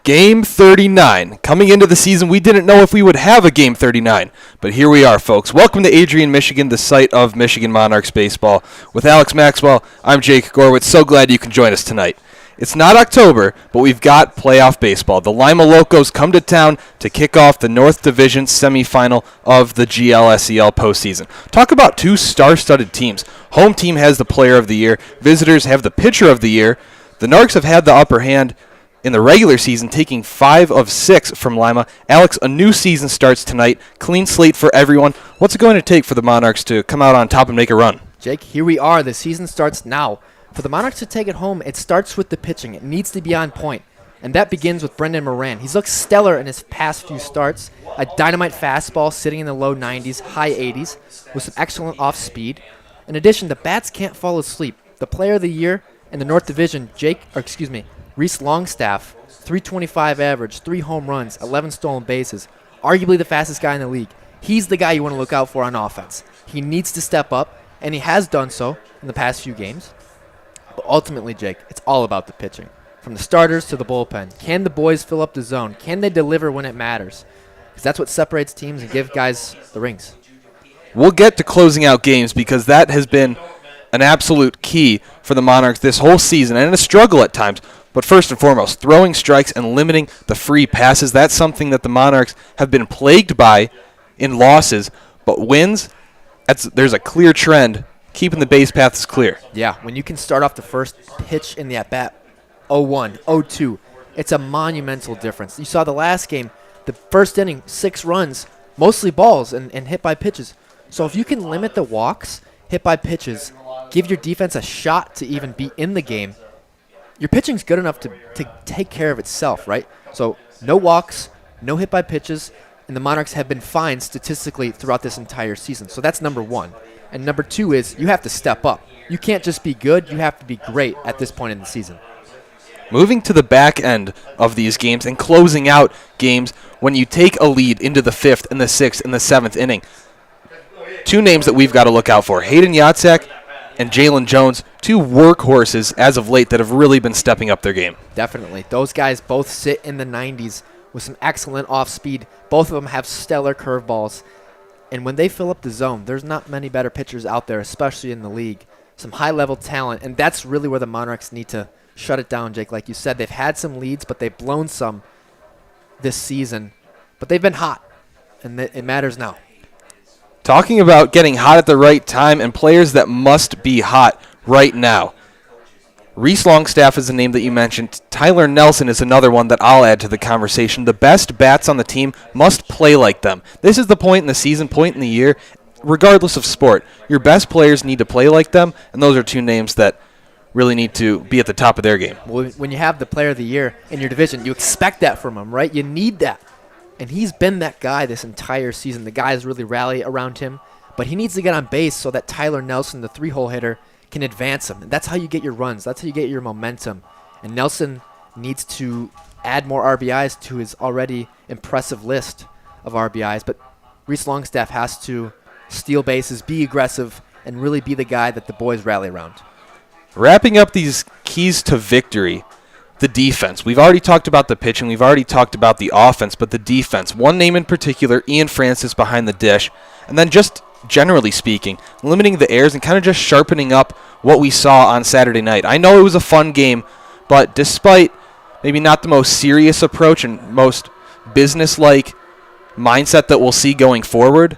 Game 39. Coming into the season, we didn't know if we would have a Game 39, but here we are, folks. Welcome to Adrian, Michigan, the site of Michigan Monarchs baseball. With Alex Maxwell, I'm Jake Gorwitz. So glad you can join us tonight. It's not October, but we've got playoff baseball. The Lima Locos come to town to kick off the North Division semifinal of the GLSEL postseason. Talk about two star-studded teams. Home team has the player of the year. Visitors have the pitcher of the year. The Narcs have had the upper hand in the regular season, taking 5 of 6 from Lima. Alex, a new season starts tonight. Clean slate for everyone. What's it going to take for the Monarchs to come out on top and make a run? Jake, here we are. The season starts now. For the Monarchs to take it home, it starts with the pitching. It needs to be on point. And that begins with Brendan Moran. He's looked stellar in his past few starts. A dynamite fastball sitting in the low 90s, high 80s, with some excellent off-speed. In addition, the bats can't fall asleep. The player of the year in the North Division, Reese Longstaff, 325 average, 3 home runs, 11 stolen bases, arguably the fastest guy in the league. He's the guy you want to look out for on offense. He needs to step up, and he has done so in the past few games. But ultimately, Jake, it's all about the pitching. From the starters to the bullpen. Can the boys fill up the zone? Can they deliver when it matters? Because that's what separates teams and give guys the rings. We'll get to closing out games because that has been an absolute key for the Monarchs this whole season, and a struggle at times. But first and foremost, throwing strikes and limiting the free passes. That's something that the Monarchs have been plagued by in losses. But wins, there's a clear trend, keeping the base paths clear. Yeah, when you can start off the first pitch in the at-bat, 0-1, 0-2, it's a monumental difference. You saw the last game, the first inning, 6 runs, mostly balls and hit by pitches. So if you can limit the walks, hit by pitches, give your defense a shot to even be in the game, your pitching's good enough to take care of itself, right? So no walks, no hit by pitches, and the Monarchs have been fine statistically throughout this entire season. So that's number 1. And number 2 is you have to step up. You can't just be good, you have to be great at this point in the season. Moving to the back end of these games and closing out games when you take a lead into the 5th and the 6th and the 7th inning. 2 names that we've got to look out for, Hayden Yatzek and Jalen Jones, 2 workhorses as of late that have really been stepping up their game. Definitely. Those guys both sit in the 90s with some excellent off-speed. Both of them have stellar curveballs. And when they fill up the zone, there's not many better pitchers out there, especially in the league. Some high-level talent, and that's really where the Monarchs need to shut it down, Jake. Like you said, they've had some leads, but they've blown some this season. But they've been hot, and it matters now. Talking about getting hot at the right time and players that must be hot right now. Reese Longstaff is the name that you mentioned. Tyler Nelson is another one that I'll add to the conversation. The best bats on the team must play like them. This is the point in the season, point in the year, regardless of sport. Your best players need to play like them, and those are 2 names that really need to be at the top of their game. Well, when you have the player of the year in your division, you expect that from him, right? You need that. And he's been that guy this entire season. The guys really rally around him. But he needs to get on base so that Tyler Nelson, the 3-hole hitter, can advance him. And that's how you get your runs. That's how you get your momentum. And Nelson needs to add more RBIs to his already impressive list of RBIs. But Reese Longstaff has to steal bases, be aggressive, and really be the guy that the boys rally around. Wrapping up these keys to victory, the defense. We've already talked about the pitching. We've already talked about the offense, but the defense. One name in particular, Ian Francis behind the dish. And then just generally speaking, limiting the errors and kind of just sharpening up what we saw on Saturday night. I know it was a fun game, but despite maybe not the most serious approach and most business-like mindset that we'll see going forward,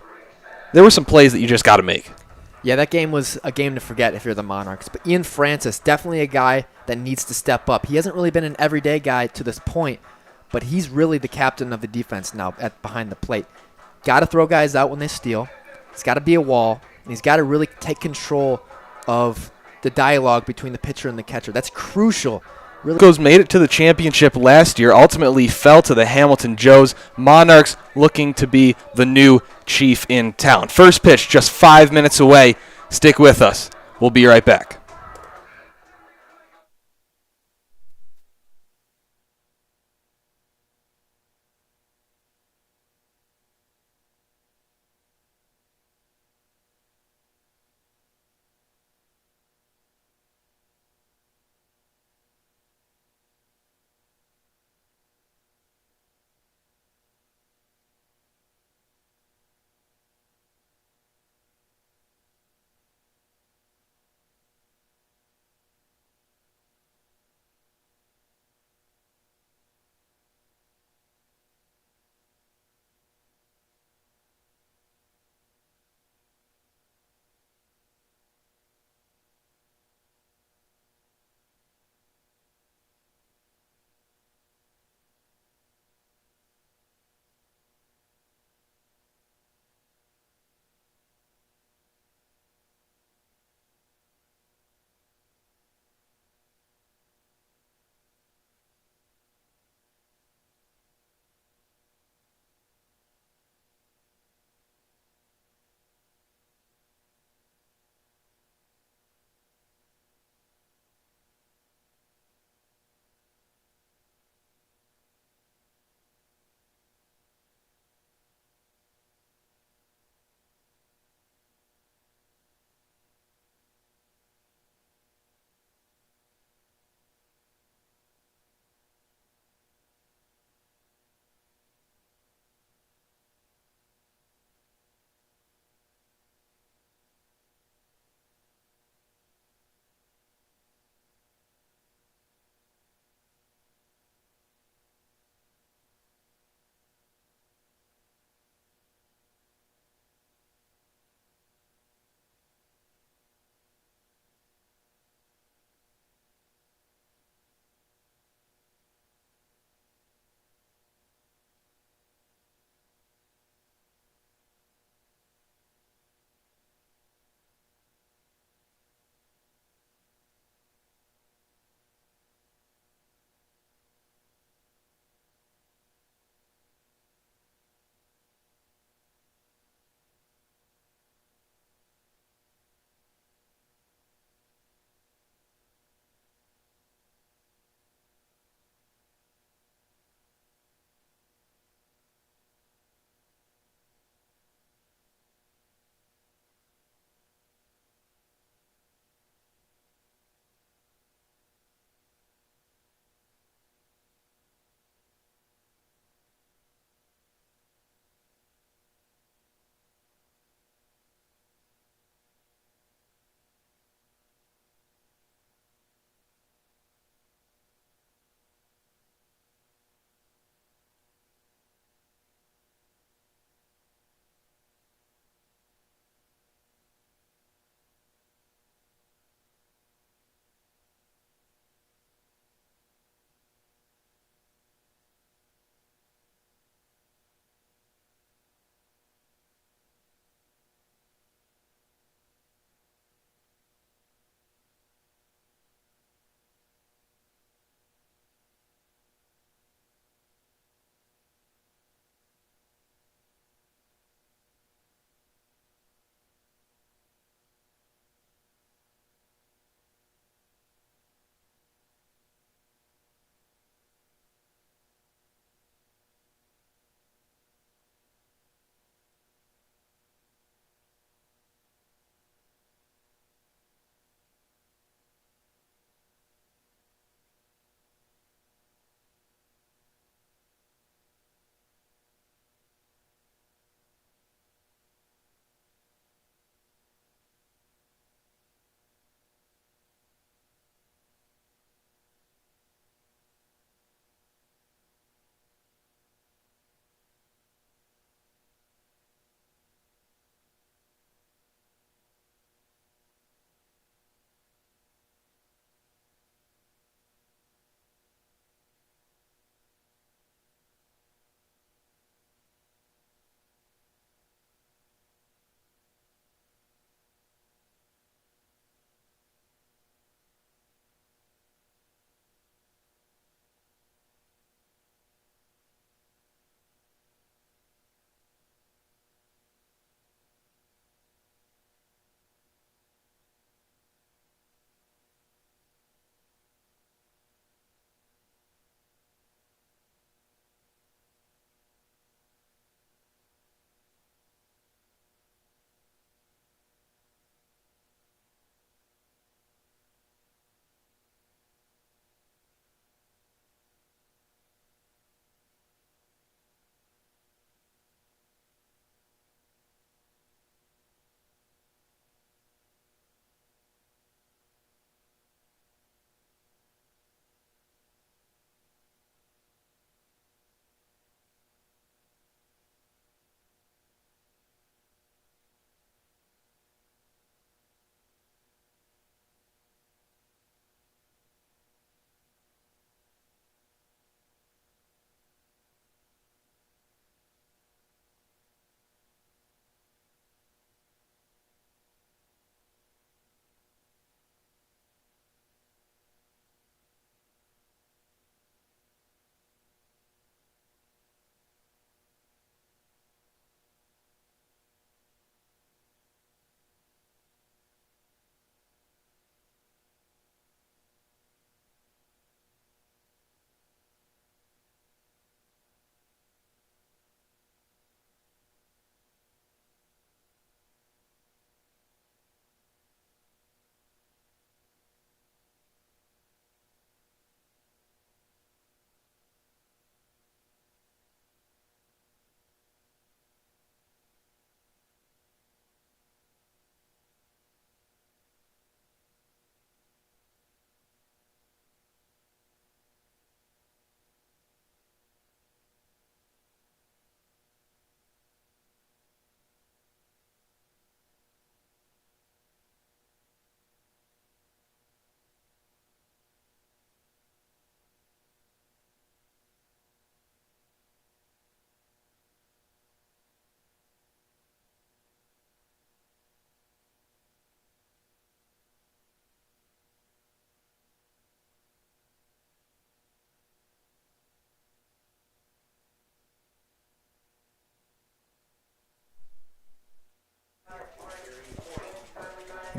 there were some plays that you just got to make. Yeah, that game was a game to forget if you're the Monarchs. But Ian Francis, definitely a guy that needs to step up. He hasn't really been an everyday guy to this point, but he's really the captain of the defense now behind the plate. Got to throw guys out when they steal. It's got to be a wall, and he's got to really take control of the dialogue between the pitcher and the catcher. That's crucial. Locos made it to the championship last year, ultimately fell to the Hamilton Joes. Monarchs looking to be the new chief in town. First pitch just 5 minutes away. Stick with us. We'll be right back.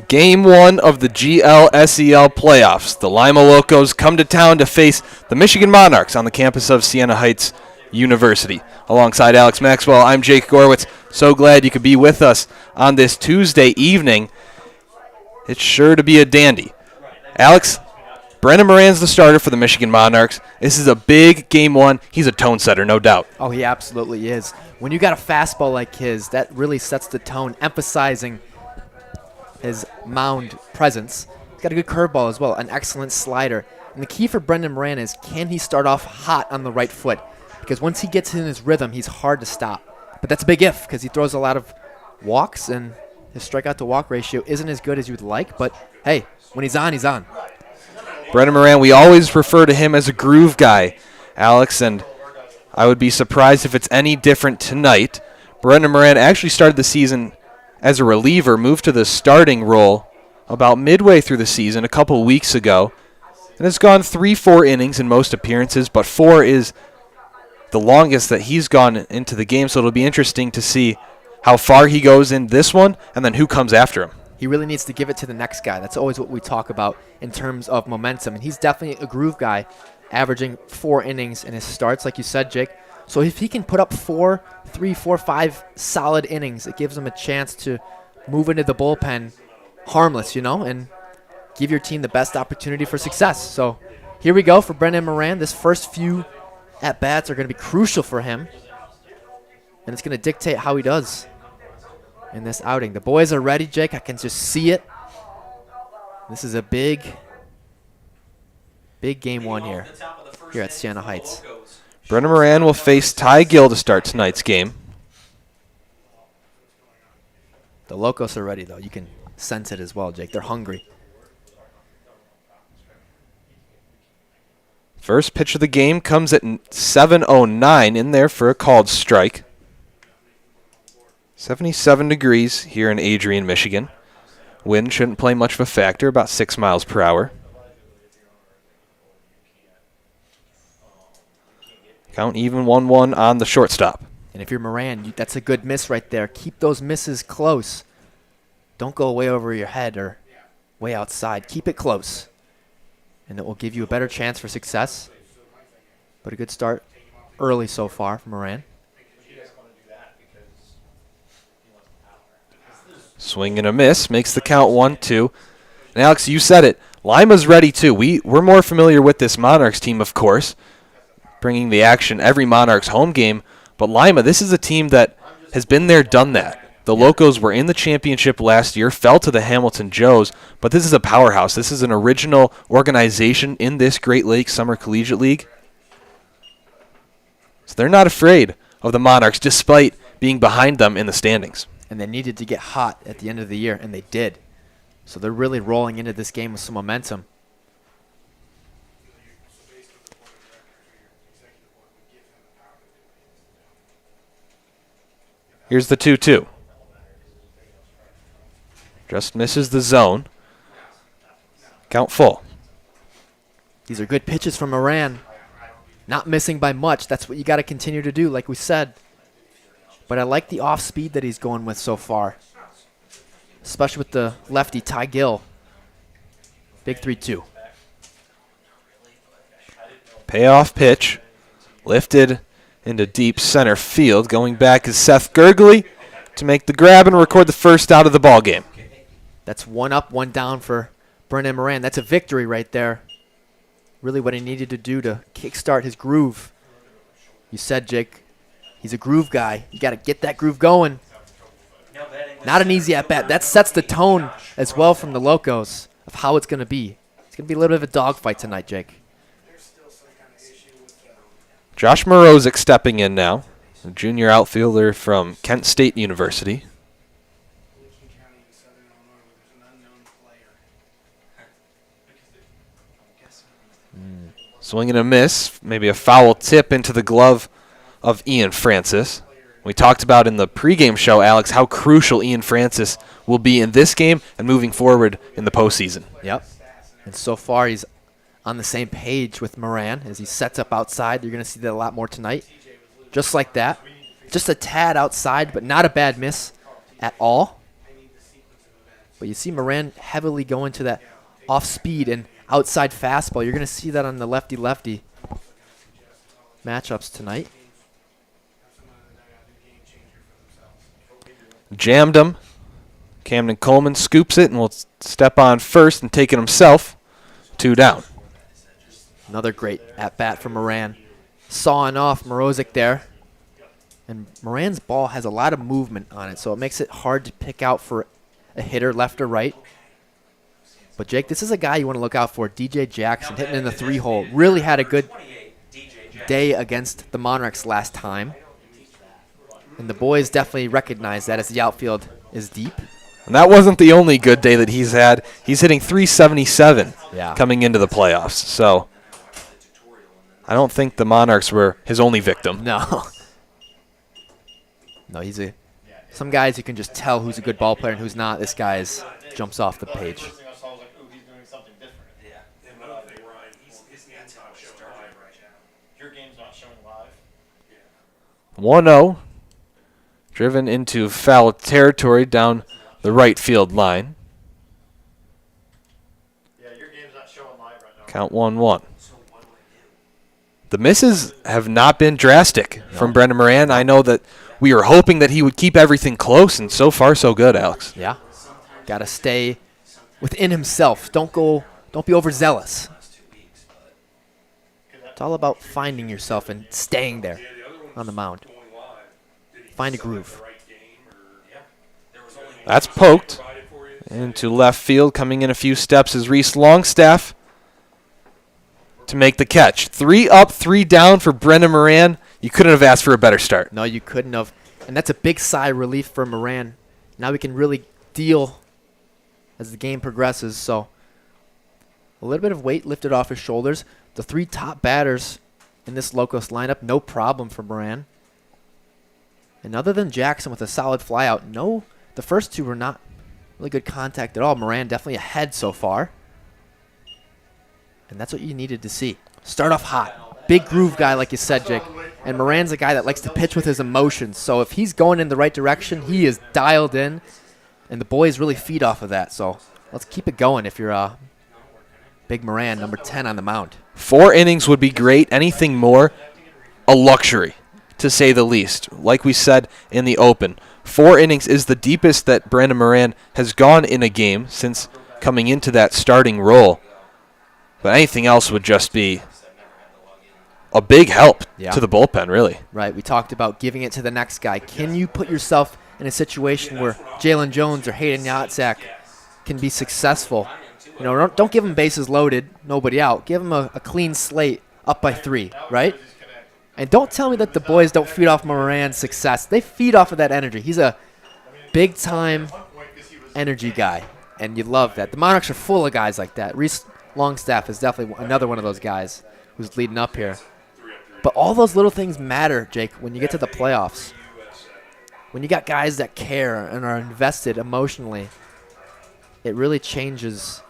Game 1 of the GLSEL playoffs. The Lima Locos come to town to face the Michigan Monarchs on the campus of Siena Heights University. Alongside Alex Maxwell, I'm Jake Gorwitz. So glad you could be with us on this Tuesday evening. It's sure to be a dandy. Alex, Brendan Moran's the starter for the Michigan Monarchs. This is a big Game 1. He's a tone setter, no doubt. Oh, he absolutely is. When you got a fastball like his, that really sets the tone, emphasizing his mound presence. He's got a good curveball as well, an excellent slider. And the key for Brendan Moran is, can he start off hot on the right foot? Because once he gets in his rhythm, he's hard to stop. But that's a big if, because he throws a lot of walks, and his strikeout to walk ratio isn't as good as you'd like. But hey, when he's on, he's on. Brendan Moran, we always refer to him as a groove guy, Alex, and I would be surprised if it's any different tonight. Brendan Moran actually started the season as a reliever, moved to the starting role about midway through the season a couple weeks ago, and has gone 3-4 innings in most appearances, but 4 is the longest that he's gone into the game, so it'll be interesting to see how far he goes in this one and then who comes after him. He really needs to give it to the next guy. That's always what we talk about in terms of momentum, and he's definitely a groove guy, averaging 4 innings in his starts, like you said, Jake. So if he can put up 3, 4, 5 solid innings, it gives him a chance to move into the bullpen harmless, and give your team the best opportunity for success. So here we go for Brendan Moran. This first few at-bats are going to be crucial for him, and it's going to dictate how he does in this outing. The boys are ready, Jake. I can just see it. This is a big Game 1 here at Siena Heights. Brendan Moran will face Ty Gill to start tonight's game. The Locos are ready, though. You can sense it as well, Jake. They're hungry. First pitch of the game comes at 7:09 in there for a called strike. 77 degrees here in Adrian, Michigan. Wind shouldn't play much of a factor, about 6 miles per hour. Count even 1-1 on the shortstop. And if you're Moran, that's a good miss right there. Keep those misses close. Don't go way over your head or way outside. Keep it close, and it will give you a better chance for success. But a good start early so far from Moran. Swing and a miss makes the count 1-2. And Alex, you said it. Lima's ready too. We're more familiar with this Monarchs team, of course, bringing the action every Monarchs home game. But Lima, this is a team that has been there, done that. The Locos were in the championship last year, fell to the Hamilton Joes, but this is a powerhouse. This is an original organization in this Great Lakes Summer Collegiate League. So they're not afraid of the Monarchs, despite being behind them in the standings. And they needed to get hot at the end of the year, and they did. So they're really rolling into this game with some momentum. Here's the 2-2. Just misses the zone. Count full. These are good pitches from Moran. Not missing by much. That's what you got to continue to do, like we said. But I like the off speed that he's going with so far, especially with the lefty Ty Gill. Big 3-2. Payoff pitch. Lifted into deep center field. Going back is Seth Gurgley to make the grab and record the first out of the ball game. That's 1 up, 1 down for Brendan Moran. That's a victory right there. Really what he needed to do to kickstart his groove. You said, Jake, he's a groove guy. You got to get that groove going. Not an easy at-bat. That sets the tone as well from the Locos of how it's going to be. It's going to be a little bit of a dogfight tonight, Jake. Josh Morozic stepping in now, a junior outfielder from Kent State University. Swing and a miss, maybe a foul tip into the glove of Ian Francis. We talked about in the pregame show, Alex, how crucial Ian Francis will be in this game and moving forward in the postseason. Yep. And so far he's on the same page with Moran as he sets up outside. You're going to see that a lot more tonight. Just like that. Just a tad outside, but not a bad miss at all. But you see Moran heavily going to that off-speed and outside fastball. You're going to see that on the lefty-lefty matchups tonight. Jammed him. Camden Coleman scoops it and will step on first and take it himself. 2 down. Another great at-bat for Moran. Sawing off Morozic there. And Moran's ball has a lot of movement on it, so it makes it hard to pick out for a hitter left or right. But, Jake, this is a guy you want to look out for. DJ Jackson hitting in the 3-hole. Really had a good day against the Monarchs last time. And the boys definitely recognize that as the outfield is deep. And that wasn't the only good day that he's had. He's hitting .377 coming into the playoffs. So I don't think the Monarchs were his only victim. No. No, some guys you can just tell who's a good ball player and who's not. This guy jumps off the page. 1-0. Driven into foul territory down the right field line. Count 1-1. The misses have not been drastic from Brendan Moran. I know that we were hoping that he would keep everything close, and so far so good, Alex. Yeah. Got to stay within himself. Don't be overzealous. It's all about finding yourself and staying there on the mound. Find a groove. That's poked into left field. Coming in a few steps is Reese Longstaff to make the catch. 3 up, 3 down for Brendan Moran. You couldn't have asked for a better start. No, you couldn't have. And that's a big sigh of relief for Moran. Now we can really deal as the game progresses. So a little bit of weight lifted off his shoulders. The 3 top batters in this Locos lineup, no problem for Moran. And other than Jackson with a solid flyout, the first 2 were not really good contact at all. Moran definitely ahead so far. And that's what you needed to see. Start off hot. Big groove guy, like you said, Jake. And Moran's a guy that likes to pitch with his emotions. So if he's going in the right direction, he is dialed in. And the boys really feed off of that. So let's keep it going if you're Big Moran, number 10 on the mound. 4 innings would be great. Anything more, a luxury, to say the least. Like we said in the open, 4 innings is the deepest that Brandon Moran has gone in a game since coming into that starting role. But anything else would just be a big help to the bullpen, really. Right. We talked about giving it to the next guy. Can you put yourself in a situation where Jalen Jones or Hayden Yatzak can be successful? You know, don't give him bases loaded, nobody out. Give him a clean slate up by 3, right? And don't tell me that the boys don't feed off Moran's success. They feed off of that energy. He's a big-time energy guy, and you love that. The Monarchs are full of guys like that. Reese Longstaff is definitely another one of those guys who's leading up here. But all those little things matter, Jake, when you get to the playoffs. When you got guys that care and are invested emotionally, it really changes.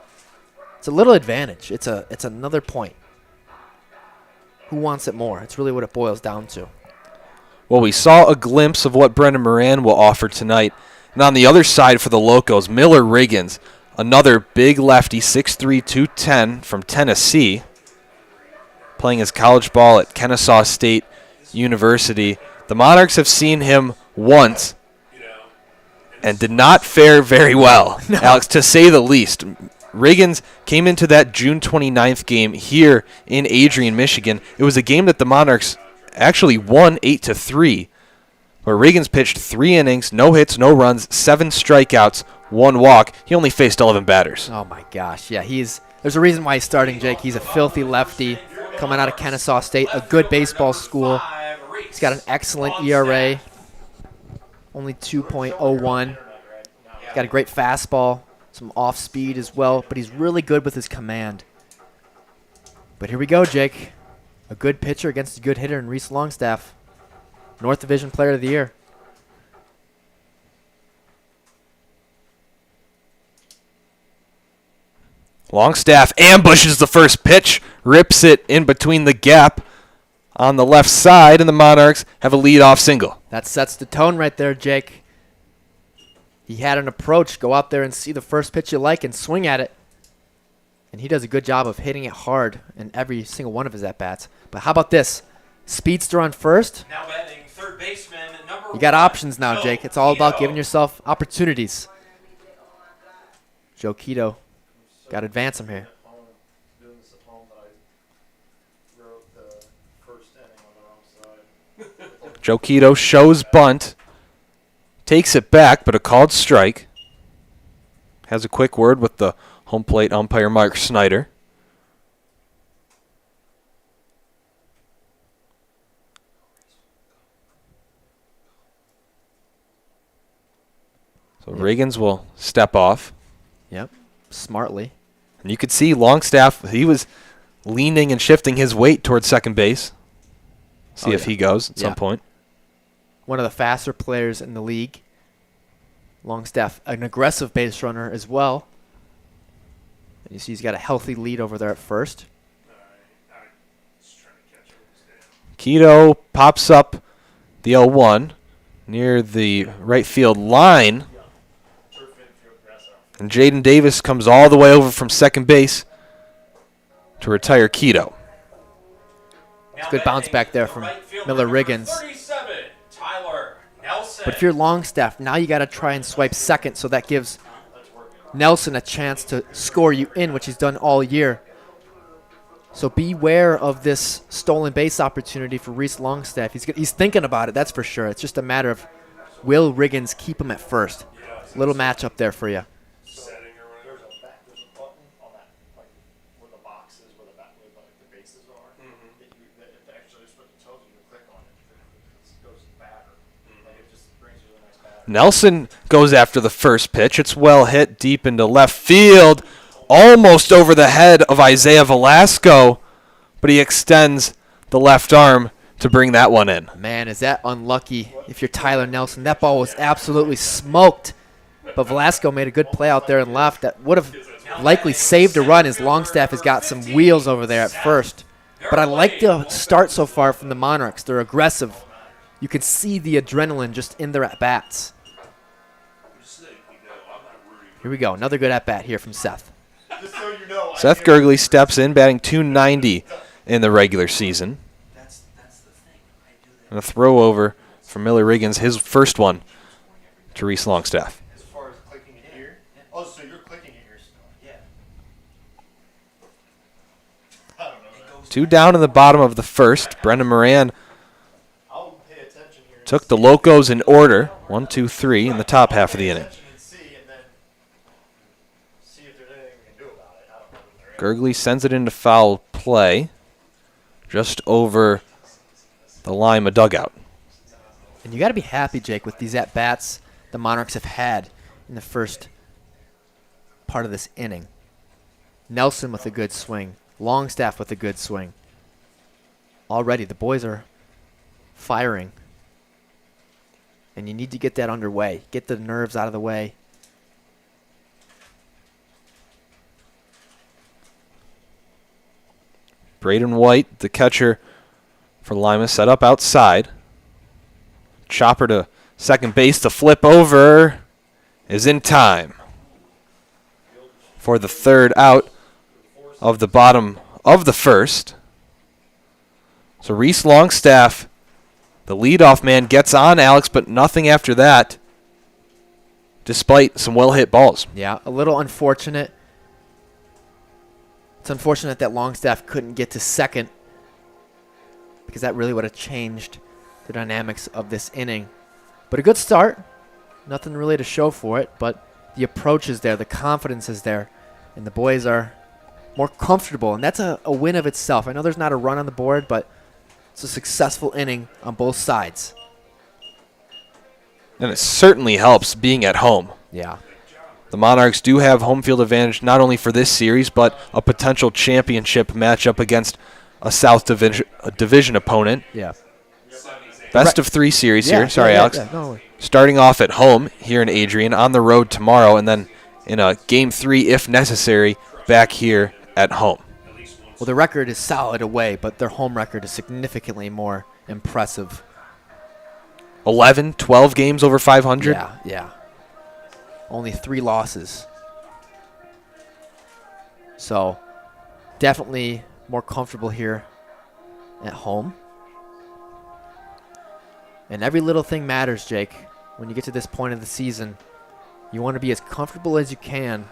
It's a little advantage. It's another point. Who wants it more? It's really what it boils down to. Well, we saw a glimpse of what Brendan Moran will offer tonight. And on the other side for the Locos, Miller Riggins, another big lefty, 6'3", 210 from Tennessee, playing his college ball at Kennesaw State University. The Monarchs have seen him once and did not fare very well, no. Alex, to say the least. Riggins came into that June 29th game here in Adrian, Michigan. It was a game that the Monarchs actually won 8-3, where Riggins pitched 3 innings, no hits, no runs, 7 strikeouts, 1 walk. He only faced 11 batters. Oh, my gosh. Yeah, there's a reason why he's starting, Jake. He's a filthy lefty coming out of Kennesaw State, a good baseball school. He's got an excellent ERA, only 2.01. He's got a great fastball. Some off speed as well, but he's really good with his command. But here we go, Jake. A good pitcher against a good hitter in Reese Longstaff. North Division Player of the Year. Longstaff ambushes the first pitch, rips it in between the gap on the left side, and the Monarchs have a leadoff single. That sets the tone right there, Jake. He had an approach. Go out there and see the first pitch you like and swing at it. And he does a good job of hitting it hard in every single one of his at-bats. But how about this? Speedster on first. Now batting third baseman, number You got 1, options now, Joe Jake. It's all about Quito. giving yourself opportunities. Joe Quito. Got to advance him here. Doing this at home, but I wrote the first inning on the wrong side. Joe Quito shows bunt. Takes it back, but a called strike. Has a quick word with the home plate umpire, Mark Snyder. So Riggins will step off. Yep. Smartly. And you could see Longstaff, he was leaning and shifting his weight towards second base. See if he goes at some point. One of the faster players in the league. Longstaff, an aggressive base runner as well. And you see he's got a healthy lead over there at first. Quito pops up the 0-1 near the right field line. And Jaden Davis comes all the way over from second base to retire Quito. It's a good bounce back there from Miller Riggins. But if you're Longstaff, now you got to try and swipe second, so that gives Nelson a chance to score you in, which he's done all year. So beware of this stolen base opportunity for Reese Longstaff. He's thinking about it, that's for sure. It's just a matter of will Riggins keep him at first. Little matchup there for you. There's a button on that, like where the box is, where the bases are. It actually just tells you to click on it. It goes batter. Like it just brings you to the next batter. Nelson goes after the first pitch. It's well hit deep into left field. Almost over the head of Isaiah Velasco, but he extends the left arm to bring that one in. Man, is that unlucky if you're Tyler Nelson. That ball was absolutely smoked. But Velasco made a good play out there and left that would have likely saved a run as Longstaff has got some wheels over there at first. But I like the start so far from the Monarchs. They're aggressive. You can see the adrenaline just in their at-bats. Here we go. Another good at-bat here from Seth. Just so you know, Seth Gurgley steps in, batting .290 in the regular season. And a throw over from Miller Riggins, his first one to Reese Longstaff. as far as clicking it here. Oh, so you're clicking it here still? Yeah. I don't know. Two down in the bottom of the first. Brendan Moran I'll pay attention here. took the Locos in order, 1, 2, 3, in the top half of the inning. And see if there's anything we can do about it. I don't know if there is. Gurgley sends it into foul play, just over the Lima dugout. And you got to be happy, Jake, with these at-bats the Monarchs have had in the first part of this inning. Nelson with a good swing. Longstaff with a good swing. Already, the boys are firing. And you need to get that underway. Get the nerves out of the way. Braden White, the catcher for Lima, set up outside. Chopper to second base to flip over is in time for the third out of the bottom of the first. So Reese Longstaff, the leadoff man, gets on Alex, but nothing after that, despite some well-hit balls. Yeah, a little unfortunate. It's unfortunate that Longstaff couldn't get to second because that really would have changed the dynamics of this inning. But a good start. Nothing really to show for it, but the approach is there, the confidence is there, and the boys are more comfortable, and that's a win of itself. I know there's not a run on the board, but it's a successful inning on both sides. And it certainly helps being at home. Yeah. The Monarchs do have home field advantage not only for this series, but a potential championship matchup against a South Division opponent. Yeah. Best of 3 series here. Sorry, Alex. No. Starting off at home here in Adrian, on the road tomorrow, and then in a Game 3, if necessary, back here at home. Well, the record is solid away, but their home record is significantly more impressive. 11, 12 games over 500. Yeah. only 3 losses. So definitely more comfortable here at home. And every little thing matters, Jake. When you get to this point of the season, you want to be as comfortable as you can.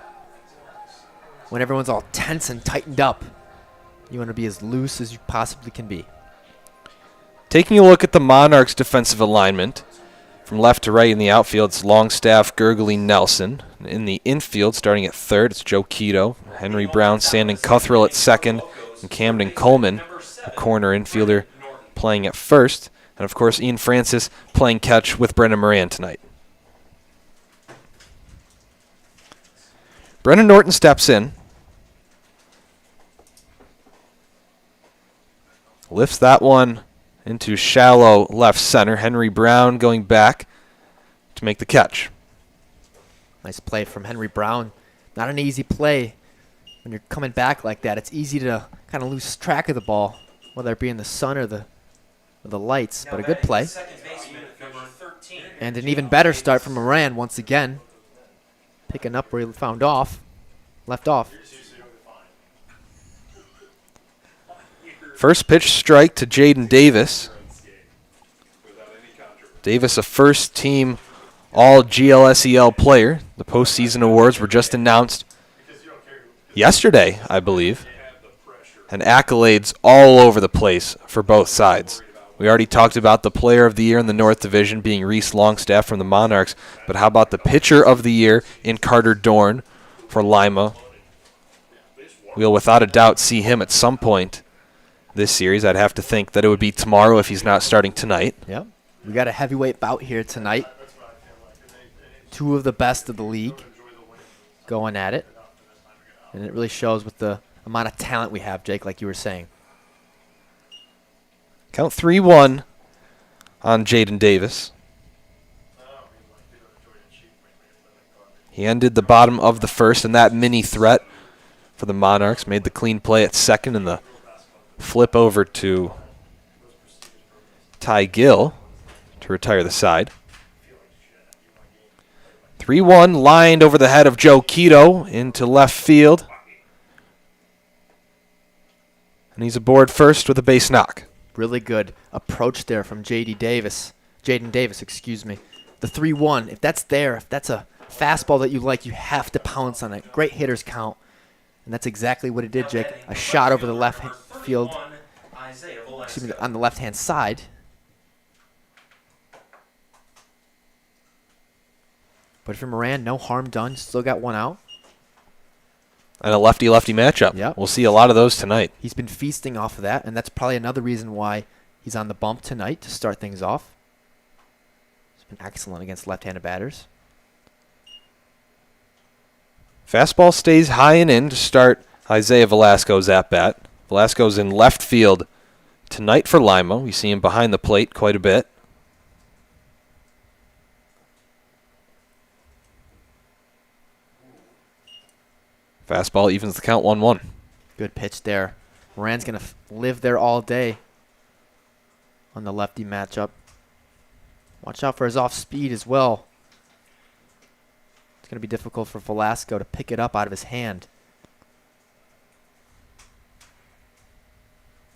When everyone's all tense and tightened up, you want to be as loose as you possibly can be. Taking a look at the Monarchs' defensive alignment, from left to right in the outfield, it's Longstaff, Gurgley, Nelson. In the infield, starting at third, it's Joe Quito, Henry Brown, Sandon Cuthrell at second, and Camden Coleman, a corner infielder, playing at first. And, of course, Ian Francis playing catch with Brendan Moran tonight. Brendan Norton steps in. Lifts that one into shallow left center. Henry Brown going back to make the catch. Nice play from Henry Brown. Not an easy play when you're coming back like that. It's easy to kind of lose track of the ball, whether it be in the sun or the lights, but a good play. And an even better start from Moran once again. Picking up where he left off. First pitch strike to Jaden Davis. Davis, a first-team All-GLSEL player. The postseason awards were just announced yesterday, I believe. And accolades all over the place for both sides. We already talked about the Player of the Year in the North Division being Reese Longstaff from the Monarchs, but how about the Pitcher of the Year in Carter Dorn for Lima? We'll without a doubt see him at some point this series. I'd have to think that it would be tomorrow if he's not starting tonight. Yep. We got a heavyweight bout here tonight. 2 of the best of the league going at it. And it really shows with the amount of talent we have, Jake, like you were saying. Count 3-1 on Jaden Davis. He ended the bottom of the first, and that mini threat for the Monarchs made the clean play at second, and the flip over to Ty Gill to retire the side. 3-1 lined over the head of Joe Quito into left field. And he's aboard first with a base knock. Really good approach there from Jaden Davis, excuse me. The 3-1, if that's there, if that's a fastball that you like, you have to pounce on it. Great hitter's count. And that's exactly what it did, Jake. A shot over the left field, on the left-hand side. But for Moran, no harm done. Still got 1 out. And a lefty-lefty matchup. Yep. We'll see a lot of those tonight. He's been feasting off of that, and that's probably another reason why he's on the bump tonight to start things off. He's been excellent against left-handed batters. Fastball stays high and in to start Isaiah Velasco's at-bat. Velasco's in left field tonight for Lima. We see him behind the plate quite a bit. Fastball evens the count 1-1. Good pitch there. Moran's going to live there all day on the lefty matchup. Watch out for his off speed as well. It's going to be difficult for Velasco to pick it up out of his hand.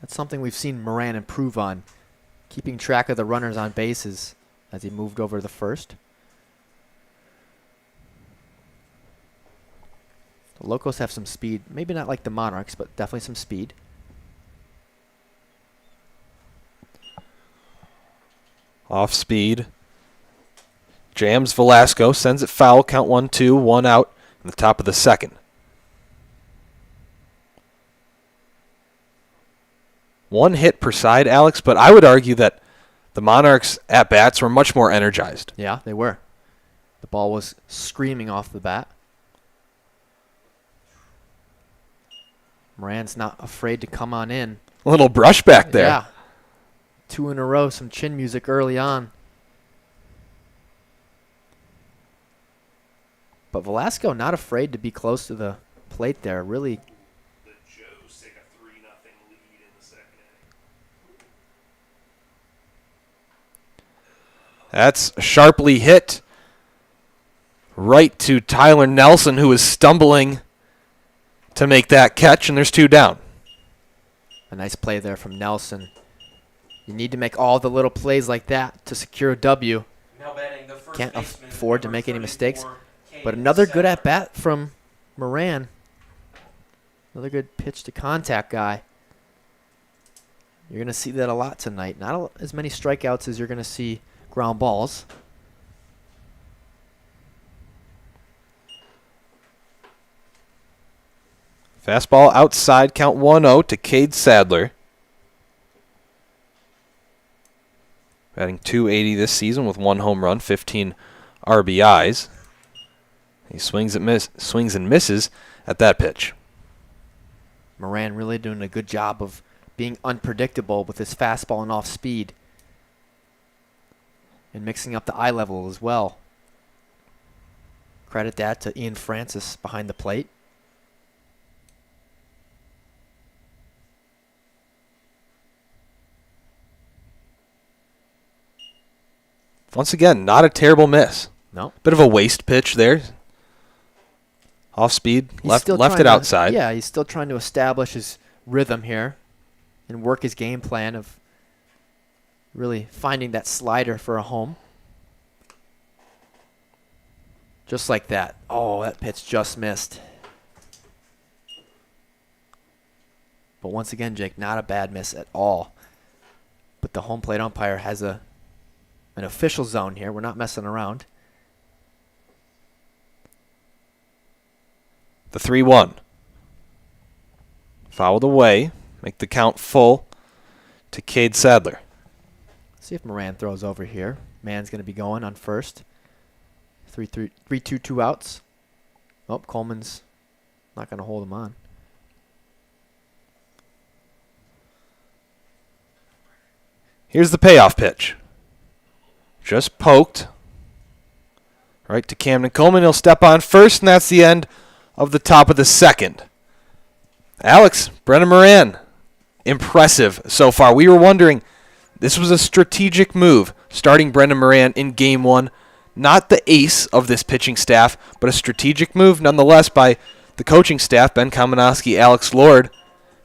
That's something we've seen Moran improve on, keeping track of the runners on bases as he moved over to the first. The Locos have some speed. Maybe not like the Monarchs, but definitely some speed. Off speed. Jams Velasco, sends it foul. Count 1-2, 1 out in the top of the second. One hit per side, Alex, but I would argue that the Monarchs at-bats were much more energized. Yeah, they were. The ball was screaming off the bat. Moran's not afraid to come on in. A little brush back there. Yeah. 2 in a row, some chin music early on. But Velasco not afraid to be close to the plate there. Really. The Joes take a 3-0 lead in the second inning. That's sharply hit right to Tyler Nelson, who is stumbling to make that catch, and there's 2 down. A nice play there from Nelson. You need to make all the little plays like that to secure a W. Now batting the first Can't baseman, afford to number make any mistakes. 34, But Jaden another good Davis. at-bat from Moran. Another good pitch-to-contact guy. You're going to see that a lot tonight. Not as many strikeouts as you're going to see ground balls. Fastball outside, count 1-0 to Cade Sadler. Batting .280 this season with 1 home run, 15 RBIs. He swings and misses at that pitch. Moran really doing a good job of being unpredictable with his fastball and off speed. And mixing up the eye level as well. Credit that to Ian Francis behind the plate. Once again, not a terrible miss. No. Bit of a waste pitch there. Off speed, He's left still it trying to- outside. Yeah, he's still trying to establish his rhythm here and work his game plan of really finding that slider for a home. Just like that. Oh, that pitch just missed. But once again, Jake, not a bad miss at all. But the home plate umpire has an official zone here. We're not messing around. The 3-1. Fouled away. Make the count full to Cade Sadler. See if Moran throws over here. Man's going to be going on first. 3-2, 2 outs. Oh, Coleman's not going to hold him on. Here's the payoff pitch. Just poked. Right to Camden Coleman. He'll step on first, and that's the end of the top of the second. Alex, Brennan Moran, impressive so far. We were wondering, this was a strategic move, starting Brendan Moran in Game 1. Not the ace of this pitching staff, but a strategic move nonetheless by the coaching staff, Ben Kamenowski, Alex Lord.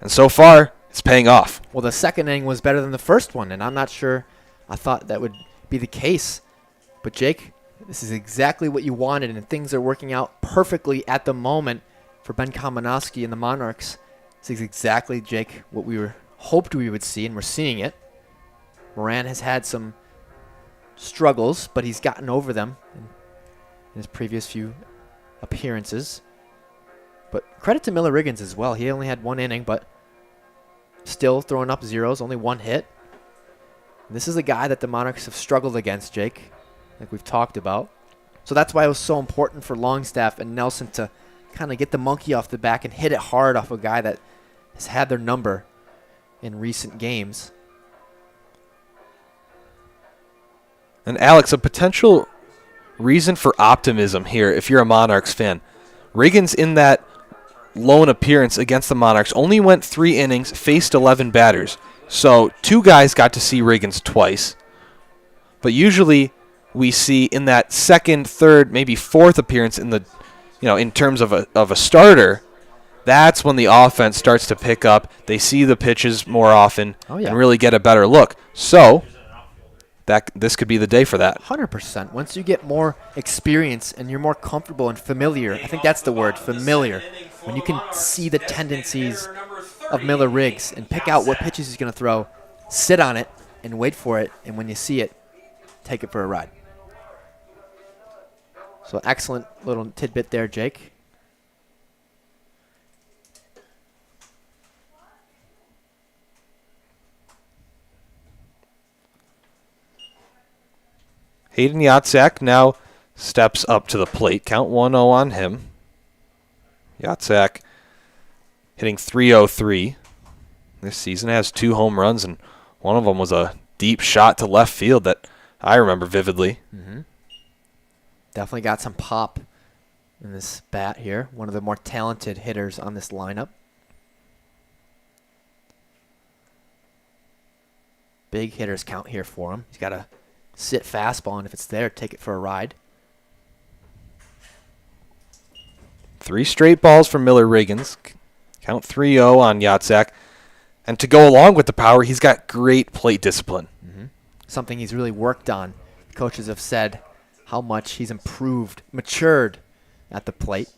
And so far, it's paying off. Well, the second inning was better than the first one, and I'm not sure I thought that would be the case. But, Jake, this is exactly what you wanted, and things are working out perfectly at the moment for Ben Kamenowski and the Monarchs. This is exactly, Jake, what we hoped we would see, and we're seeing it. Moran has had some struggles, but he's gotten over them in his previous few appearances. But credit to Miller Riggins as well. He only had 1 inning, but still throwing up zeros, only 1 hit. And this is a guy that the Monarchs have struggled against, Jake, like we've talked about. So that's why it was so important for Longstaff and Nelson to kind of get the monkey off the back and hit it hard off a guy that has had their number in recent games. And Alex, a potential reason for optimism here if you're a Monarchs fan. Riggins in that lone appearance against the Monarchs only went 3 innings, faced 11 batters. So 2 guys got to see Riggins twice. But usually we see in that second, third, maybe fourth appearance in the, in terms of a starter, that's when the offense starts to pick up. They see the pitches more often and really get a better look. So this could be the day for that. 100%. Once you get more experience and you're more comfortable and familiar, I think that's the word, familiar. When you can see the tendencies of Miller Riggs and pick out what pitches he's going to throw, sit on it and wait for it, and when you see it, take it for a ride. So excellent little tidbit there, Jake. Hayden Yatzak now steps up to the plate. Count 1-0 on him. Yatzak hitting .303 this season. Has 2 home runs, and one of them was a deep shot to left field that I remember vividly. Mm-hmm. Definitely got some pop in this bat here. One of the more talented hitters on this lineup. Big hitters count here for him. He's got to sit fastball, and if it's there, take it for a ride. 3 straight balls from Miller Riggins. Count 3-0 on Yatzak. And to go along with the power, he's got great plate discipline. Something he's really worked on. Coaches have said how much he's improved, matured at the plate.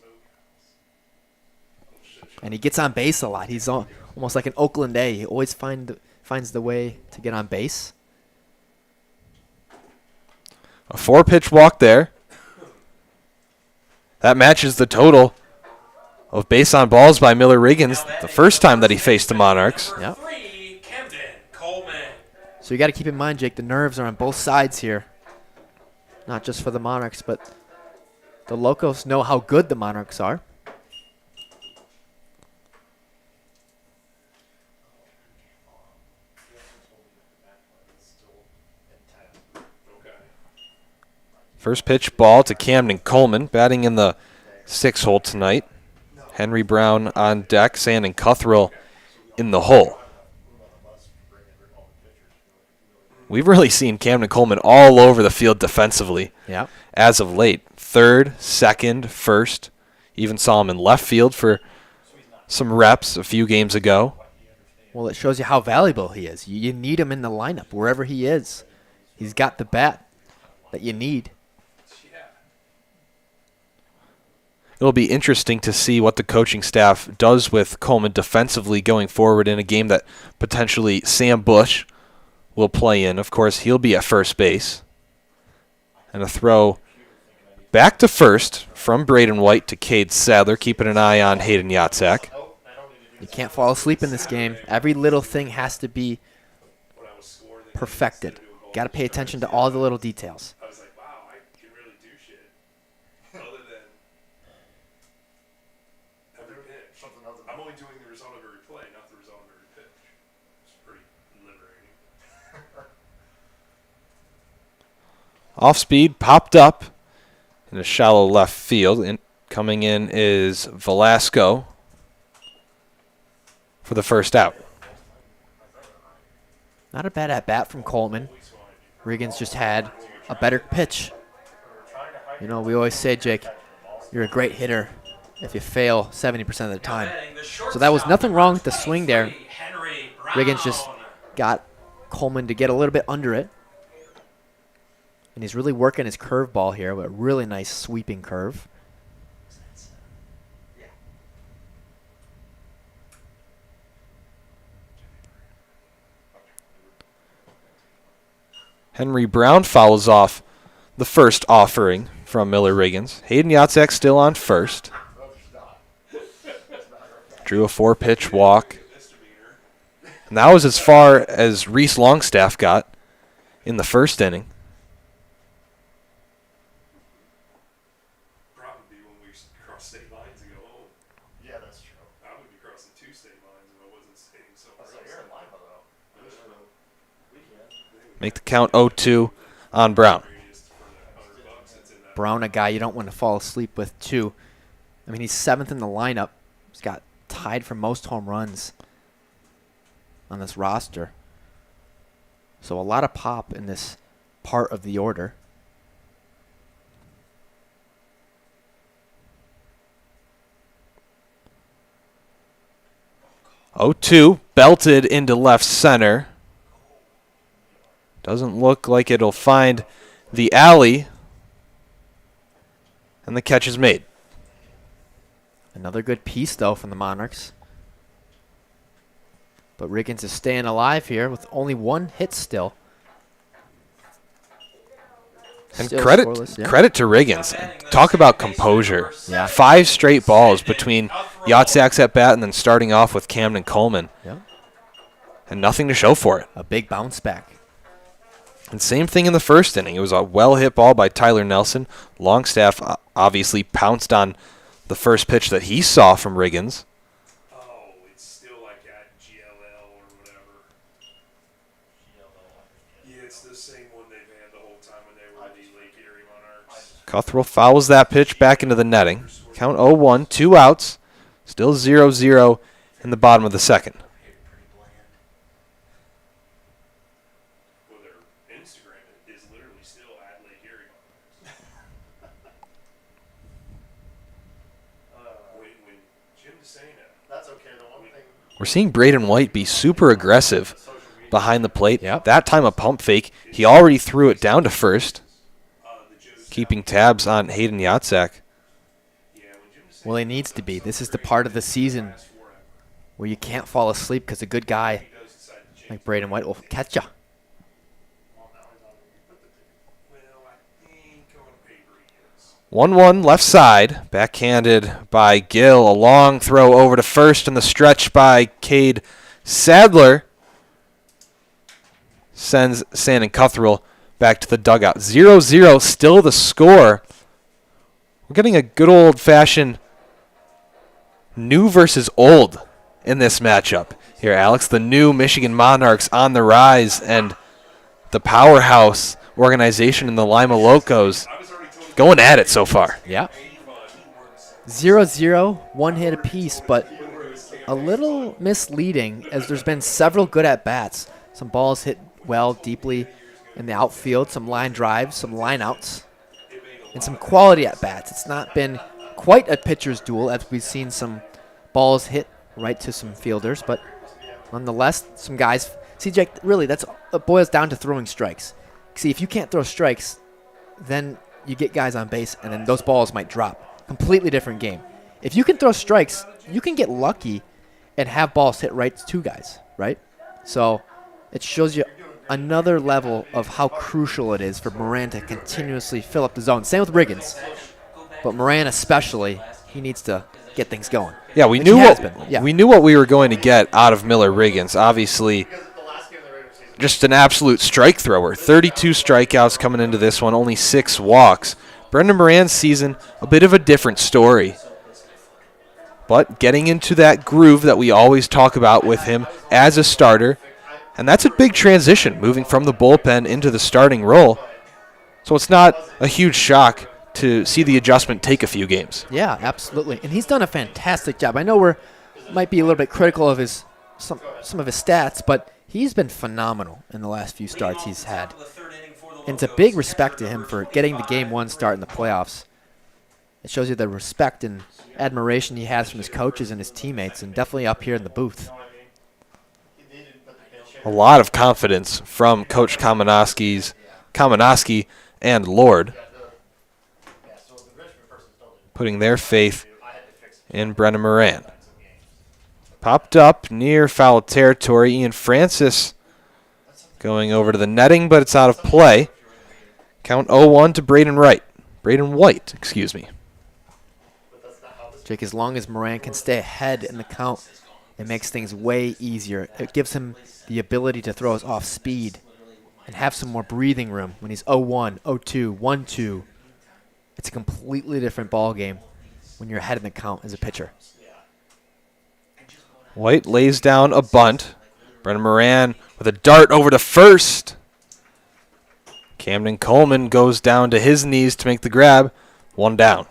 And he gets on base a lot. He's almost like an Oakland A. He always finds the way to get on base. A 4-pitch walk there. That matches the total of base on balls by Miller Riggins the first time that he faced the Monarchs. Yep. 3, Camden Coleman. So you got to keep in mind, Jake, the nerves are on both sides here. Not just for the Monarchs, but the Locos know how good the Monarchs are. First pitch ball to Camden Coleman, batting in the 6th hole tonight. Henry Brown on deck, Sandon Cuthrell in the hole. We've really seen Camden Coleman all over the field defensively as of late. 3rd, 2nd, 1st. Even saw him in left field for some reps a few games ago. Well, it shows you how valuable he is. You need him in the lineup wherever he is. He's got the bat that you need. It'll be interesting to see what the coaching staff does with Coleman defensively going forward in a game that potentially Sam Bush will play in. Of course, he'll be at first base. And a throw back to first from Braden White to Cade Sadler, keeping an eye on Hayden Yatzak. You can't fall asleep in this game. Every little thing has to be perfected. Got to pay attention to all the little details. I was like, wow, I can really do shit. Other than every pitch. I'm only doing the result of every play, not the result of every pitch. It's pretty liberating. Off speed, popped up in a shallow left field. And coming in is Velasco for the first out. Not a bad at-bat from Coleman. Riggins just had a better pitch. You know, we always say, Jake, you're a great hitter if you fail 70% of the time. So that was nothing wrong with the swing there. Riggins just got Coleman to get a little bit under it. And he's really working his curveball here with a really nice sweeping curve. Henry Brown fouls off the first offering from Miller Riggins. Hayden Yatzak still on first. Drew a 4-pitch walk. And that was as far as Reese Longstaff got in the first inning. Probably when we cross state lines and go, oh, Yeah, that's true. I would be crossing 2 state lines if I wasn't staying somewhere So else. you're in Lima, though. Make the count 0-2 on Brown. Brown, a guy you don't want to fall asleep with, too. I mean, he's 7th in the lineup. He's got tied for most home runs on this roster. So a lot of pop in this part of the order. Oh, 2 belted into left center. Doesn't look like it'll find the alley. And the catch is made. Another good piece, though, from the Monarchs. But Riggins is staying alive here with only 1 hit still. And Still credit scoreless, yeah. credit to Riggins. Talk about composure. Yeah. 5 straight balls between Yatzak's at bat and then starting off with Camden Coleman. Yeah. And nothing to show for it. A big bounce back. And same thing in the first inning. It was a well-hit ball by Tyler Nelson. Longstaff obviously pounced on the first pitch that he saw from Riggins. Oh, it's still like at GLL or whatever. Yeah, it's the same one they've had the whole time when they were the Lake Erie Monarchs. Cuthrell fouls that pitch back into the netting. Count 0-1, 2 outs. Still 0-0 in the bottom of the second. Well, their Instagram is literally still at Lake Erie Monarchs. That's okay. The one thing. We're seeing Braden White be super aggressive behind the plate. Yep. That time a pump fake. He already threw it down to first, keeping tabs on Hayden Yatzak. Well, he needs to be. This is the part of the season where you can't fall asleep because a good guy like Braden White will catch you. 1-1 left side, backhanded by Gill. A long throw over to first and the stretch by Cade Sadler sends Sand and Cuthrell back to the dugout. 0-0, still the score. We're getting a good old-fashioned new versus old in this matchup here, Alex. The new Michigan Monarchs on the rise, and the powerhouse organization in the Lima Locos going at it so far. Yeah. 0-0, one hit apiece, but a little misleading as there's been several good at-bats. Some balls hit well deeply in the outfield, some line drives, some line outs, and some quality at-bats. It's not been quite a pitcher's duel as we've seen some balls hit right to some fielders, but nonetheless, some guys. See, Jake, really, it boils down to throwing strikes. See, if you can't throw strikes, then you get guys on base, and then those balls might drop. Completely different game. If you can throw strikes, you can get lucky and have balls hit right to guys, right? So it shows you another level of how crucial it is for Moran to continuously fill up the zone. Same with Riggins, but Moran especially, he needs to get things going. Yeah, we knew what we were going to get out of Miller Riggins. Obviously, just an absolute strike thrower. 32 strikeouts coming into this one, only 6 walks. Brendan Moran's season, a bit of a different story. But getting into that groove that we always talk about with him as a starter, and that's a big transition, moving from the bullpen into the starting role. So it's not a huge shock to see the adjustment take a few games. Yeah, absolutely. And he's done a fantastic job. I know we might be a little bit critical of some of his stats, but he's been phenomenal in the last few starts he's had. And it's a big respect to him for getting the game 1 start in the playoffs. It shows you the respect and admiration he has from his coaches and his teammates, and definitely up here in the booth. A lot of confidence from Coach Kamenowski and Lord, putting their faith in Brendan Moran. Popped up near foul territory. Ian Francis going over to the netting, but it's out of play. Count 0-1 to Braden White, excuse me. Jake, as long as Moran can stay ahead in the count, it makes things way easier. It gives him the ability to throw us off speed and have some more breathing room when he's 0-1, 0-2, 1-2. It's a completely different ball game when you're ahead in the count as a pitcher. White lays down a bunt. Brendan Moran with a dart over to first. Camden Coleman goes down to his knees to make the grab. 1 down.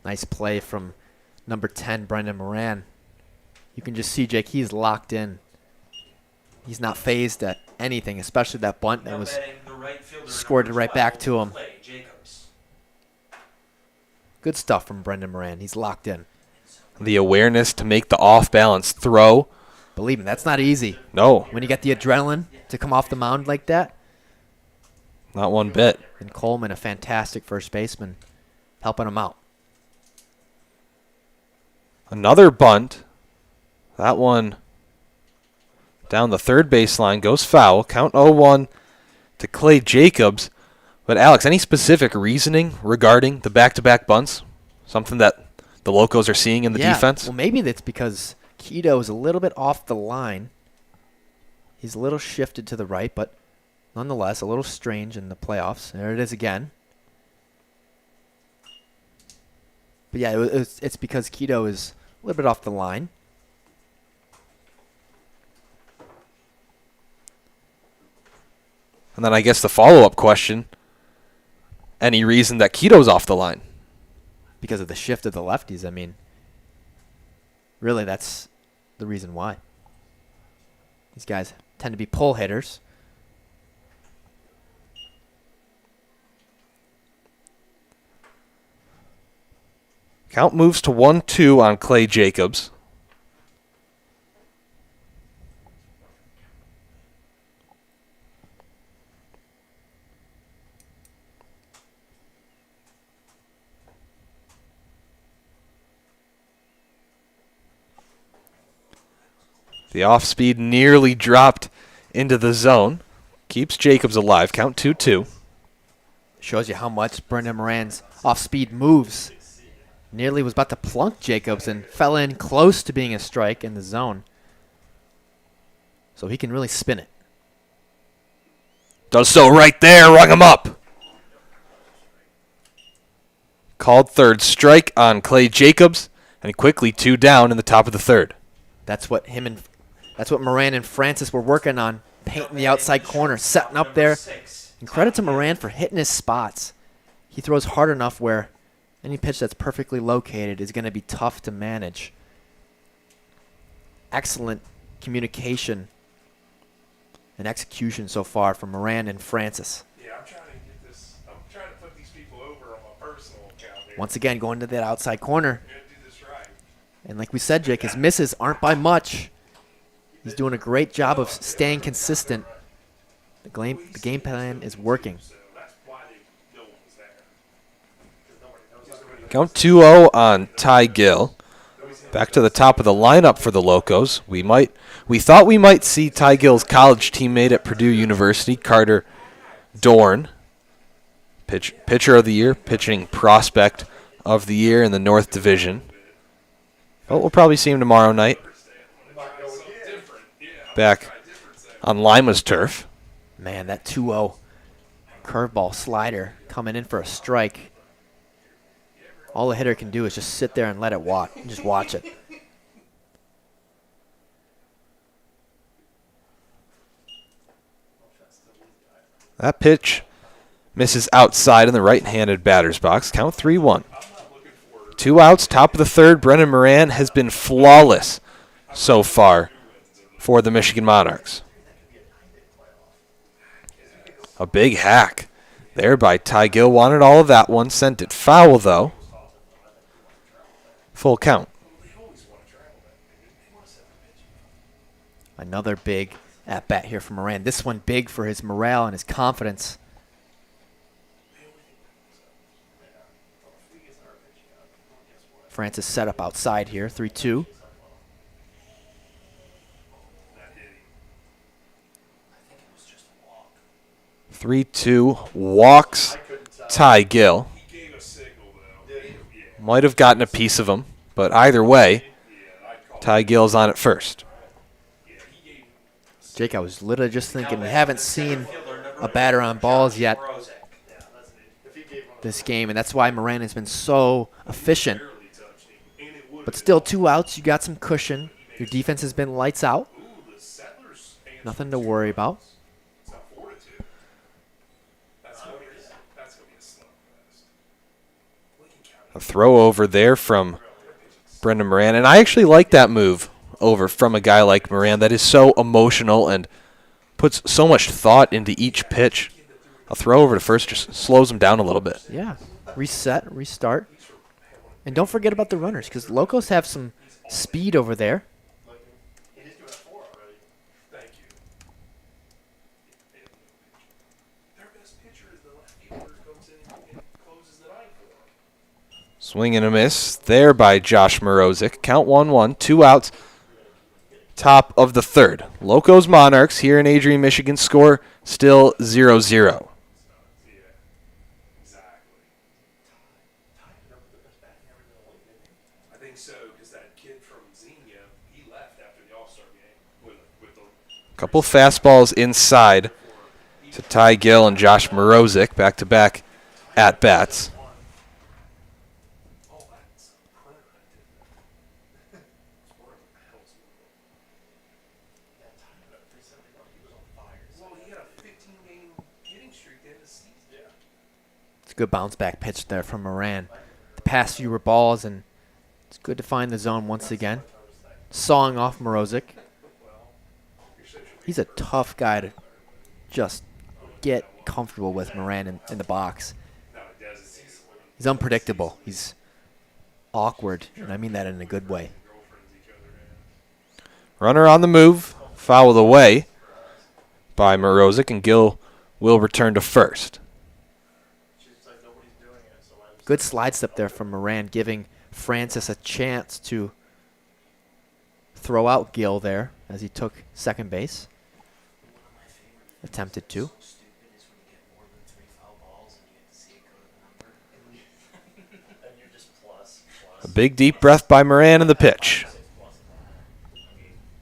Nice play from number 10, Brendan Moran. You can just see, Jake, he's locked in. He's not phased at anything, especially that bunt that was scored right back to him. Good stuff from Brendan Moran. He's locked in. The awareness to make the off-balance throw. Believe me, that's not easy. No. When you get the adrenaline to come off the mound like that. Not one bit. And Coleman, a fantastic first baseman, helping him out. Another bunt. That one down the third baseline goes foul. Count 0-1 to Clay Jacobs. But Alex, any specific reasoning regarding the back-to-back bunts? Something that the Locos are seeing in the defense? Well, maybe that's because Keto is a little bit off the line. He's a little shifted to the right, but nonetheless, a little strange in the playoffs. There it is again. But yeah, it's because Keto is a little bit off the line. And then I guess the follow-up question, any reason that Keto's off the line? Because of the shift of the lefties. I mean, really, that's the reason why. These guys tend to be pull hitters. Count moves to 1-2 on Clay Jacobs. The off-speed nearly dropped into the zone. Keeps Jacobs alive. Count 2-2. Shows you how much Brendan Moran's off-speed moves. Nearly was about to plunk Jacobs and fell in close to being a strike in the zone. So he can really spin it. Does so right there. Rung him up. Called third strike on Clay Jacobs, and quickly 2 down in the top of the third. That's what Moran and Francis were working on, painting the outside corner, setting up there. And credit to Moran for hitting his spots. He throws hard enough where any pitch that's perfectly located is going to be tough to manage. Excellent communication and execution so far from Moran and Francis. Yeah, I'm trying to put these people over on my personal account here. Once again, going to that outside corner. I'm gonna do this right. And like we said, Jake, his misses aren't by much. He's doing a great job of staying consistent. The game plan is working. So that's why no one was there. Count 2-0 on Ty Gill. Back to the top of the lineup for the Locos. We thought we might see Ty Gill's college teammate at Purdue University, Carter Dorn, pitcher of the year, pitching prospect of the year in the North Division. But we'll probably see him tomorrow night. Back on Lima's turf. Man, that 2-0 curveball slider coming in for a strike. All a hitter can do is just sit there and let it walk. Just watch it. That pitch misses outside in the right-handed batter's box. Count 3-1. 2 outs, top of the third. Brendan Moran has been flawless so far for the Michigan Monarchs. A big hack there by Ty Gill. Wanted all of that one. Sent it foul, though. Full count. Another big at-bat here from Moran. This one big for his morale and his confidence. Francis set up outside here, 3-2. 3-2. Walks Ty Gill. Might have gotten a piece of him, but either way, Ty Gill's on it first. Jake, I was literally just thinking, we haven't seen a batter on balls yet this game, and that's why Moran has been so efficient. But still, 2 outs, you got some cushion. Your defense has been lights out. Nothing to worry about. A throw over there from Brendan Moran, and I actually like that move over from a guy like Moran that is so emotional and puts so much thought into each pitch. A throw over to first just slows him down a little bit. Yeah, reset, restart. And don't forget about the runners, because Locos have some speed over there. Swing and a miss there by Josh Morozic. Count 1-1, 2 outs. Top of the third. Locos Monarchs here in Adrian, Michigan. Score still 0-0. I think so, because that kid from Xenia, he left after the All-Star game with the Couple fastballs inside to Ty Gill and Josh Morozic. Back-to-back at-bats. It's a good bounce-back pitch there from Moran. The past few were balls, and it's good to find the zone once again. Sawing off Morozic. He's a tough guy to just get comfortable with, Moran, in the box. He's unpredictable. He's awkward, and I mean that in a good way. Runner on the move. Fouled away by Morozic, and Gill will return to first. Good slide step there from Moran, giving Francis a chance to throw out Gill there. as he took second base. Attempted to. A big deep breath by Moran in the pitch.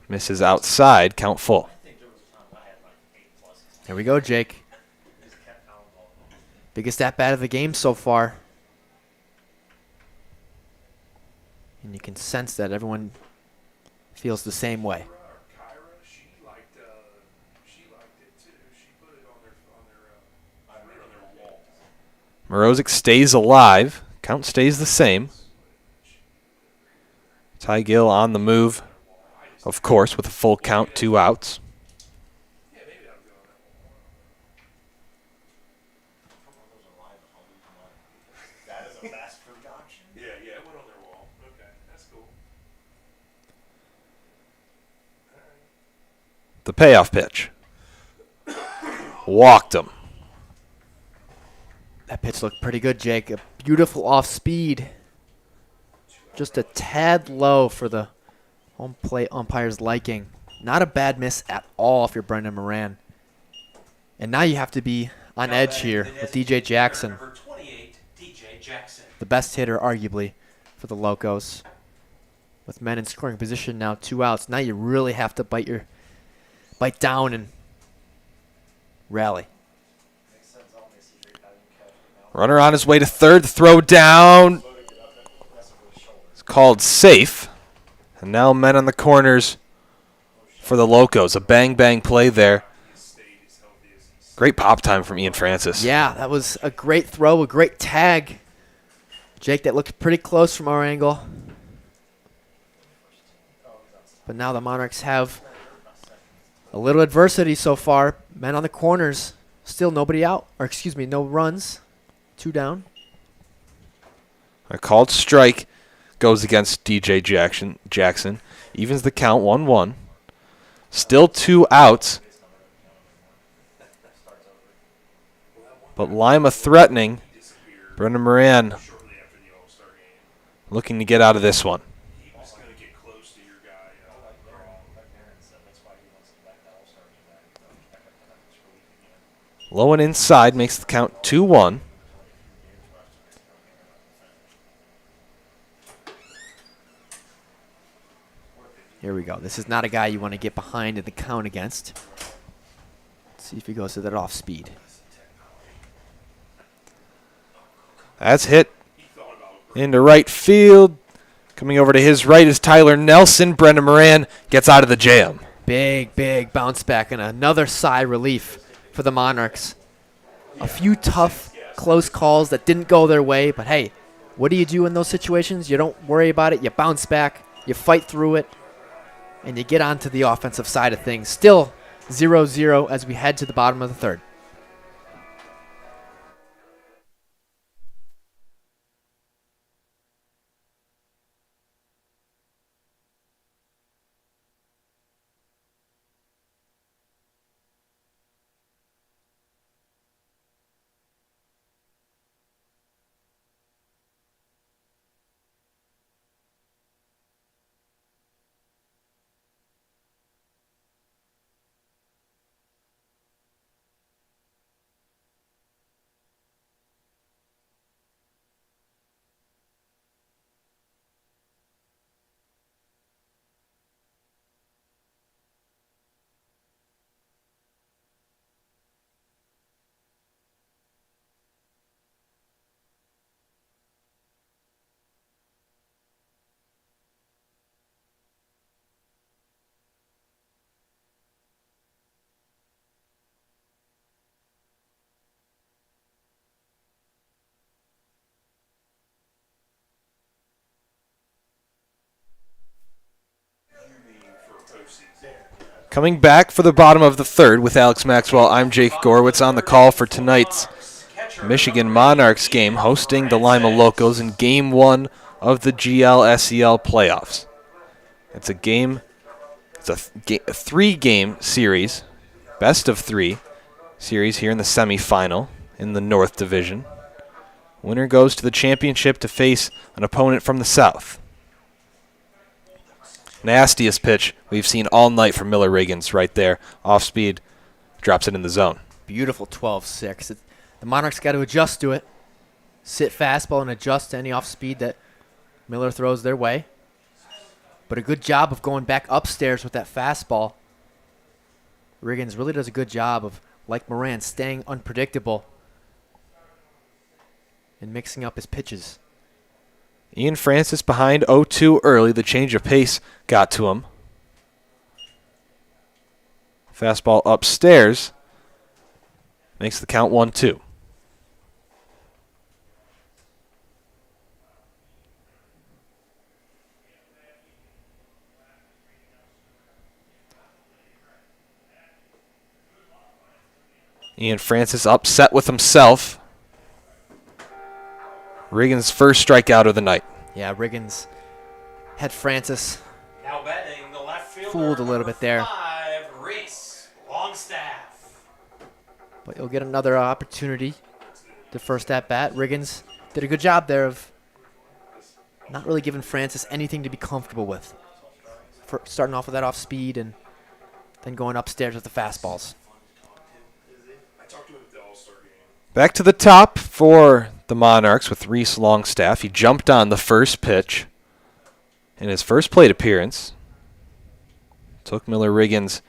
Misses outside, count full. Here we go, Jake. Biggest at-bat of the game so far. And you can sense that everyone feels the same way. Kyra, she liked it too. She put it on their wall. Morozic stays alive. Count stays the same. Ty Gill on the move, of course, with a full count, 2 outs. Yeah, maybe that'll go on that wall. That is a fast food option. Yeah, it went on their wall. Okay, that's cool. The payoff pitch. Walked him. That pitch looked pretty good, Jake. A beautiful off speed. Just a tad low for the home plate umpire's liking. Not a bad miss at all if you're Brendan Moran. And now you have to be on edge here with DJ Jackson, Number 28, DJ Jackson. the best hitter arguably for the Locos. With men in scoring position now, 2 outs. Now you really have to bite down and rally. Runner on his way to third. The throw down. It's called safe. And now men on the corners for the Locos. A bang-bang play there. Great pop time from Ian Francis. Yeah, that was a great throw, a great tag. Jake, that looked pretty close from our angle. But now the Monarchs have a little adversity so far. Men on the corners. Still nobody out. Or excuse me, no runs. 2 down. A called strike goes against DJ Jackson. Evens the count, 1-1. Still 2 outs. But Lima threatening. Brendan Moran Shortly after the All-Star game, looking to get out of this one. he was going to get close to your guy. Low and inside makes the count 2-1. Here we go. This is not a guy you want to get behind in the count against. Let's see if he goes to that off speed. That's hit into right field. Coming over to his right is Tyler Nelson. Brendan Moran gets out of the jam. Big bounce back and another sigh relief for the Monarchs. A few tough, close calls that didn't go their way, but hey, what do you do in those situations? You don't worry about it. You bounce back, you fight through it, and you get onto the offensive side of things. Still 0-0 as we head to the bottom of the third. Coming back for the bottom of the third with Alex Maxwell, I'm Jake Gorwitz on the call for tonight's Michigan Monarchs game, hosting the Lima Locos in Game 1 of the GL-SEL playoffs. It's a 3-game series, best of 3 series here in the semifinal in the North Division. Winner goes to the championship to face an opponent from the South. Nastiest pitch we've seen all night from Miller Riggins right there. Off speed, drops it in the zone. Beautiful 12-6. The Monarchs got to adjust to it. Sit fastball and adjust to any off speed that Miller throws their way. But a good job of going back upstairs with that fastball. Riggins really does a good job of, like Moran, staying unpredictable and mixing up his pitches. Ian Francis behind 0-2 early. The change of pace got to him. Fastball upstairs. Makes the count 1-2. Ian Francis upset with himself. Riggins' first strikeout of the night. Yeah, Riggins had Francis Now batting the left fielder, fooled a little bit there. 5, Reese Longstaff. But he'll get another opportunity. The first at bat, Riggins did a good job there of not really giving Francis anything to be comfortable with. Starting off with that off speed and then going upstairs with the fastballs. Back to the top for the Monarchs with Reese Longstaff. He jumped on the first pitch in his first plate appearance. Took Miller Riggins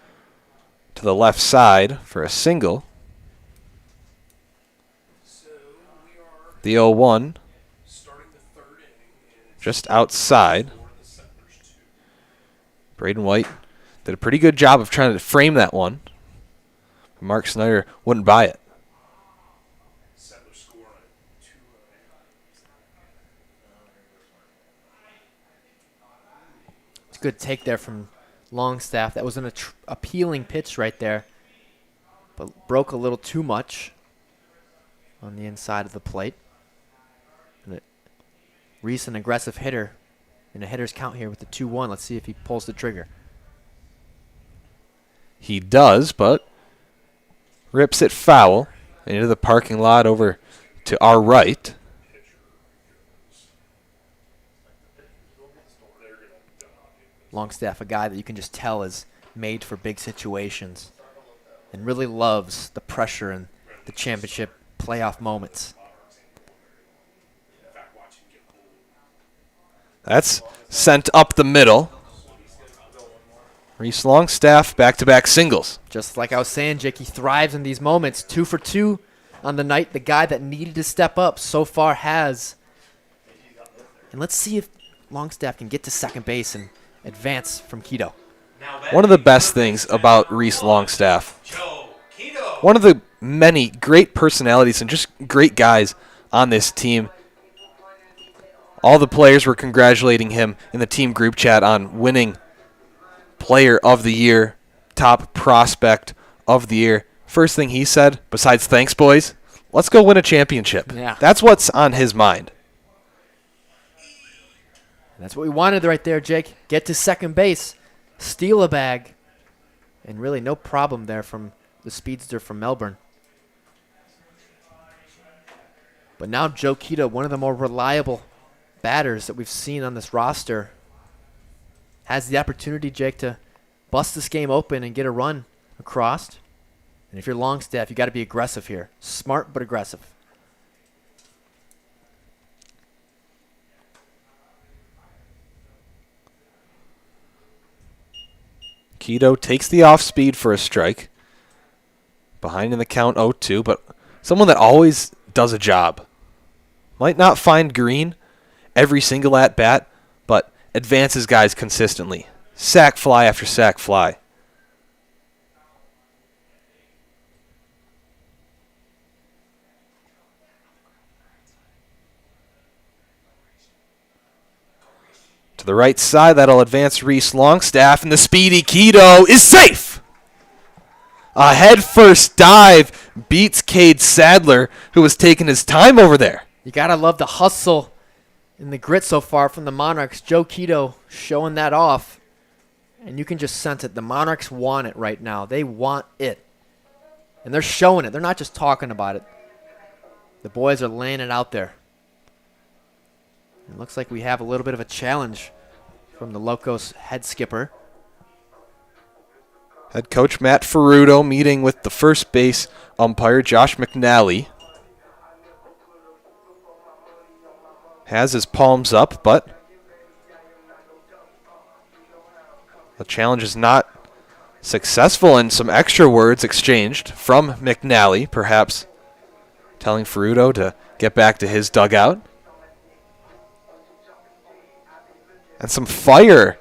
to the left side for a single. The 0-1 just outside. Braden White did a pretty good job of trying to frame that one. Mark Snyder wouldn't buy it. It's a good take there from Longstaff. That was an appealing pitch right there, but broke a little too much on the inside of the plate. And Reese, an aggressive hitter, in a hitter's count here with the 2-1. Let's see if he pulls the trigger. He does, but rips it foul into the parking lot over to our right. Longstaff, a guy that you can just tell is made for big situations and really loves the pressure and the championship playoff moments. That's sent up the middle. Reese Longstaff, back-to-back singles. Just like I was saying, Jake, he thrives in these moments. 2 for 2 on the night. The guy that needed to step up so far has. And let's see if Longstaff can get to second base and advance from Keto. One of the best things about Reese Longstaff, one of the many great personalities and just great guys on this team. All the players were congratulating him in the team group chat on winning Player of the Year, top prospect of the year. First thing he said, besides thanks, boys, let's go win a championship. Yeah. That's what's on his mind. That's what we wanted right there, Jake. Get to second base, steal a bag, and really no problem there from the speedster from Melbourne. But now Joe Keto, one of the more reliable batters that we've seen on this roster, has the opportunity, Jake, to bust this game open and get a run across. And if you're Longstaff, you got to be aggressive here. Smart but aggressive. Keto takes the off speed for a strike. Behind in the count 0-2, but someone that always does a job. Might not find green every single at bat, but advances guys consistently. Sack fly after sack fly. To the right side, that'll advance Reese Longstaff, and the speedy Keto is safe. A head-first dive beats Cade Sadler, who was taking his time over there. You got to love the hustle and the grit so far from the Monarchs. Joe Keto showing that off, and you can just sense it. The Monarchs want it right now. They want it, and they're showing it. They're not just talking about it. The boys are laying it out there. It looks like we have a little bit of a challenge from the Locos head skipper. Head coach Matt Ferruto meeting with the first base umpire Josh McNally. Has his palms up, but the challenge is not successful, and some extra words exchanged from McNally, perhaps telling Ferruto to get back to his dugout. And some fire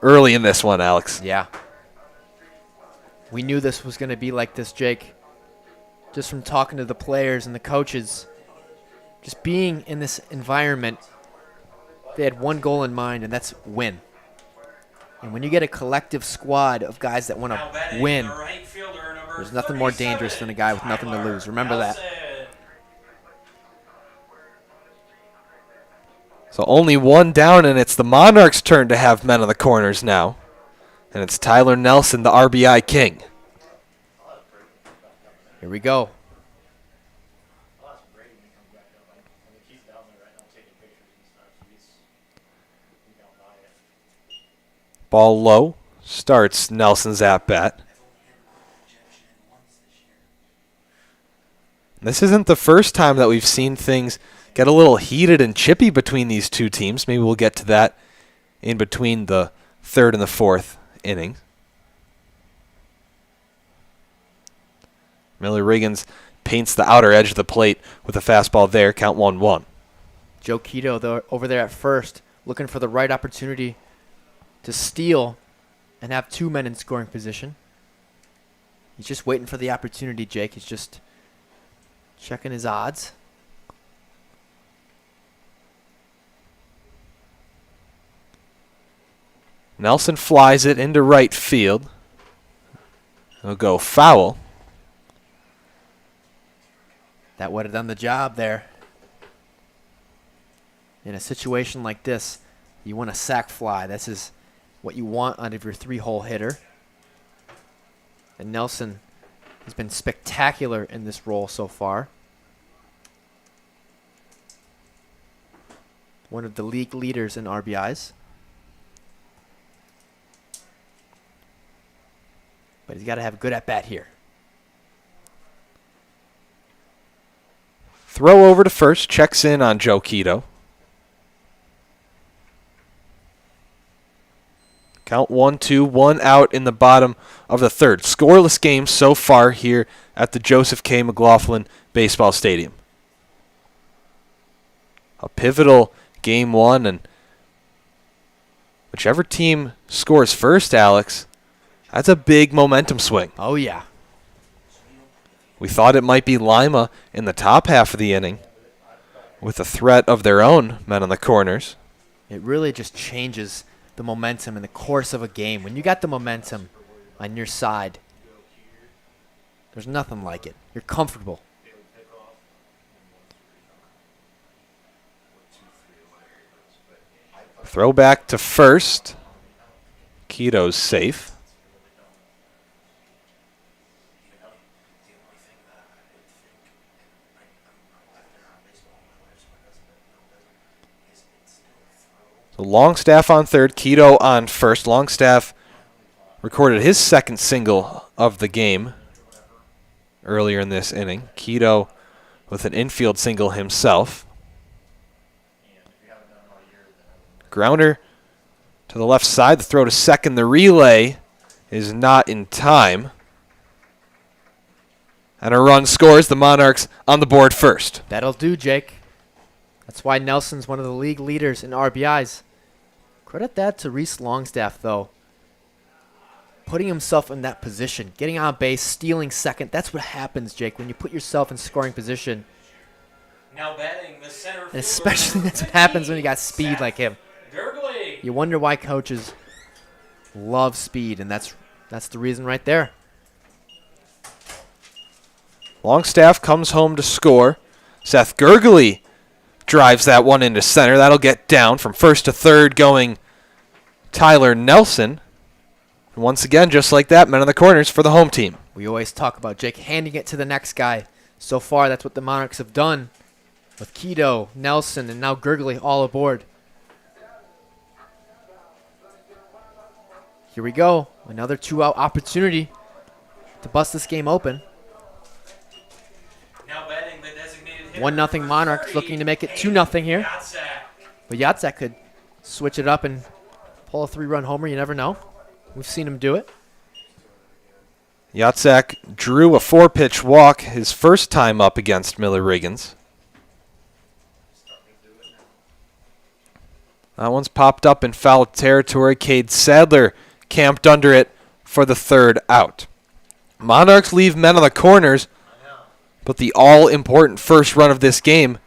early in this one, Alex. Yeah. We knew this was going to be like this, Jake. Just from talking to the players and the coaches, just being in this environment, they had one goal in mind, and that's win. And when you get a collective squad of guys that want to win, there's nothing more dangerous than a guy with nothing to lose. Remember that. So only one down, and it's the Monarchs' turn to have men on the corners now. And it's Tyler Nelson, the RBI king. Here we go. Ball low. Starts Nelson's at-bat. This isn't the first time that we've seen things get a little heated and chippy between these two teams. Maybe we'll get to that in between the third and the fourth inning. Miller Riggins paints the outer edge of the plate with a fastball there. Count 1-1. Joe Quito, though, over there at first, looking for the right opportunity to steal and have two men in scoring position. He's just waiting for the opportunity, Jake. He's just checking his odds. Nelson flies it into right field. It'll go foul. That would have done the job there. In a situation like this, you want a sac fly. This is what you want out of your three-hole hitter. And Nelson has been spectacular in this role so far. One of the league leaders in RBIs. But he's got to have a good at-bat here. Throw over to first. Checks in on Joe Quito. Count 1-2, 1 out in the bottom of the third. Scoreless game so far here at the Joseph K. McLaughlin Baseball Stadium. A pivotal game one, and whichever team scores first, Alex, that's a big momentum swing. Oh, yeah. We thought it might be Lima in the top half of the inning with a threat of their own men on the corners. It really just changes the momentum in the course of a game. When you got the momentum on your side, there's nothing like it. You're comfortable. Throw back to first. Quito's safe. So Longstaff on third, Quito on first. Longstaff recorded his second single of the game earlier in this inning. Quito with an infield single himself. Grounder to the left side. The throw to second. The relay is not in time. And a run scores. The Monarchs on the board first. That'll do, Jake. That's why Nelson's one of the league leaders in RBIs. Credit that to Reese Longstaff, though. Putting himself in that position, getting on base, stealing second. That's what happens, Jake, when you put yourself in scoring position. Now batting the center And especially that's what happens when you got speed like him. Gurgley. You wonder why coaches love speed, and that's the reason right there. Longstaff comes home to score. Seth Gurgley drives that one into center. That'll get down from first to third going Tyler Nelson. And once again, just like that, men on the corners for the home team. We always talk about Jake handing it to the next guy. So far, that's what the Monarchs have done with Quito, Nelson, and now Gurgley all aboard. Here we go. Another 2-out opportunity to bust this game open. Now batting the designated hitter. 1-0 Monarchs, looking to make it 2-0 here. Yatzak. But Yatzak could switch it up and pull a 3-run homer. You never know. We've seen him do it. Yatzak drew a 4-pitch walk his first time up against Miller Riggins. That one's popped up in foul territory. Cade Sadler camped under it for the 3rd out. Monarchs leave men on the corners, but the all-important first run of this game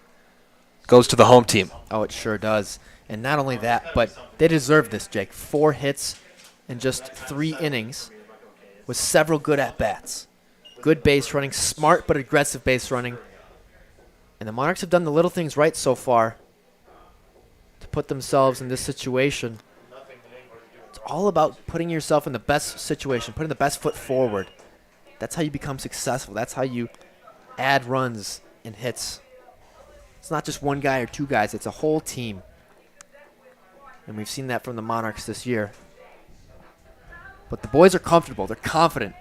goes to the home team. Oh, it sure does. And not only that, but they deserve this, Jake. 4 hits in just 3 innings with several good at-bats. Good base running, smart but aggressive base running. And the Monarchs have done the little things right so far to put themselves in this situation. It's all about putting yourself in the best situation, putting the best foot forward. That's how you become successful. That's how you add runs and hits. It's not just one guy or 2 guys. It's a whole team. And we've seen that from the Monarchs this year. But the boys are comfortable. They're confident.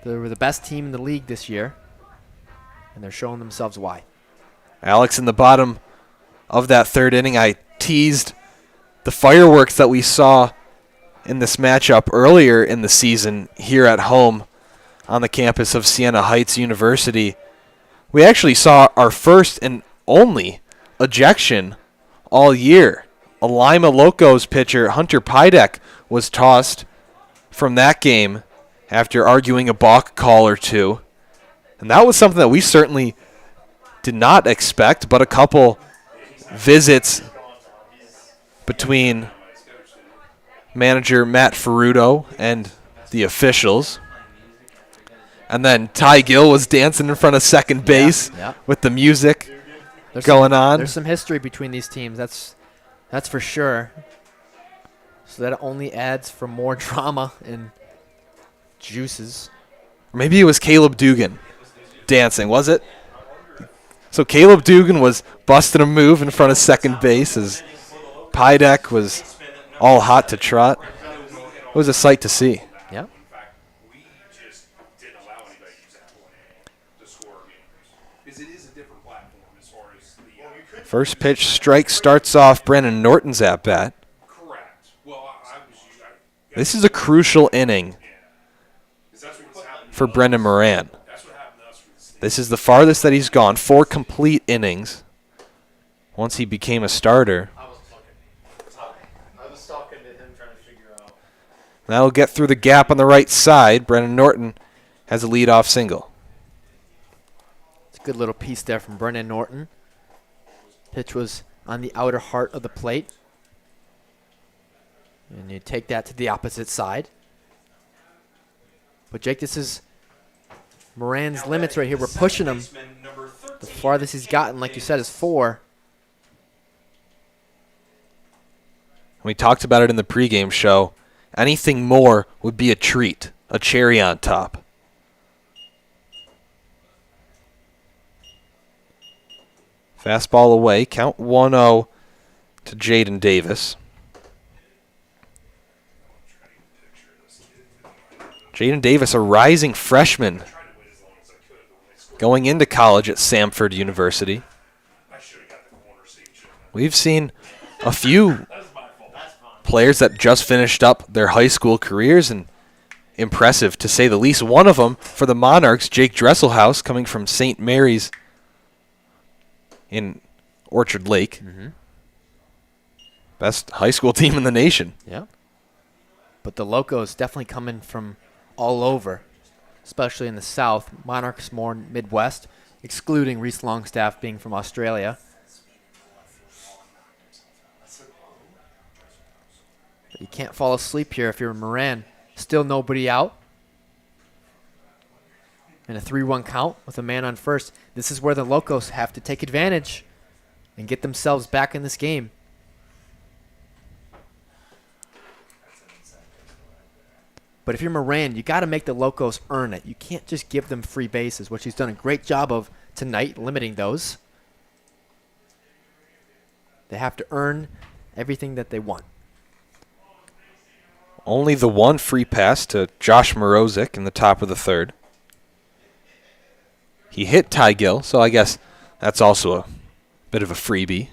They were the best team in the league this year. And they're showing themselves why. Alex, in the bottom of that 3rd inning, I teased the fireworks that we saw in this matchup earlier in the season here at home on the campus of Siena Heights University. We actually saw our first and only ejection all year. A Lima Locos pitcher, Hunter Pydek, was tossed from that game after arguing a balk call or 2. And that was something that we certainly did not expect, but a couple visits between manager Matt Ferruto and the officials. And then Ty Gill was dancing in front of second base with the music going on. There's some history between these teams. That's for sure. So that only adds for more drama and juices. Maybe it was Caleb Dugan dancing, was it? So Caleb Dugan was busting a move in front of second base as Pydek was all hot to trot. It was a sight to see. Yeah. We just didn't allow anybody to use that 1A to score games. Because it is a different platform as far as the... First pitch strike starts off Brennan Norton's at-bat. Correct. Well, This is a crucial inning for Brendan Moran. that's what happened to us for this team. This is the farthest that he's gone, 4 complete innings once he became a starter. I was talking to him trying to figure out. That'll get through the gap on the right side. Brennan Norton has a leadoff single. It's a good little piece there from Brennan Norton. Pitch was on the outer heart of the plate. And you take that to the opposite side. But Jake, this is Moran's limits right here. We're pushing him. The farthest he's gotten, like you said, is 4. We talked about it in the pregame show. Anything more would be a treat, a cherry on top. Fastball away, count 1-0 to Jaden Davis. Jaden Davis, a rising freshman, going into college at Samford University. We've seen a few players that just finished up their high school careers, and impressive to say the least. One of them for the Monarchs, Jake Dresselhaus, coming from St. Mary's in Orchard Lake. Best high school team in the nation. Yeah. But the Locos definitely coming from all over, especially in the South. Monarchs more Midwest, excluding Reese Longstaff being from Australia. But you can't fall asleep here if you're Moran. Still nobody out. And a 3-1 count with a man on first. This is where the Locos have to take advantage and get themselves back in this game. But if you're Moran, you got to make the Locos earn it. You can't just give them free bases, which he's done a great job of tonight, limiting those. They have to earn everything that they want. Only the one free pass to Josh Morozic in the top of the third. He hit Ty Gill, so I guess that's also a bit of a freebie.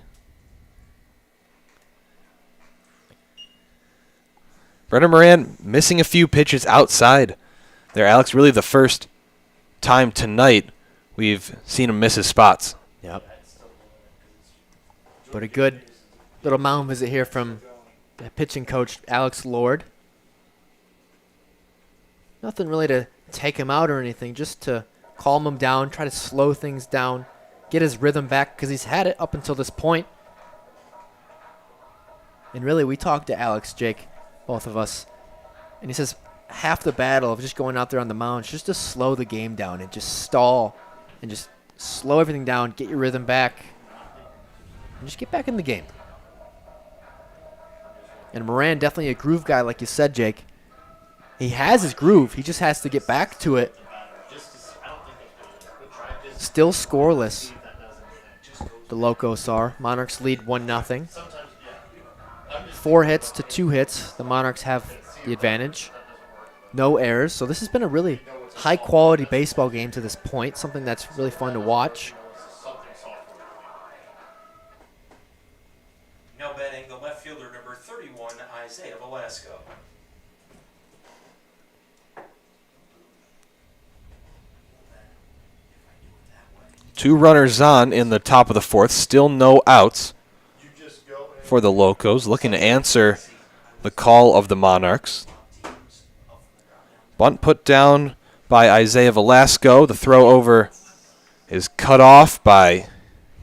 Brendan Moran missing a few pitches outside there, Alex. Really the first time tonight we've seen him miss his spots. Yep. But a good little mound visit here from the pitching coach, Alex Lord. Nothing really to take him out or anything, just to calm him down, try to slow things down, get his rhythm back, because he's had it up until this point. And really, we talked to Alex, Jake, both of us, and he says half the battle of just going out there on the mound is just to slow the game down and just stall and just slow everything down, get your rhythm back, and just get back in the game. And Moran, definitely a groove guy, like you said, Jake. He has his groove. He just has to get back to it. Still scoreless. The Locos are. Monarchs lead 1-0. 4 hits to 2 hits. The Monarchs have the advantage. No errors. So this has been a really high-quality baseball game to this point. Something that's really fun to watch. Now batting the left fielder, number 31, Isaiah Velasco. Two runners on in the top of the fourth. Still no outs for the Locos. Looking to answer the call of the Monarchs. Bunt put down by Isaiah Velasco. The throw over is cut off by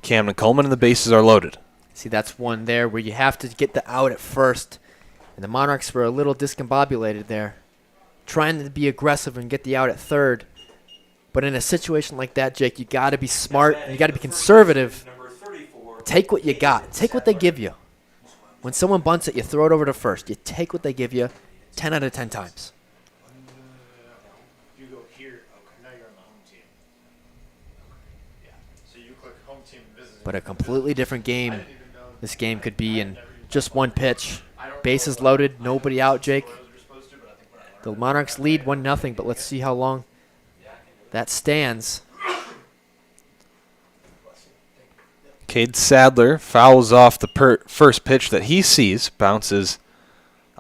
Camden Coleman, and the bases are loaded. See, that's one there where you have to get the out at first. And the Monarchs were a little discombobulated there, trying to be aggressive and get the out at third. But in a situation like that, Jake, you got to be smart and you got to be conservative. Take what you got. Take what they give you. When someone bunts it, you throw it over to first. You take what they give you 10 out of 10 times. You go here. Okay. Now you're on the home team. Yeah. So you click home team business. But a completely different game this game could be in just one pitch. Bases loaded, nobody out, Jake. The Monarchs lead 1-0, but let's see how long that stands. Cade Sadler fouls off the first pitch that he sees, bounces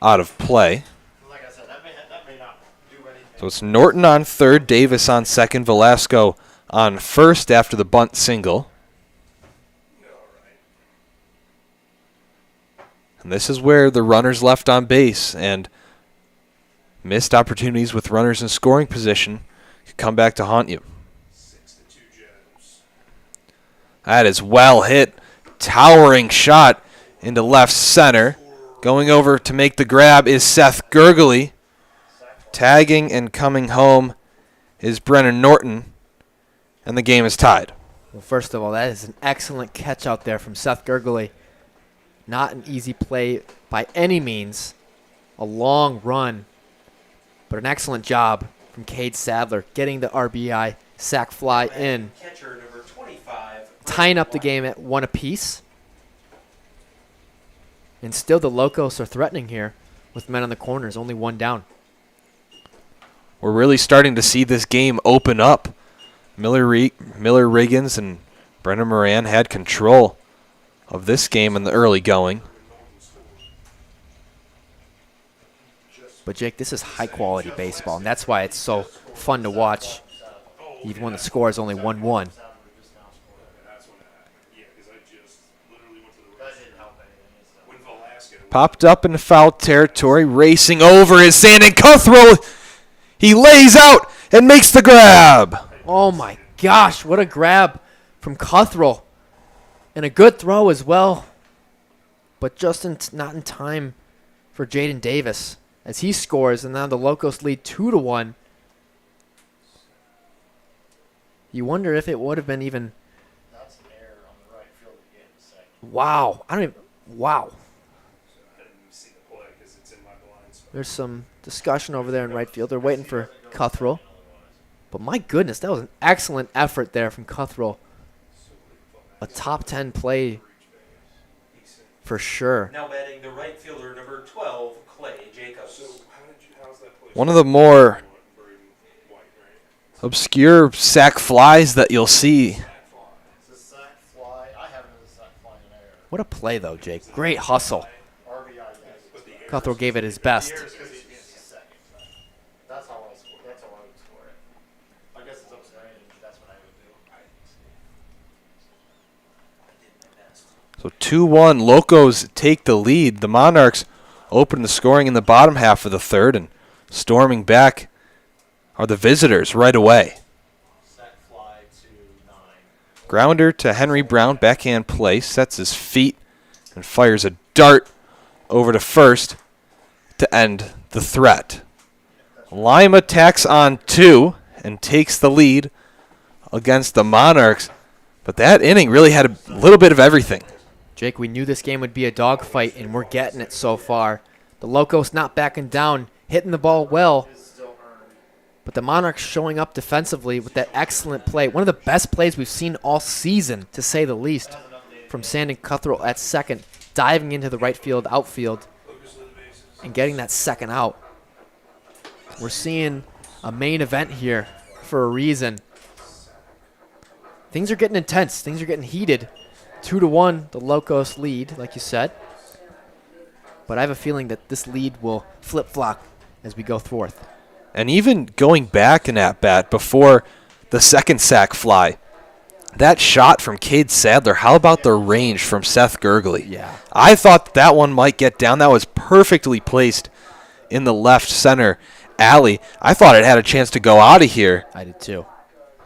out of play. Like I said, that may not do anything. So it's Norton on third, Davis on second, Velasco on first after the bunt single. And this is where the runners left on base and missed opportunities with runners in scoring position could come back to haunt you. 6-2 Jones. That is well hit. Towering shot into left center. Going over to make the grab is Seth Gurgley. Tagging and coming home is Brennan Norton. And the game is tied. Well, first of all, that is an excellent catch out there from Seth Gurgley. Not an easy play by any means. A long run, but an excellent job from Cade Sadler getting the RBI sac fly in, Catcher number 25. tying up the game at 1 apiece. And still the Locos are threatening here with men on the corners, only 1 down. We're really starting to see this game open up. Miller Riggins and Brendan Moran had control of this game in the early going. But Jake, this is high quality baseball, and that's why it's so fun to watch, even when the score is only 1-1. That's when that happened. Yeah, because I just literally went to the race. When Velasco. Popped up in foul territory, racing over his standing Cutthroat. He lays out and makes the grab. Oh my gosh, what a grab from Cutthroat. And a good throw as well, but just not in time for Jaden Davis as he scores, and now the Locos lead 2-1. You wonder if it would have been even. That's an error on the right field again. Wow, I don't even. Wow. I didn't even see the play because it's in my blind spot. There's some discussion over there in right field. They're waiting for Cutthroat. But my goodness, that was an excellent effort there from Cutthroat. A top 10 play For sure. Now batting the right fielder, number 12, Clay Jacobs. So how's that play? One of the more obscure sack flies that you'll see. It's a sack fly. I have it as a sack fly in air. What a play, though, Jake. Great hustle. RBI, yes. Cutthroat gave it his best. Because he's second. That's how I score. That's how I would score it. I guess it's upstairs. That's what I would do. So 2-1, Locos take the lead. The Monarchs open the scoring in the bottom half of the third, and storming back are the visitors right away. Sack fly to 9. Grounder to Henry Brown, backhand play, sets his feet and fires a dart over to first to end the threat. Lima tacks on 2 and takes the lead against the Monarchs, but that inning really had a little bit of everything. Jake, we knew this game would be a dogfight, and we're getting it so far. The Locos not backing down, hitting the ball well, but the Monarchs showing up defensively with that excellent play. One of the best plays we've seen all season, to say the least, from Sandon Cutthroat at second, diving into the right field, outfield, and getting that second out. We're seeing a main event here for a reason. Things are getting intense. Things are getting heated. 2-1, the Locos lead, like you said. But I have a feeling that this lead will flip-flop as we go forth. And even going back in at bat before the second sack fly, that shot from Cade Sadler, how about the range from Seth Gurgley? Yeah. I thought that one might get down. That was perfectly placed in the left center alley. I thought it had a chance to go out of here, I did too.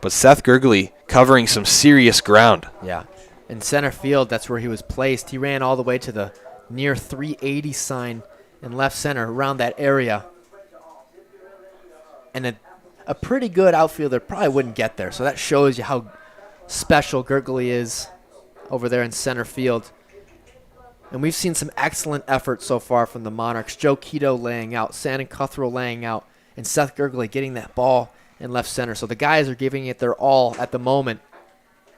but Seth Gurgley covering some serious ground. Yeah. In center field, that's where he was placed. He ran all the way to the near 380 sign in left center, around that area. And a pretty good outfielder probably wouldn't get there. So that shows you how special Gurgley is over there in center field. And we've seen some excellent effort so far from the Monarchs. Joe Quito laying out, Sandon Cutthroat laying out, and Seth Gurgley getting that ball in left center. So the guys are giving it their all at the moment,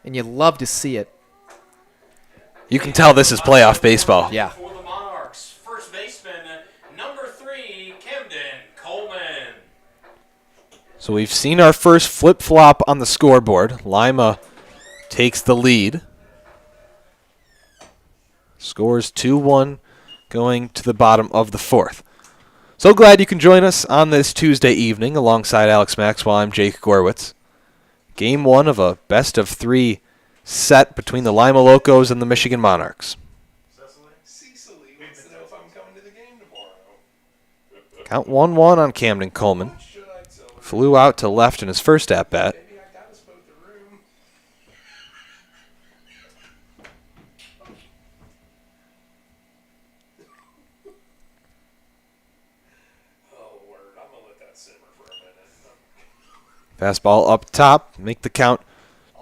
and you love to see it. You can tell this is playoff baseball. Yeah. For the Monarchs, first baseman, number 3, Camden Coleman. So we've seen our first flip-flop on the scoreboard. Lima takes the lead. Scores 2-1 going to the bottom of the fourth. So glad you can join us on this Tuesday evening alongside Alex Maxwell. I'm Jake Gorwitz. Game 1 of a best-of-3 set between the Lima Locos and the Michigan Monarchs. Cecily wants to know if I'm coming to the game tomorrow. Count 1-1 on Camden Coleman. What should I tell her? Flew out to left in his first at-bat. Maybe I got us both the room. Oh, word. I'm going to let that simmer for a minute. Fastball up top. Make the count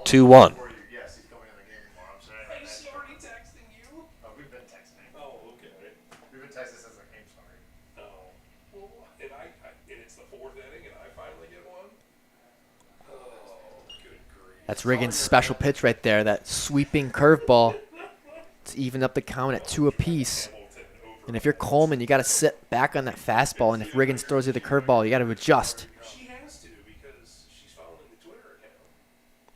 2-1. For you, yes, he's coming in the game tomorrow. I'm saying. Is she already texting you? Oh, we've been texting. Oh, okay. We've been texting since the game started. Oh. Well, and it's the fourth inning, and I finally get one? Oh, good grief. That's Riggins' special pitch right there, that sweeping curveball to even up the count at 2 apiece. And if you're Coleman, you got to sit back on that fastball, and if Riggins throws you the curveball, you got to adjust. She has to because she's following the Twitter account.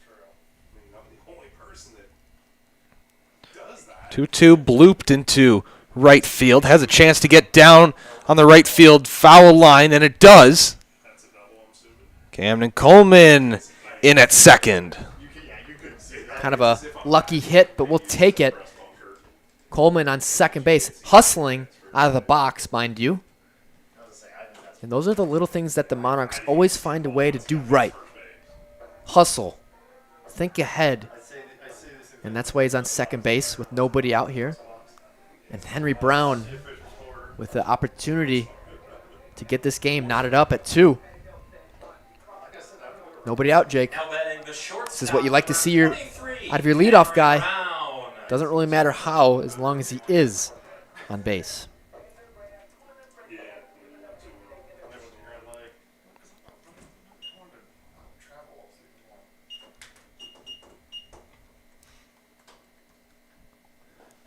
True. I mean, I'm the only person that does that. 2-2 blooped into right field. Has a chance to get down on the right field foul line, and it does. That's a double, I'm assuming. Camden Coleman in at second. You couldn't see that. Kind of a lucky hit, but we'll take it. Coleman on second base, hustling out of the box, mind you. And those are the little things that the Monarchs always find a way to do right. Hustle. Think ahead. And that's why he's on second base with nobody out here. And Henry Brown with the opportunity to get this game knotted up at 2. Nobody out, Jake. Now batting the shortstop, This is what you like to see number out 23, of your leadoff guy. Brown. Doesn't really matter how, as long as he is on base. Yeah.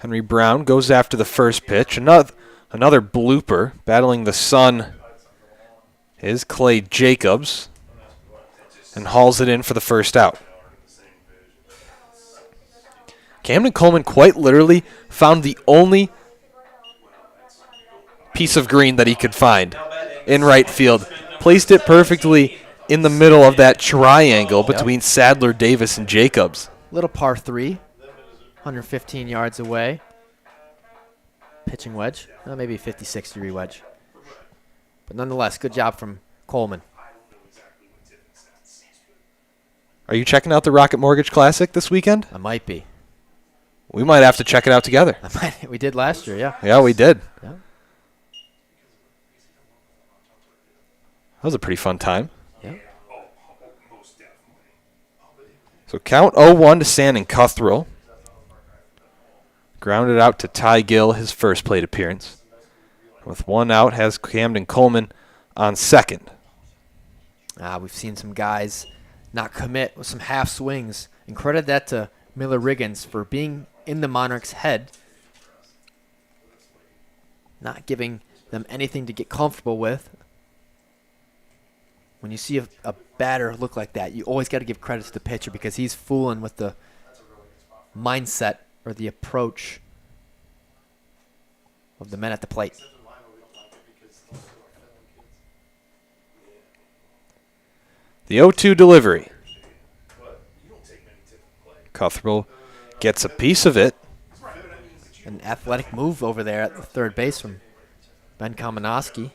Henry Brown goes after the first pitch. Another blooper. Battling the sun is Clay Jacobs. And hauls it in for the first out. Camden Coleman quite literally found the only piece of green that he could find in right field. Placed it perfectly in the middle of that triangle between Sadler, Davis, and Jacobs. Little par 3, 115 yards away. Pitching wedge, maybe a 56-degree wedge. But nonetheless, good job from Coleman. Are you checking out the Rocket Mortgage Classic this weekend? I might be. We might have to check it out together. We did last year, yeah. Yeah, we did. Yeah. That was a pretty fun time. Yeah. So count 0-1 to Sandon Cuthrell. Grounded out to Ty Gill, his first plate appearance. With one out, has Camden Coleman on second. We've seen some guys not commit with some half swings, and credit that to Miller Riggins for being in the Monarchs' head, not giving them anything to get comfortable with. When you see a batter look like that, you always got to give credit to the pitcher because he's fooling with the mindset or the approach of the men at the plate. The 0-2 delivery. Cuthrell gets a piece of it. An athletic move over there at the third base from Ben Kamenowski.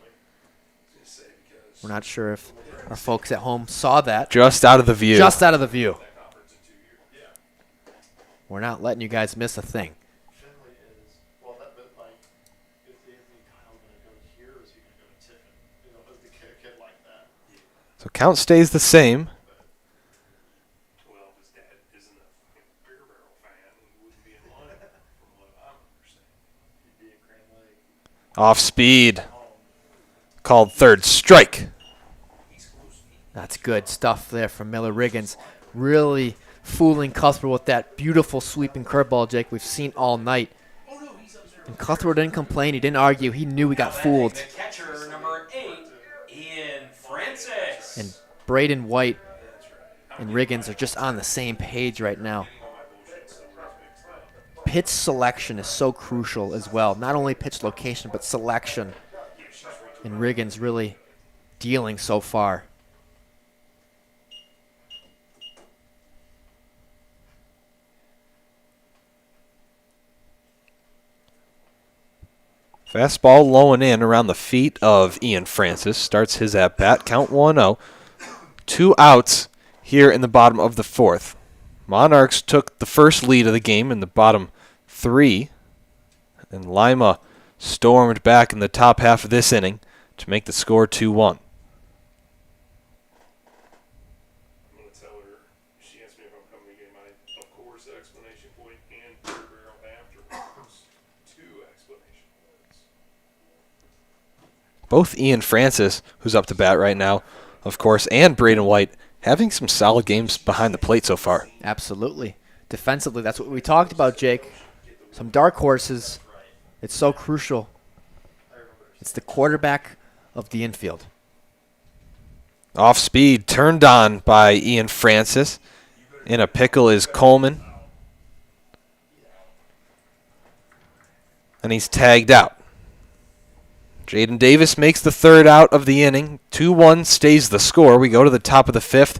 We're not sure if our folks at home saw that. Just out of the view. Just out of the view. We're not letting you guys miss a thing. Finley is, well, that, but like, is Anthony Kyle going to go here or is he going to go to Tiffin? You know, is the kid like that? So count stays the same. Well, his dad isn't a beer barrel fan. He wouldn't be in line from what I'm understanding. He'd be a Grand Lake. Off speed. Called third strike. That's good stuff there from Miller Riggins. Really fooling Cuthbert with that beautiful sweeping curveball, Jake, we've seen all night. And Cuthbert didn't complain. He didn't argue. He knew he got fooled. The catcher, number 8, Ian Francis. And Braden White and Riggins are just on the same page right now. Pitch selection is so crucial as well. Not only pitch location, but selection. And Riggins really dealing so far. Fastball low and in around the feet of Ian Francis. Starts his at-bat. Count 1-0. 2 outs here in the bottom of the fourth. Monarchs took the first lead of the game in the bottom 3. And Lima stormed back in the top half of this inning to make the score 2-1. I'm going to tell her, she asked me if I'm coming to get my, of course, explanation point and beer barrel afterwards. 2 explanation points. Both Ian Francis, who's up to bat right now, of course, and Braden White having some solid games behind the plate so far. Absolutely. Defensively, that's what we talked about, Jake. Some dark horses. It's so crucial. It's the quarterback of the infield. Off speed, turned on by Ian Francis. In a pickle is Coleman. And he's tagged out. Jaden Davis makes the third out of the inning. 2-1 stays the score. We go to the top of the fifth.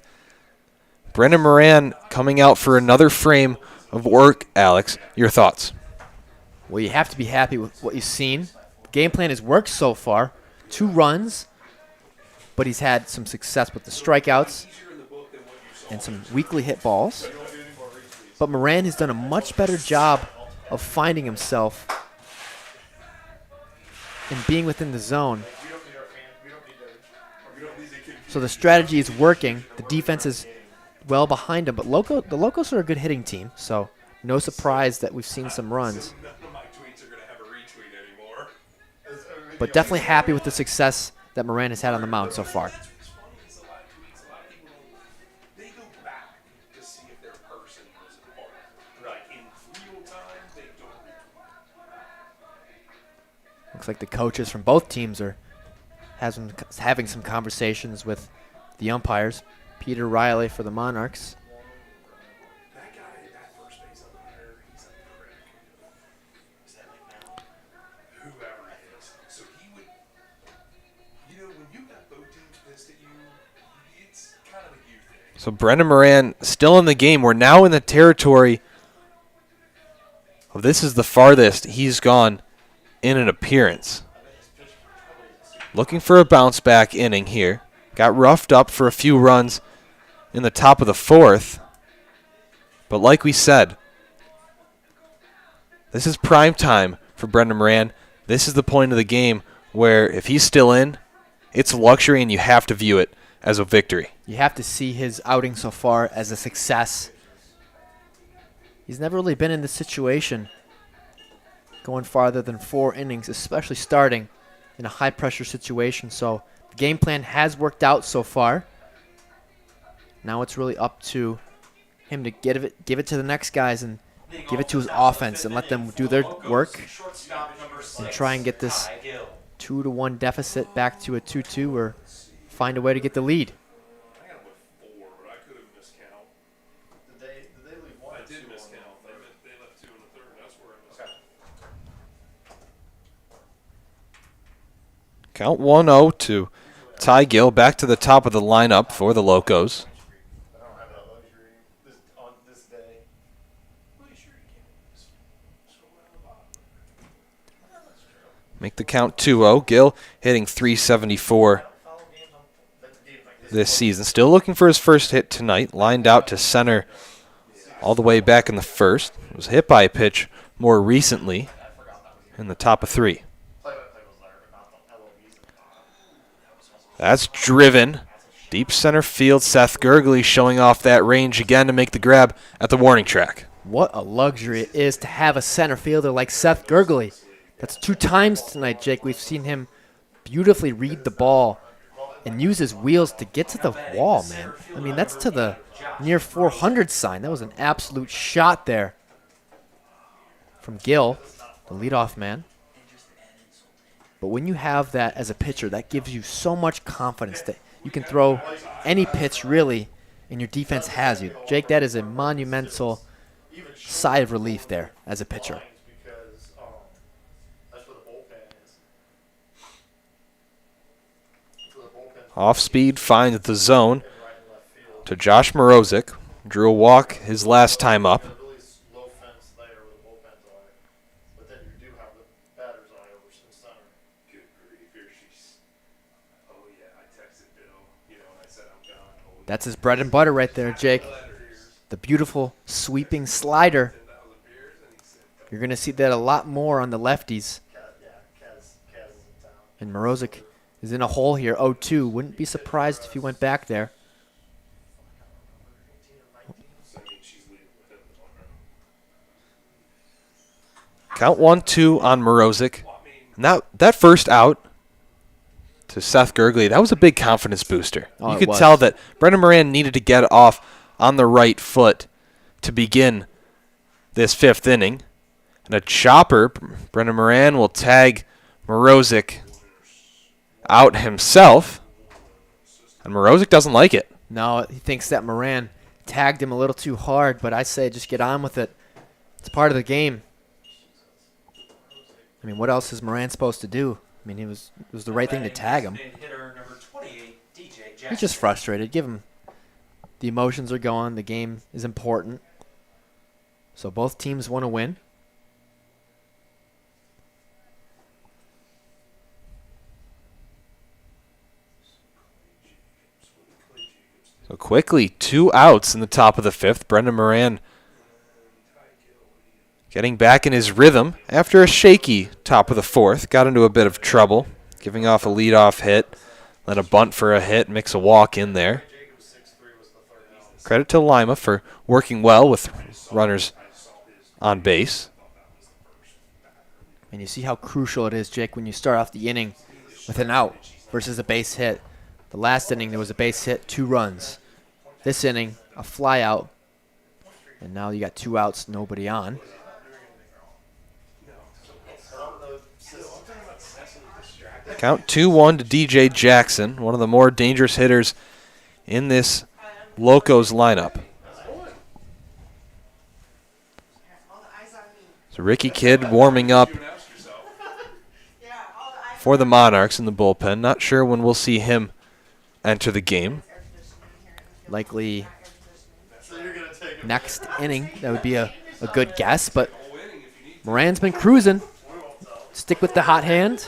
Brendan Moran coming out for another frame of work. Alex, your thoughts? Well, you have to be happy with what you've seen. The game plan has worked so far. 2 runs, but he's had some success with the strikeouts and some weakly hit balls. But Moran has done a much better job of finding himself and being within the zone. So the strategy is working. The defense is well behind him. But the Locos are a good hitting team, so no surprise that we've seen some runs. None of my tweets are going to have a retweet anymore. But definitely happy with the success that Moran has had on the mound so far. What's funny is a lot of tweets, a lot of people they go back to see if their person was a part. Right. In real time, they don't. Looks like the coaches from both teams are having some conversations with the umpires. Peter Riley for the Monarchs. That guy, that first base umpire, he's a prick. Is that like now? Whoever it is. So he would, when you got both teams pissed at you, it's kind of a you thing. So Brendan Moran still in the game. We're now in the territory of this is the farthest he's gone in an appearance. Looking for a bounce back inning here. Got roughed up for a few runs in the top of the fourth. But like we said, this is prime time for Brendan Moran. This is the point of the game where if he's still in, it's a luxury and you have to view it as a victory. You have to see his outing so far as a success. He's never really been in this situation going farther than 4 innings, especially starting in a high-pressure situation. So the game plan has worked out so far. Now it's really up to him to give it to the next guys and give it to his offense and let them do their work and try and get this 2-1 deficit back to a 2-2 or find a way to get the lead. I got him with 4, but I could have miscount. Did they leave one? I did miscount. They left 2 in the third. That's where I miscounted. Count 1-0 to Ty Gill back to the top of the lineup for the Locos. I don't have that luxury on this day. Well, you sure you can't just scroll down the bottom? Make the count 2-0. Gill hitting .374 this season. Still looking for his first hit tonight. Lined out to center all the way back in the first. Was hit by a pitch more recently in the top of 3. That's driven. Deep center field. Seth Gurgley showing off that range again to make the grab at the warning track. What a luxury it is to have a center fielder like Seth Gurgley. That's 2 times tonight, Jake. We've seen him beautifully read the ball and use his wheels to get to the wall, man. I mean, that's to the near 400 sign. That was an absolute shot there from Gill, the leadoff man. But when you have that as a pitcher, that gives you so much confidence that you can throw any pitch, really, and your defense has you. Jake, that is a monumental sigh of relief there as a pitcher. Because that's where the bullpen is. That's where the bullpen's Off speed finds the zone right and left field. to Josh Morozic. Drew a walk his last time up. A really low fence there where the bullpens are. But then you do have the batter's eye over in center. Good grief. Here she's. Oh, yeah. I texted Bill. And I said I'm gone. Oh, That's his bread and butter right there, Jake. The beautiful sweeping slider. 10,000 beers, and he said, You're going to see that a lot more on the lefties. Kaz is in town. And Morozic is in a hole here, 0-2. Wouldn't be surprised if he went back there. so, I mean, she's leaving with him tomorrow. Count 1-2 on Morozic. And that first out to Seth Gurgley, that was a big confidence booster. Oh, You it could was. tell that Brendan Moran needed to get off on the right foot to begin this 5th inning. And a chopper, Brendan Moran will tag Morozic out himself. And Morozic doesn't like it. No, he thinks that Moran tagged him a little too hard, but I say just get on with it. It's part of the game. I mean, what else is Moran supposed to do? I mean, it was the right thing to tag him. Hitter number 28, DJ Jackson. He's just frustrated. Give him. The emotions are going. The game is important. So both teams want to win. So quickly, 2 outs in the top of the 5th. Brendan Moran getting back in his rhythm after a shaky top of the 4th. Got into a bit of trouble, giving off a leadoff hit, then a bunt for a hit, mix a walk in there. Credit to Lima for working well with runners on base. And you see how crucial it is, Jake, when you start off the inning with an out versus a base hit. The last inning, there was a base hit, 2 runs. This inning, a fly out. And now you got 2 outs, nobody on. Count 2-1 to DJ Jackson, one of the more dangerous hitters in this Locos lineup. So Ricky Kidd warming up for the Monarchs in the bullpen. Not sure when we'll see him enter the game. Likely next inning. That would be a good guess, but Moran's been cruising. Stick with the hot hand.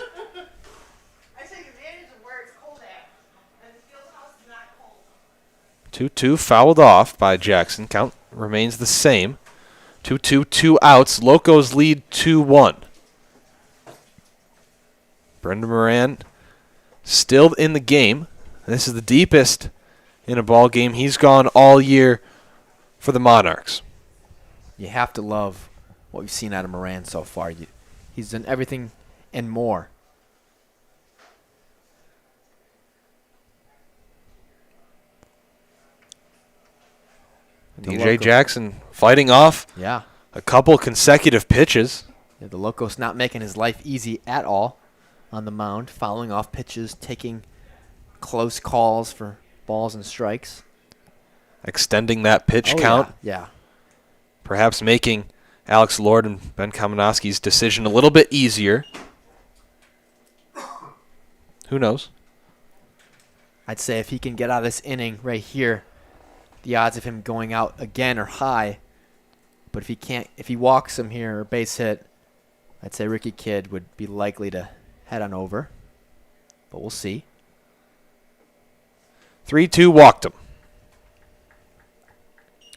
2-2 fouled off by Jackson. Count remains the same. 2-2, 2 outs. Locos lead 2-1. Brendan Moran still in the game. This is the deepest in a ball game he's gone all year for the Monarchs. You have to love what we've seen out of Moran so far. He's done everything and more. DJ Jackson fighting off a couple consecutive pitches. Yeah, the Locos not making his life easy at all on the mound, fouling off pitches, taking close calls for balls and strikes. Extending that pitch count. Yeah. Perhaps making Alex Lord and Ben Kamenowski's decision a little bit easier. Who knows? I'd say if he can get out of this inning right here, the odds of him going out again are high. But if he can't, if he walks him here or base hit, I'd say Ricky Kidd would be likely to head on over. But we'll see. 3-2 walked him.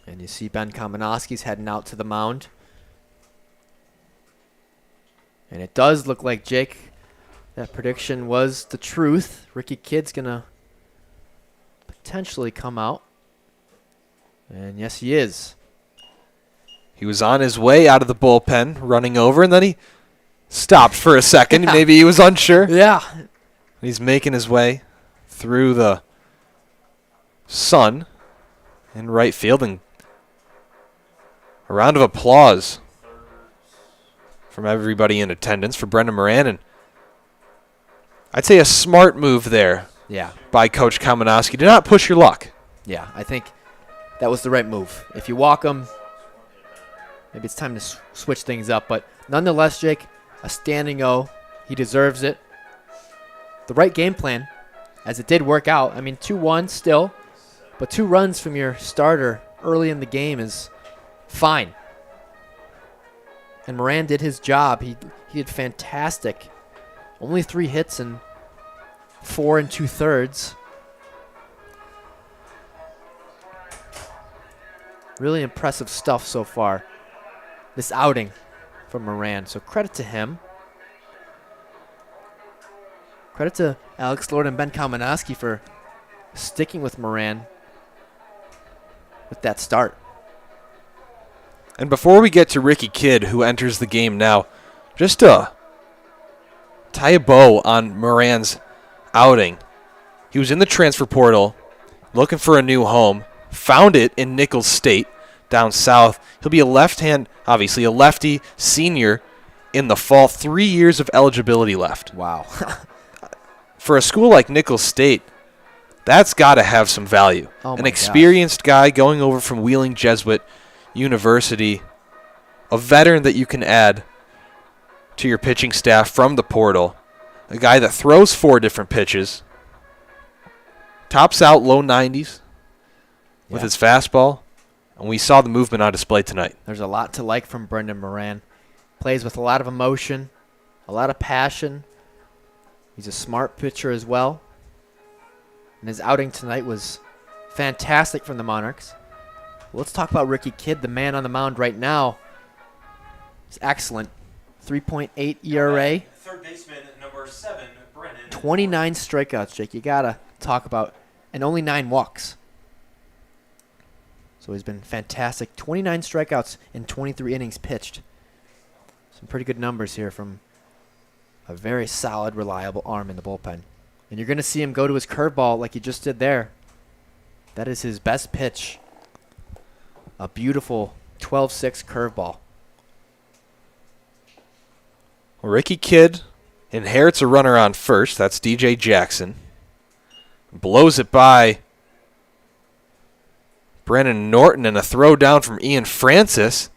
And you see Ben Kamenowski's heading out to the mound. And it does look like, Jake, that prediction was the truth. Ricky Kidd's going to potentially come out. And yes, he is. He was on his way out of the bullpen, running over, and then he stopped for a second. Maybe he was unsure. Yeah. He's making his way through the sun in right field, and a round of applause from everybody in attendance for Brendan Moran. And I'd say a smart move there by Coach Kamenowski to not push your luck. Yeah, I think that was the right move. If you walk him, maybe it's time to switch things up. But nonetheless, Jake, a standing O. He deserves it. The right game plan, as it did work out. I mean, 2-1 still, but 2 runs from your starter early in the game is fine. And Moran did his job. He did fantastic. Only 3 hits and 4 2/3. Really impressive stuff so far. This outing from Moran. So credit to him. Credit to Alex Lord and Ben Kamenowski for sticking with Moran with that start. And before we get to Ricky Kidd, who enters the game now, just to tie a bow on Moran's outing. He was in the transfer portal, looking for a new home, found it in Nichols State down south. He'll be a left-hand, obviously a lefty senior in the fall. 3 years of eligibility left. Wow. For a school like Nichols State, that's got to have some value. Oh An my experienced guy going over from Wheeling Jesuit University, a veteran that you can add to your pitching staff from the portal, a guy that throws 4 different pitches, tops out low 90s with his fastball, and we saw the movement on display tonight. There's a lot to like from Brendan Moran. Plays with a lot of emotion, a lot of passion. He's a smart pitcher as well. And his outing tonight was fantastic from the Monarchs. Let's talk about Ricky Kidd, the man on the mound right now. It's excellent. 3.8 ERA. Third baseman, number 7, Brennan. 29 strikeouts, Jake. You got to talk about. And only 9 walks. So he's been fantastic. 29 strikeouts in 23 innings pitched. Some pretty good numbers here from a very solid, reliable arm in the bullpen. And you're going to see him go to his curveball like he just did there. That is his best pitch. A beautiful 12-6 curveball. Well, Ricky Kidd Inherits a runner on first. That's DJ Jackson. Blows it by Brennan Norton, and a throw down from Ian Francis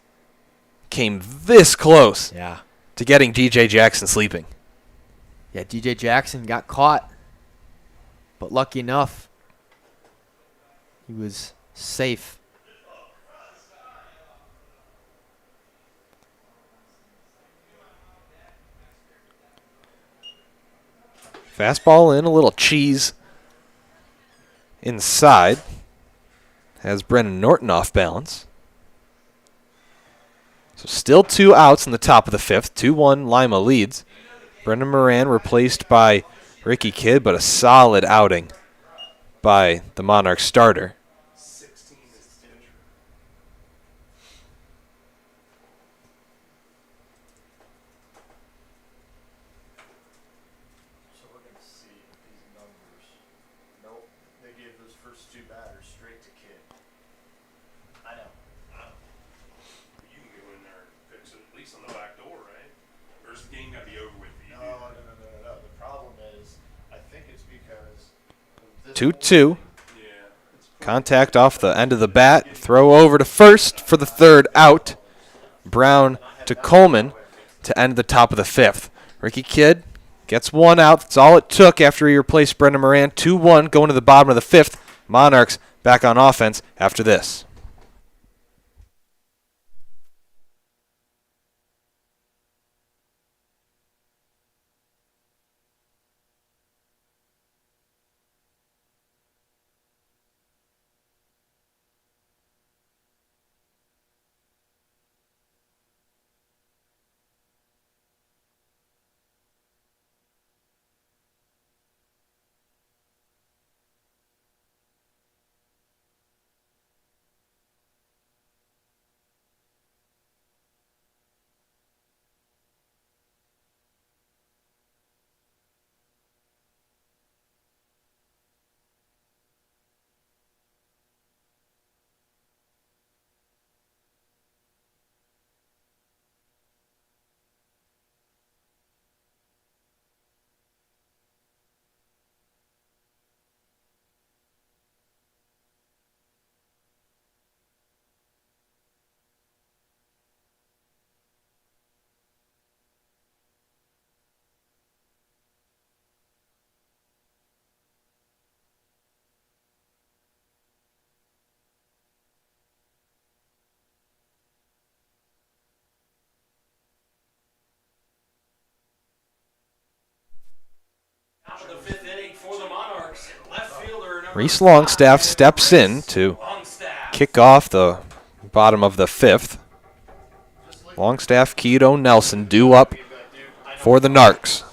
came this close to getting DJ Jackson sleeping. Yeah, DJ Jackson got caught, but lucky enough, he was safe. Fastball in, a little cheese inside. Has Brennan Norton off balance. So still 2 outs in the top of the 5th. 2-1 Lima leads. Brendan Moran replaced by Ricky Kidd, but a solid outing by the Monarchs starter. 16 is the pitcher. So we're going to see if these numbers. Nope, they gave those first 2 batters straight to Kid. I know. You can go in there and fix it, at least on the back door, right? Or is the game got to be over with for you? No. The problem is, I think it's because of this 2-2. Yeah. Contact off the end of the bat. Throw over to first for the 3rd out. Brown to Coleman to end the top of the 5th. Ricky Kidd gets 1 out. That's all it took after he replaced Brendan Moran. 2-1 going to the bottom of the 5th. Monarchs back on offense after this. Top of the 5th inning for the Monarchs. Left fielder number Reese Longstaff steps in to Longstaff. kick off the bottom of the 5th. Longstaff, Keto, Nelson due up for the Narcs.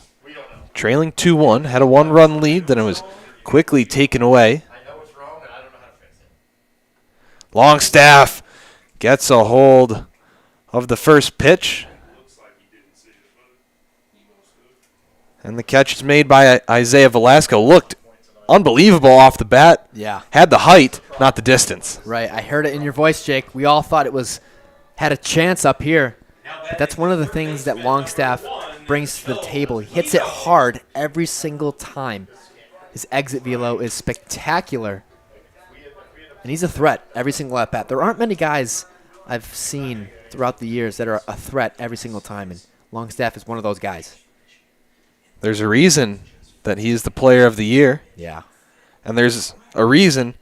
Trailing 2-1, had a 1-run lead, then it was quickly taken away. I know what's wrong, and I don't know how to fix it. Longstaff gets a hold of the first pitch, Looks like he didn't see it, but he must have. and the catch is made by Isaiah Velasco. Looked unbelievable off the bat. Yeah. Had the height, not the distance. Right, I heard it in your voice, Jake. We all thought it had a chance up here. But that's one of the things that Longstaff brings to the table. He hits it hard every single time. His exit velo is spectacular. And he's a threat every single at bat. There aren't many guys I've seen throughout the years that are a threat every single time, and Longstaff is one of those guys. There's a reason that he's the player of the year, Yeah. and there's a reason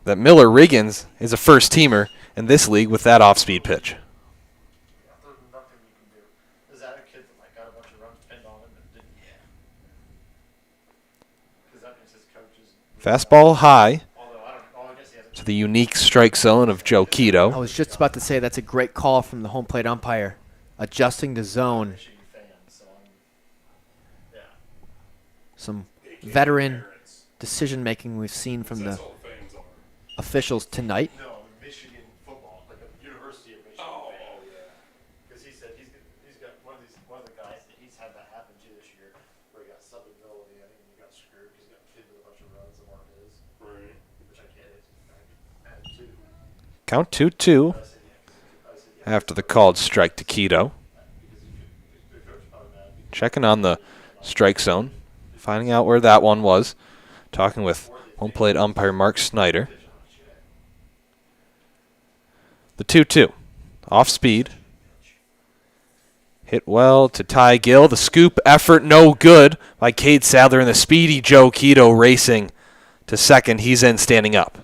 that Miller Riggins is a first-teamer in this league with that off-speed pitch. There's nothing you can do. Is that a kid that like got a bunch of runs pinned on him and didn't? Yeah. Because that means his coaches. Fastball high Although I guess he hasn't. to the unique strike zone of Joe I Keto. was just about to say that's a great call from the home plate umpire, adjusting the zone. Michigan fan, so yeah. Some veteran decision-making we've seen from the That's all the fans are. officials tonight. No, Michigan football, like the University of Michigan Oh, fan. yeah. Because he said he's got one of the guys that he's had that happen to this year, where he got subbed in the middle of the inning and he got screwed because he got pinned with a bunch of runs that weren't his, Right. which I get it. I had two. Count 2-2 I said yeah. after the called strike to Keto. Because the coach probably mad. checking on the strike zone, finding out where that one was, talking with home plate umpire Mark Snyder. The 2-2. Off speed. Hit well to Ty Gill. The scoop effort no good by Cade Sadler, and the speedy Joe Quito racing to second. He's in standing up.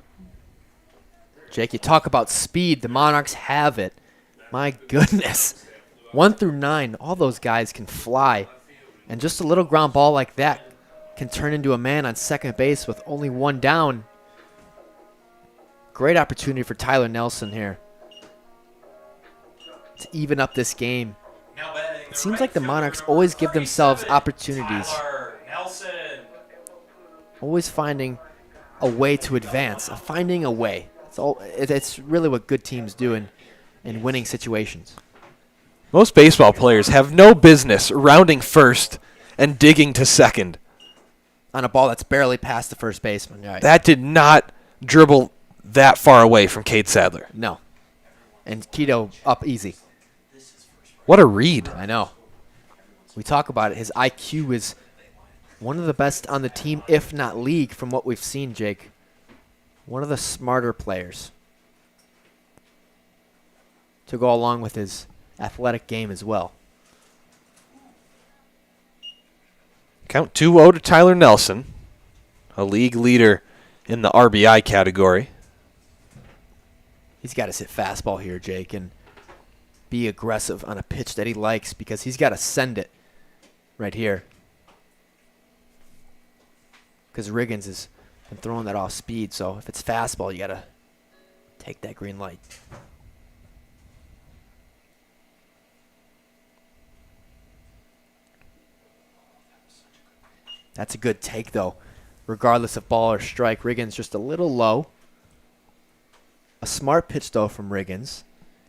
Jake, you talk about speed. The Monarchs have it. My goodness. 1 through 9, all those guys can fly. And just a little ground ball like that can turn into a man on second base with only one down. Great opportunity for Tyler Nelson here to even up this game. It seems like the Monarchs always give themselves opportunities. Always finding a way to advance, finding a way. It's really what good teams do in winning situations. Most baseball players have no business rounding first and digging to second. On a ball that's barely past the first baseman. Right. That did not dribble that far away from Cade Sadler. No. And Quito up easy. What a read. I know. We talk about it. His IQ is one of the best on the team, if not league, from what we've seen, Jake. One of the smarter players to go along with his athletic game as well. Count 2-0 to Tyler Nelson, a league leader in the RBI category. He's got to hit fastball here, Jake, and be aggressive on a pitch that he likes because he's got to send it right here. Because Riggins has been throwing that off speed, so if it's fastball, you got to take that green light. That's a good take, though. Regardless of ball or strike, Riggins just a little low. A smart pitch, though, from Riggins,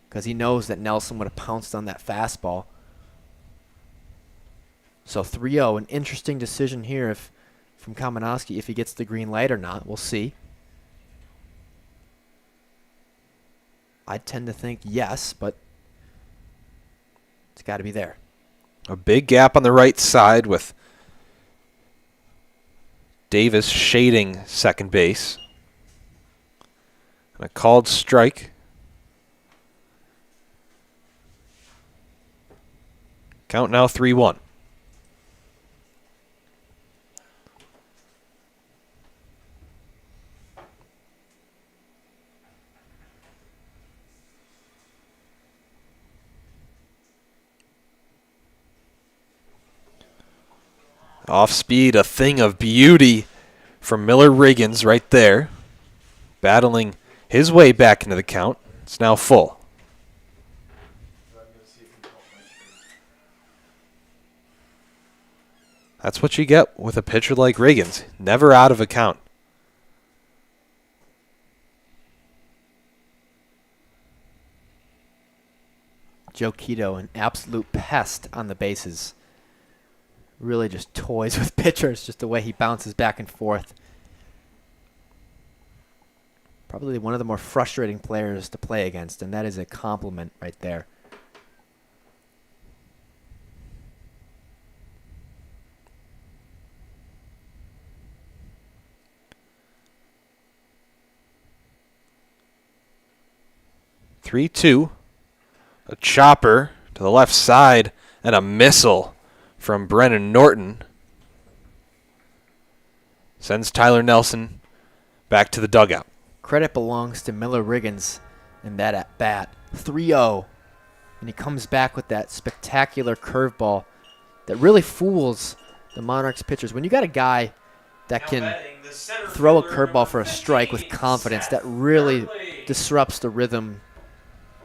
because he knows that Nelson would have pounced on that fastball. So 3-0, an interesting decision here from Kamenowski if he gets the green light or not. We'll see. I tend to think yes, but it's got to be there. A big gap on the right side with Davis shading second base. And a called strike. Count now 3-1. Off speed, a thing of beauty from Miller Riggins right there. Battling his way back into the count. It's now full. That's what you get with a pitcher like Riggins. Never out of a count. Joe Quito, an absolute pest on the bases. Really just toys with pitchers, just the way he bounces back and forth. Probably one of the more frustrating players to play against, and that is a compliment right there. (3-2). A chopper to the left side and a missile from Brennan Norton sends Tyler Nelson back to the dugout. Credit belongs to Miller Riggins in that at-bat. 3-0. And he comes back with that spectacular curveball that really fools the Monarchs pitchers. When you got a guy that can throw a curveball for a strike with confidence, that really disrupts the rhythm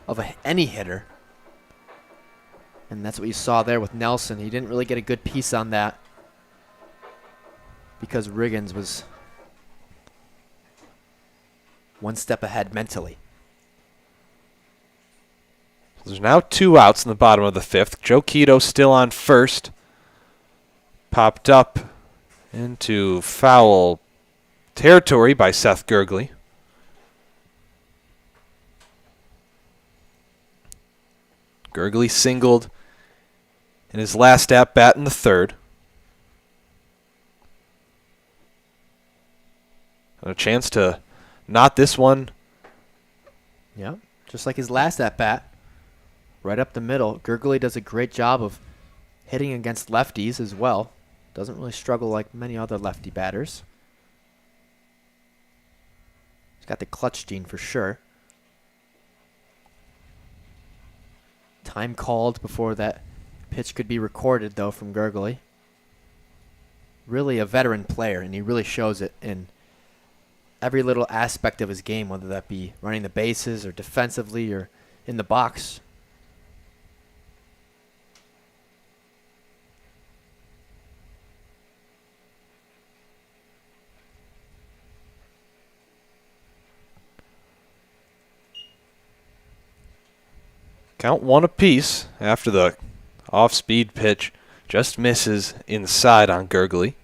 of any hitter. And that's what you saw there with Nelson. He didn't really get a good piece on that because Riggins was one step ahead mentally. There's now 2 outs in the bottom of the 5th. Joe Quito still on first. Popped up into foul territory by Seth Gurgley. Gurgley singled in his last at bat in the third. And a chance to knot this one. Yeah, just like his last at bat, right up the middle. Gurgley does a great job of hitting against lefties as well. Doesn't really struggle like many other lefty batters. He's got the clutch gene for sure. Time called before that pitch could be recorded, though, from Gurgley. Really a veteran player, and he really shows it in every little aspect of his game, whether that be running the bases or defensively or in the box. Count one apiece after the off-speed pitch just misses inside on Gurgley.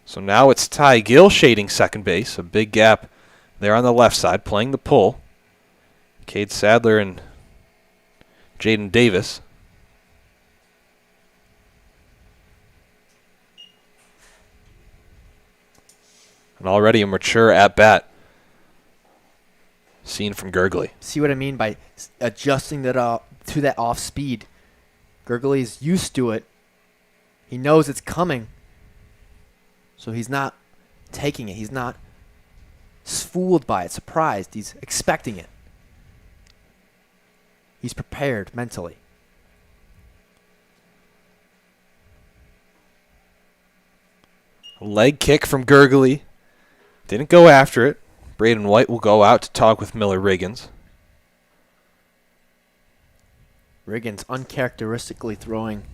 So now it's Ty Gill shading second base. A big gap there on the left side, playing the pull. Cade Sadler and Jaden Davis. And already a mature at-bat seen from Gurgley. See what I mean by adjusting that to that off speed? Gurgley's used to it. He knows it's coming. So he's not taking it. He's not fooled by it, surprised. He's expecting it. He's prepared mentally. A leg kick from Gurgley. Didn't go after it. Braden White will go out to talk with Miller Riggins. Riggins uncharacteristically throwing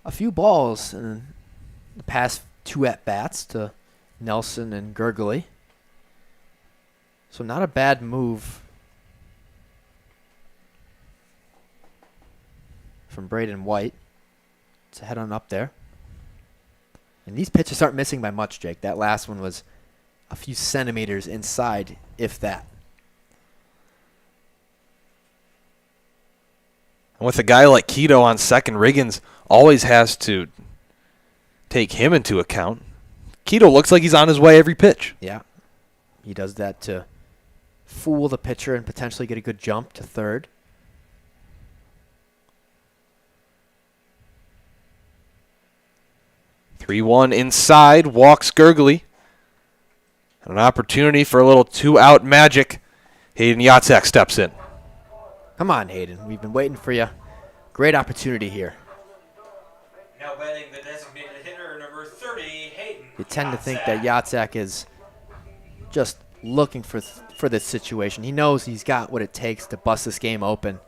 a few balls in the past two at-bats to Nelson and Gurgley. So not a bad move from Braden White to head on up there. And these pitches aren't missing by much, Jake. That last one was a few centimeters inside, if that. And with a guy like Keto on second, Riggins always has to take him into account. Keto looks like he's on his way every pitch. Yeah. He does that to fool the pitcher and potentially get a good jump to third. Three-one inside, walks Gurgley. An opportunity for a little two-out magic. Hayden Yatzak steps in. Come on, Hayden. We've been waiting for you. Great opportunity here. Now batting the designated hitter, number 30, Hayden. You tend to think that Yatzak is just looking for this situation. He knows he's got what it takes to bust this game open.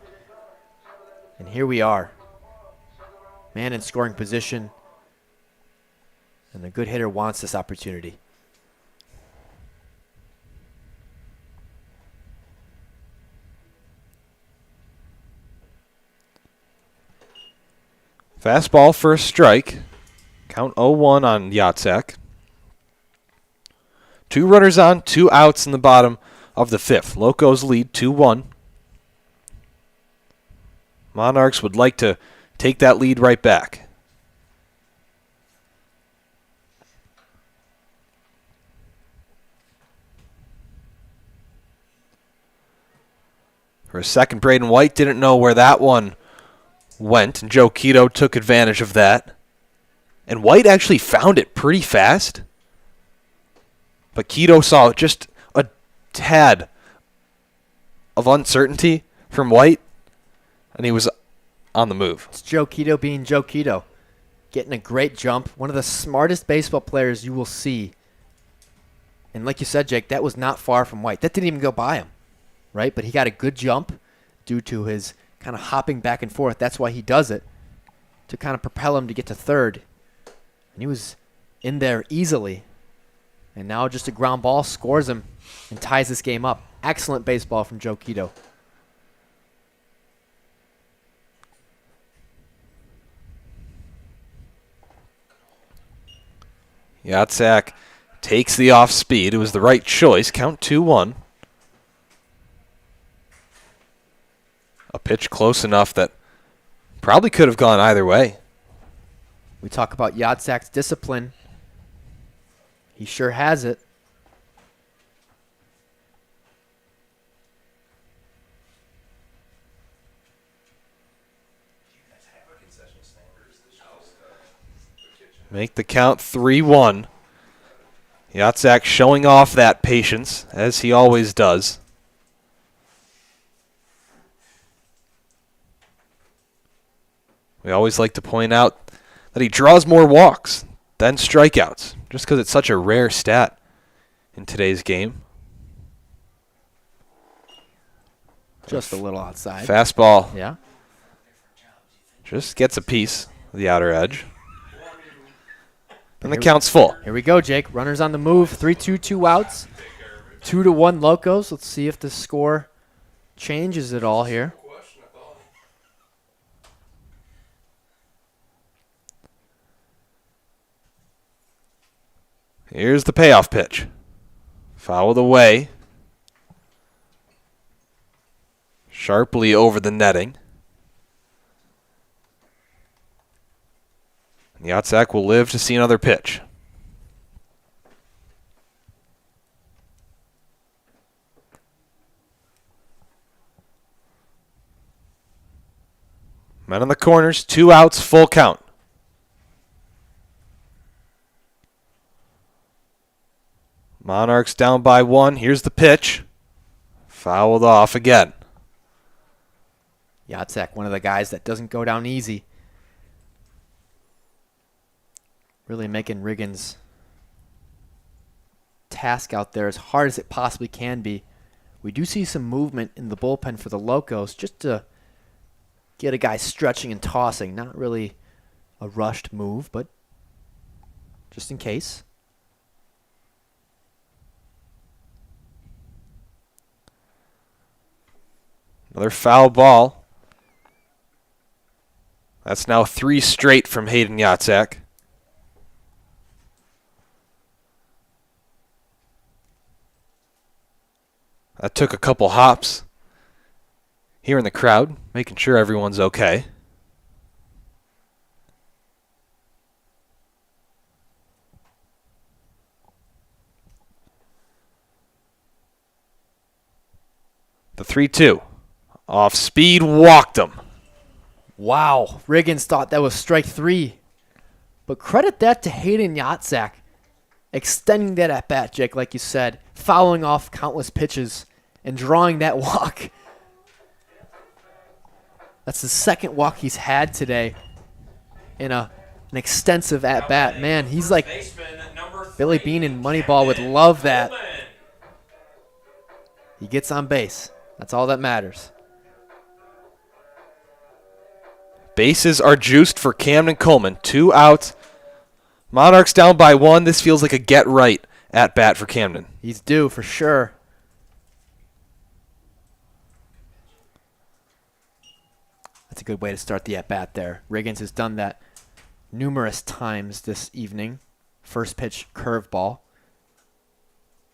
And here we are. Man in scoring position. And the good hitter wants this opportunity. Fastball for a strike. Count 0-1 on Yatzak. 2 runners on, 2 outs in the bottom of the 5th. Locos lead 2-1. Monarchs would like to take that lead right back. For a second, Braden White didn't know where that one went, and Joe Keto took advantage of that. And White actually found it pretty fast. But Keto saw just a tad of uncertainty from White, and he was on the move. It's Joe Keto being Joe Keto. Getting a great jump. One of the smartest baseball players you will see. And like you said, Jake, that was not far from White. That didn't even go by him, right? But he got a good jump due to his kind of hopping back and forth. That's why he does it, to kind of propel him to get to third. And he was in there easily. And now just a ground ball scores him and ties this game up. Excellent baseball from Joe Keto. Yatzak takes the off speed. It was the right choice. Count 2-1. A pitch close enough that probably could have gone either way. We talk about Yatzak's discipline. He sure has it. Make the count 3-1. Yatzak showing off that patience, as he always does. We always like to point out that he draws more walks than strikeouts, just because it's such a rare stat in today's game. Just a little outside. Fastball Yeah. just gets a piece of the outer edge. And the count's full. Here we go, Jake. Runners on the move. 3-2, 2 outs. 2-1 Locos. Let's see if the score changes at all here. Here's the payoff pitch. Fouled away. Sharply over the netting. And Yatzak will live to see another pitch. Men on the corners, 2 outs, full count. Monarchs down by 1. Here's the pitch. Fouled off again. Yatzak, one of the guys that doesn't go down easy. Really making Riggins' task out there as hard as it possibly can be. We do see some movement in the bullpen for the Locos just to get a guy stretching and tossing. Not really a rushed move, but just in case. Another foul ball. That's now 3 straight from Hayden Yatzak. That took a couple hops here in the crowd, making sure everyone's okay. The 3-2. Off speed, walked him. Wow, Riggins thought that was strike 3. But credit that to Hayden Yatzak. Extending that at bat, Jake, like you said. Fouling off countless pitches and drawing that walk. That's the second walk he's had today in an extensive at bat. Man, he's like Billy Bean in Moneyball would love that. He gets on base. That's all that matters. Bases are juiced for Camden Coleman. 2 outs. Monarchs down by 1. This feels like a get right at bat for Camden. He's due for sure. That's a good way to start the at bat there. Riggins has done that numerous times this evening. First pitch curveball.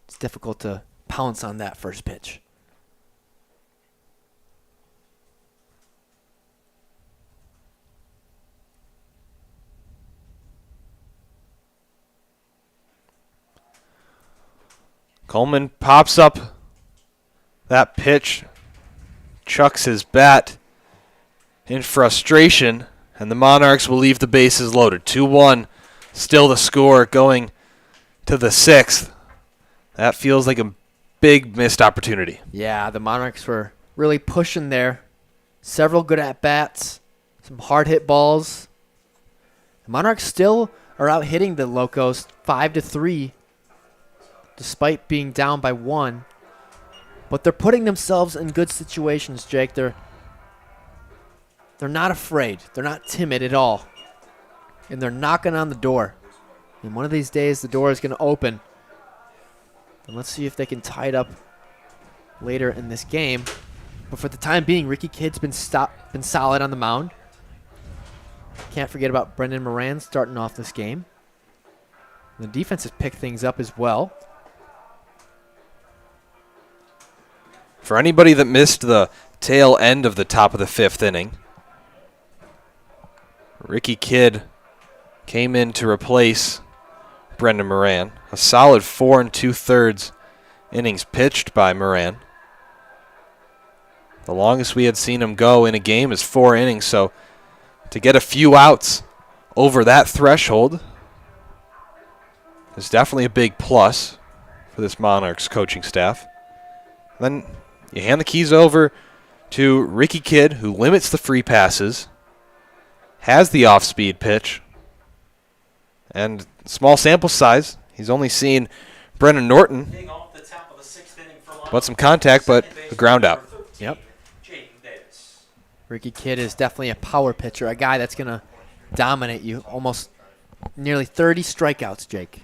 It's difficult to pounce on that first pitch. Coleman pops up that pitch, chucks his bat in frustration, and the Monarchs will leave the bases loaded. 2-1, still the score going to the 6th. That feels like a big missed opportunity. Yeah, the Monarchs were really pushing there. Several good at-bats, some hard-hit balls. The Monarchs still are out hitting the Locos 5-3. Despite being down by 1. But they're putting themselves in good situations, Jake. They're not afraid. They're not timid at all. And they're knocking on the door. And one of these days, the door is going to open. And let's see if they can tie it up later in this game. But for the time being, Ricky Kidd's been solid on the mound. Can't forget about Brendan Moran starting off this game. The defense has picked things up as well. For anybody that missed the tail end of the top of the 5th inning. Ricky Kidd came in to replace Brendan Moran. A solid 4 2/3 innings pitched by Moran. The longest we had seen him go in a game is 4 innings, so to get a few outs over that threshold is definitely a big plus for this Monarchs coaching staff. Then you hand the keys over to Ricky Kidd, who limits the free passes, has the off-speed pitch, and small sample size. He's only seen Brendan Norton, Off the top of the 6th inning for but some contact, but a ground out. Yep. Jaden Davis. Ricky Kidd is definitely a power pitcher, a guy that's going to dominate you. Almost nearly 30 strikeouts, Jake,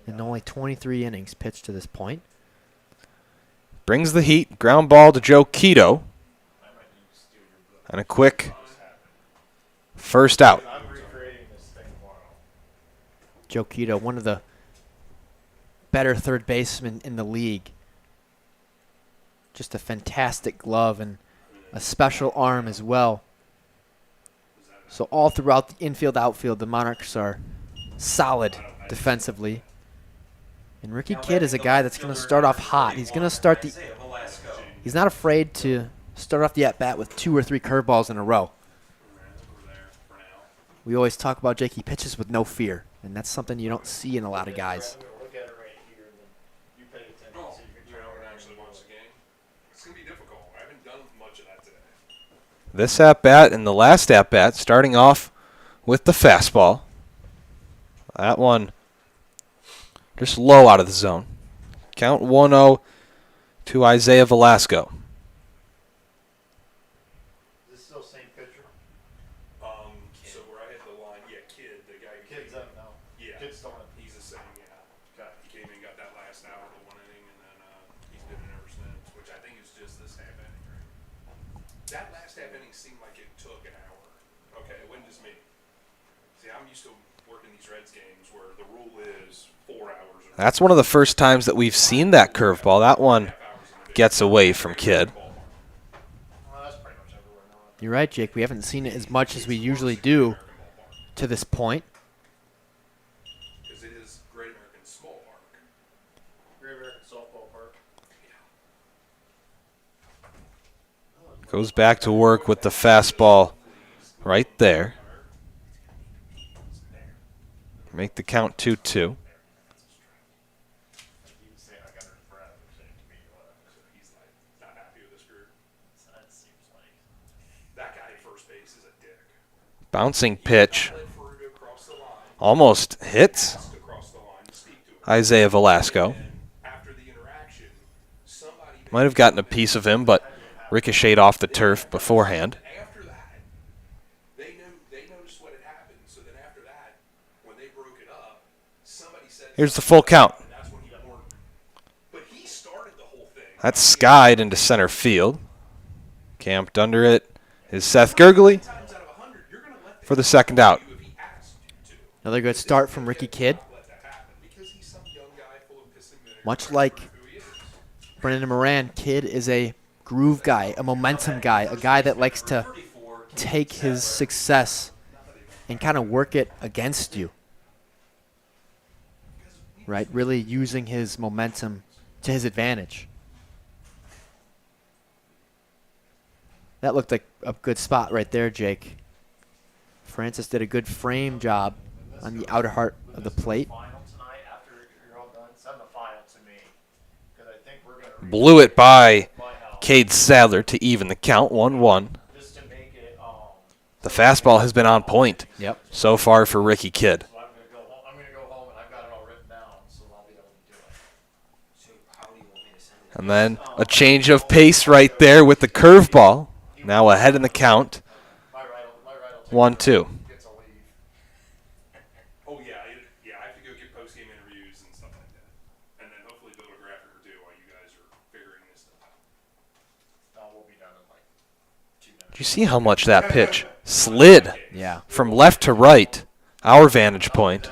and only 23 innings pitched to this point. Brings the heat, ground ball to Joe Quito, and a quick first out. I'm recreating this thing tomorrow. Joe Quito, one of the better third basemen in the league. Just a fantastic glove and a special arm as well. So all throughout the infield, outfield, the Monarchs are solid defensively. And Ricky Kidd is a guy that's going to start off hot. He's going to start the. He's not afraid to start off the at-bat with 2 or 3 curveballs in a row. We always talk about Jake. He pitches with no fear, and that's something you don't see in a lot of guys. Look at it right here, and then you pay attention so you can turn around Actually watch the game. It's going to be difficult. I haven't done much of that today. This at-bat and the last at-bat starting off with the fastball. That one just low out of the zone. Count 1-0 to Isaiah Velasco. Is this still same pitcher? So where I hit the line, yeah, Kidd, the guy who Kid's came up now. Yeah, Kid's starting. he's the same, yeah. Okay. He came in, got that last out of the 1 inning, and then he's been in ever since, which I think is just this half inning, right? That last half inning seemed like it took an hour. Okay, it wasn't just me. See, I'm used to working these Reds games where the rule is 4 hours. That's one of the first times that we've seen that curveball. That one gets away from Kidd. Well, that's pretty much everywhere now. You're right, Jake. We haven't seen it as much as we usually do to this point. Because it is Great American Small Park. Great American Softball Park. Goes back to work with the fastball right there. Make the count 2-2. He was saying, I got her breath, saying to me, So he's like not happy with this group. that seems like. That guy at first base is a dick. Bouncing pitch. Let Farudo cross the line, Almost hits to cross the line to speak to him. Isaiah Velasco. And after the interaction, somebody Might have gotten a piece of him, but ricocheted off the turf beforehand. after that, they noticed what had happened. So then after that, when they broke it up, somebody said Here's the full count. that's when he warned. But he started the whole thing. That's skied into center field. Camped under it is Seth Gurgley Times out of 100, you're going to let for the second out. if he asked you to. Another good start from Ricky Kidd. Let that happen because he's some young guy full of piss and vinegar. Much like Who he is. Brendan Moran, Kidd is a groove guy, a momentum guy, a guy that likes to take his success and kind of work it against you. Right? Really using his momentum to his advantage. That looked like a good spot right there, Jake. Francis did a good frame job on the outer heart of the plate. Final tonight, after you're all done, send the final to me. Because I think we're going to Blew it by my house Cade Sadler to even the count 1-1. just to make it, The fastball has been on point Yep. so far for Ricky Kidd. so I'm going to go home and I've got it all written down, so I'll be able to do it. So how do you want me to send it? And then a change of pace right there with the curveball. Now ahead in the count. My right will take 1-2. gets a leave. Oh, yeah. I have to go get post-game interviews and stuff like that. And then hopefully build a graphic or two while you guys are figuring this stuff out. We'll be done in like 2 minutes. Did you see how much that pitch slid Yeah. from left to right? Our vantage point.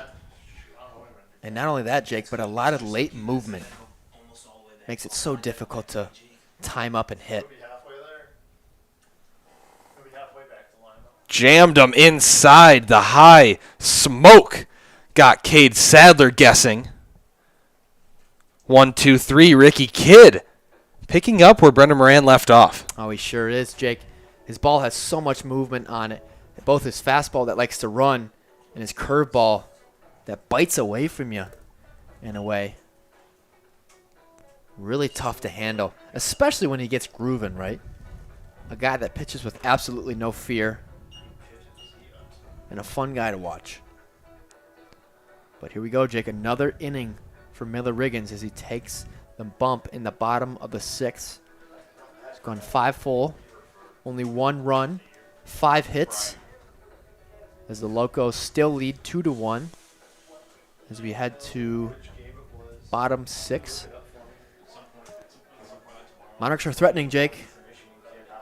And not only that, Jake, but a lot of late movement Almost all the way there. makes it so difficult to time up and hit. Be halfway there. Jammed him inside. The high smoke got Cade Sadler guessing. 1, 2, 3. Ricky Kidd picking up where Brendan Moran left off. Oh, he sure is, Jake. His ball has so much movement on it. Both his fastball that likes to run and his curveball that bites away from you in a way. Really tough to handle, especially when he gets grooving, right? A guy that pitches with absolutely no fear and a fun guy to watch. But here we go, Jake. Another inning for Miller Riggins as he takes the bump in the bottom of the sixth. He's gone 5 full, only 1 run, 5 hits. As the Locos still lead 2-1 as we head to bottom 6. Monarchs are threatening, Jake.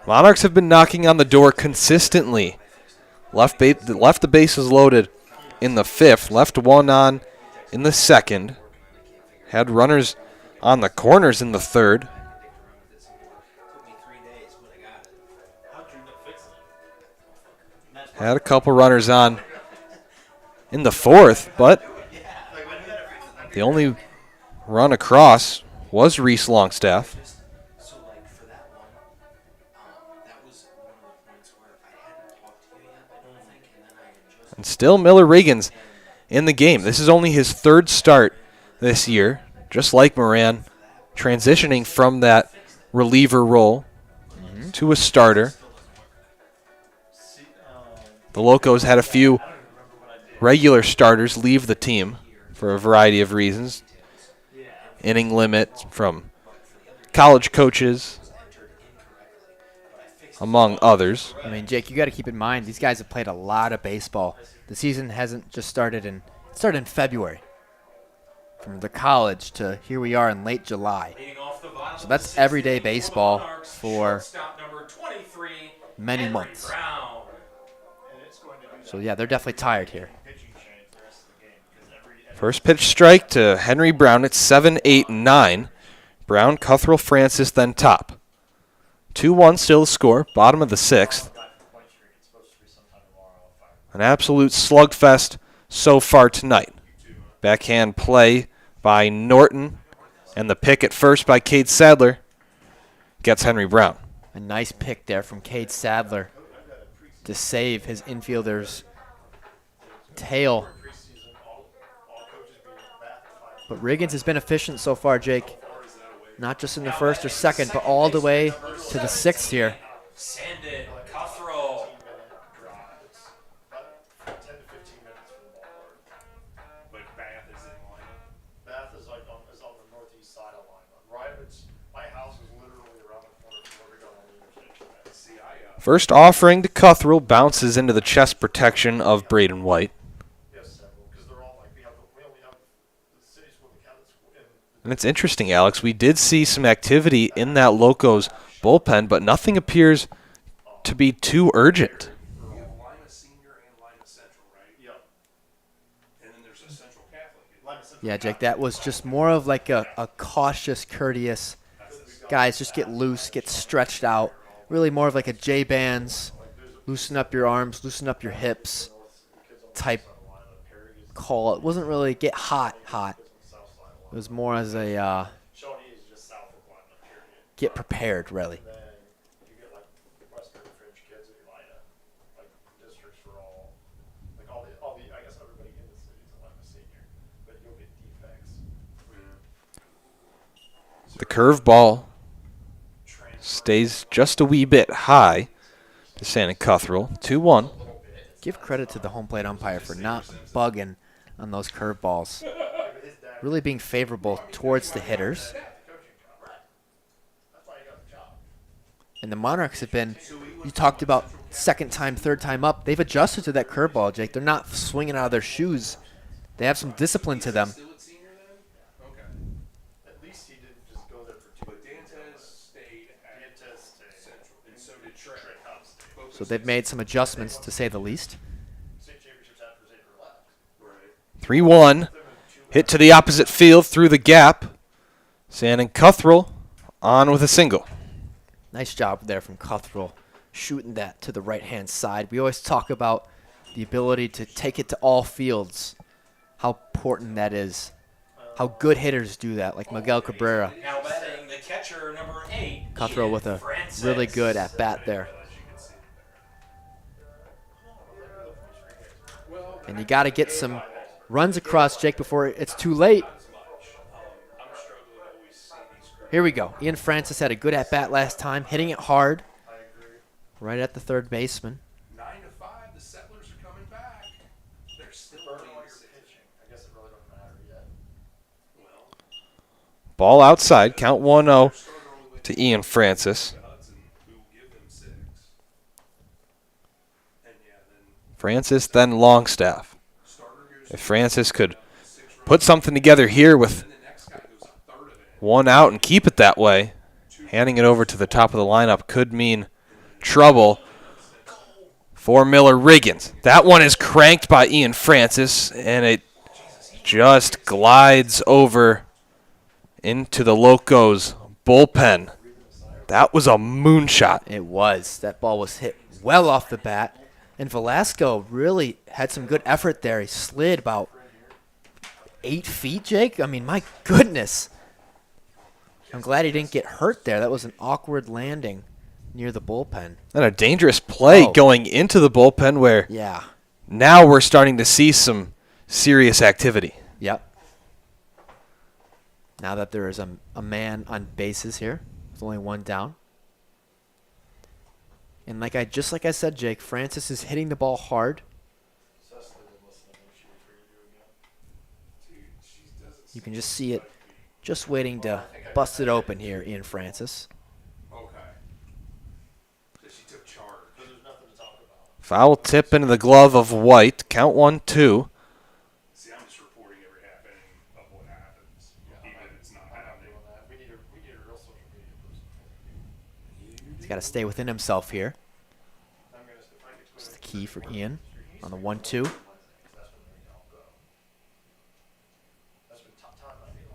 Monarchs have been knocking on the door consistently. Left the bases loaded in the 5th, left 1 on in the 2nd. Had runners on the corners in the 3rd. Had a couple runners on in the 4th, but the only run across was Reese Longstaff. And still Miller Riggins in the game. This is only his 3rd start this year, just like Moran, transitioning from that reliever role to a starter. The Locos had a few regular starters leave the team for a variety of reasons. Inning limit from college coaches, among others. I mean, Jake, you got to keep in mind, these guys have played a lot of baseball. The season hasn't just started it started in February. From the college to here we are in late July. So that's everyday baseball for many months. So, yeah, they're definitely tired here. First pitch strike to Henry Brown at 7, 8, 9. Brown, Cuthrell, Francis, then top. 2-1 still the score, bottom of the 6th. An absolute slugfest so far tonight. Backhand play by Norton, and the pick at first by Cade Sadler gets Henry Brown. A nice pick there from Cade Sadler to save his infielder's tail. But Riggins has been efficient so far, Jake. Not just in the 1st or 2nd, but all the way to the 6th here. Sandin, Cuthrell. But Bath is in Lima. Bath is like on the northeast side of Lima. Right, my house is literally around the corner from where we go on the intersection. See, First offering to Cuthrell bounces into the chest protection of Braden White. Yes, several, because they're all like we only have the cities with the counties in. And it's interesting, Alex. We did see some activity in that Locos bullpen, but nothing appears to be too urgent. you have Lima Senior and Lima Central, right? Yep. And then there's a Central Catholic. Lima Central. Yeah, Jake, that was just more of like a cautious, courteous, guys, just get loose, get stretched out. Really more of like a J-Bands, loosen up your arms, loosen up your hips type call. It wasn't really get hot. It was more as a Shawnee is just south of Lima, period. get prepared, really. And then you get like Western Fringe kids at Lima, like districts for all the I guess everybody in the city is a Lima Senior, but you'll get defects. The curveball stays just a wee bit high to Santa Cuthrell. 2-1. Give credit to the home plate umpire for not bugging on those curveballs. Really being favorable towards the hitters. And the Monarchs have been, you talked about 2nd time, 3rd time up. They've adjusted to that curveball, Jake. They're not swinging out of their shoes. They have some discipline to them. Still at Senior then? Okay. At least he didn't just go there for 2 But Dantes stayed at Central, and so did Trey. Both So they've made some adjustments, to say the least. state championships after Xavier left. Right. 3-1. Hit to the opposite field through the gap. Santa Cuthrell on with a single. Nice job there from Cuthrell, shooting that to the right-hand side. We always talk about the ability to take it to all fields, how important that is, how good hitters do that, like Miguel Cabrera. Now batting the catcher, number 8. Cutthroat Ian with a Francis. really good at-bat there. And you got to get some runs across, Jake, before it's too late. Here we go. Ian Francis had a good at-bat last time, hitting it hard, right at the third baseman. 9-5, the Settlers are coming back. They're still Burning while you're pitching. I guess it really doesn't matter yet. Ball outside. Count 1-0 to Ian Francis. Francis, then Longstaff. If Francis could put something together here with one out and keep it that way, handing it over to the top of the lineup could mean trouble for Miller Riggins. That one is cranked by Ian Francis, and it just glides over into the Locos bullpen. That was a moonshot. It was. That ball was hit well off the bat. And Velasco really had some good effort there. He slid about 8 feet, Jake. I mean, my goodness. I'm glad he didn't get hurt there. That was an awkward landing near the bullpen. And a dangerous play going into the bullpen where Yeah. now we're starting to see some serious activity. Yep. Now that there is a man on bases here, with only one down. And like I said, Jake, Francis is hitting the ball hard. You can just see it, just waiting to bust it open here, Ian Francis. Okay. So she took charge. Foul tip into the glove of White. Count 1-2. See, I'm just reporting every half inning of what happens, even if it's not happening. We need a real social media person. He's got to stay within himself here. That's the key for Ian on the 1-2. That's been top time. I think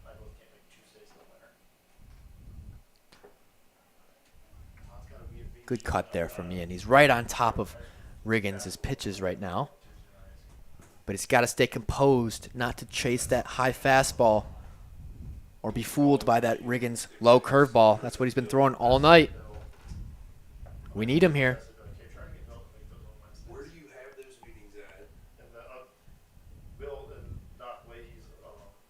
I both can't make Tuesdays in the winter. Tom's gotta be a big Good cut there from Ian. He's right on top of Riggins' pitches right now. But he's got to stay composed, not to chase that high fastball or be fooled by that Riggins low curveball. That's what he's been throwing all night. We need him here. Where do you have those meetings at? in the Bill and Doc Leahy's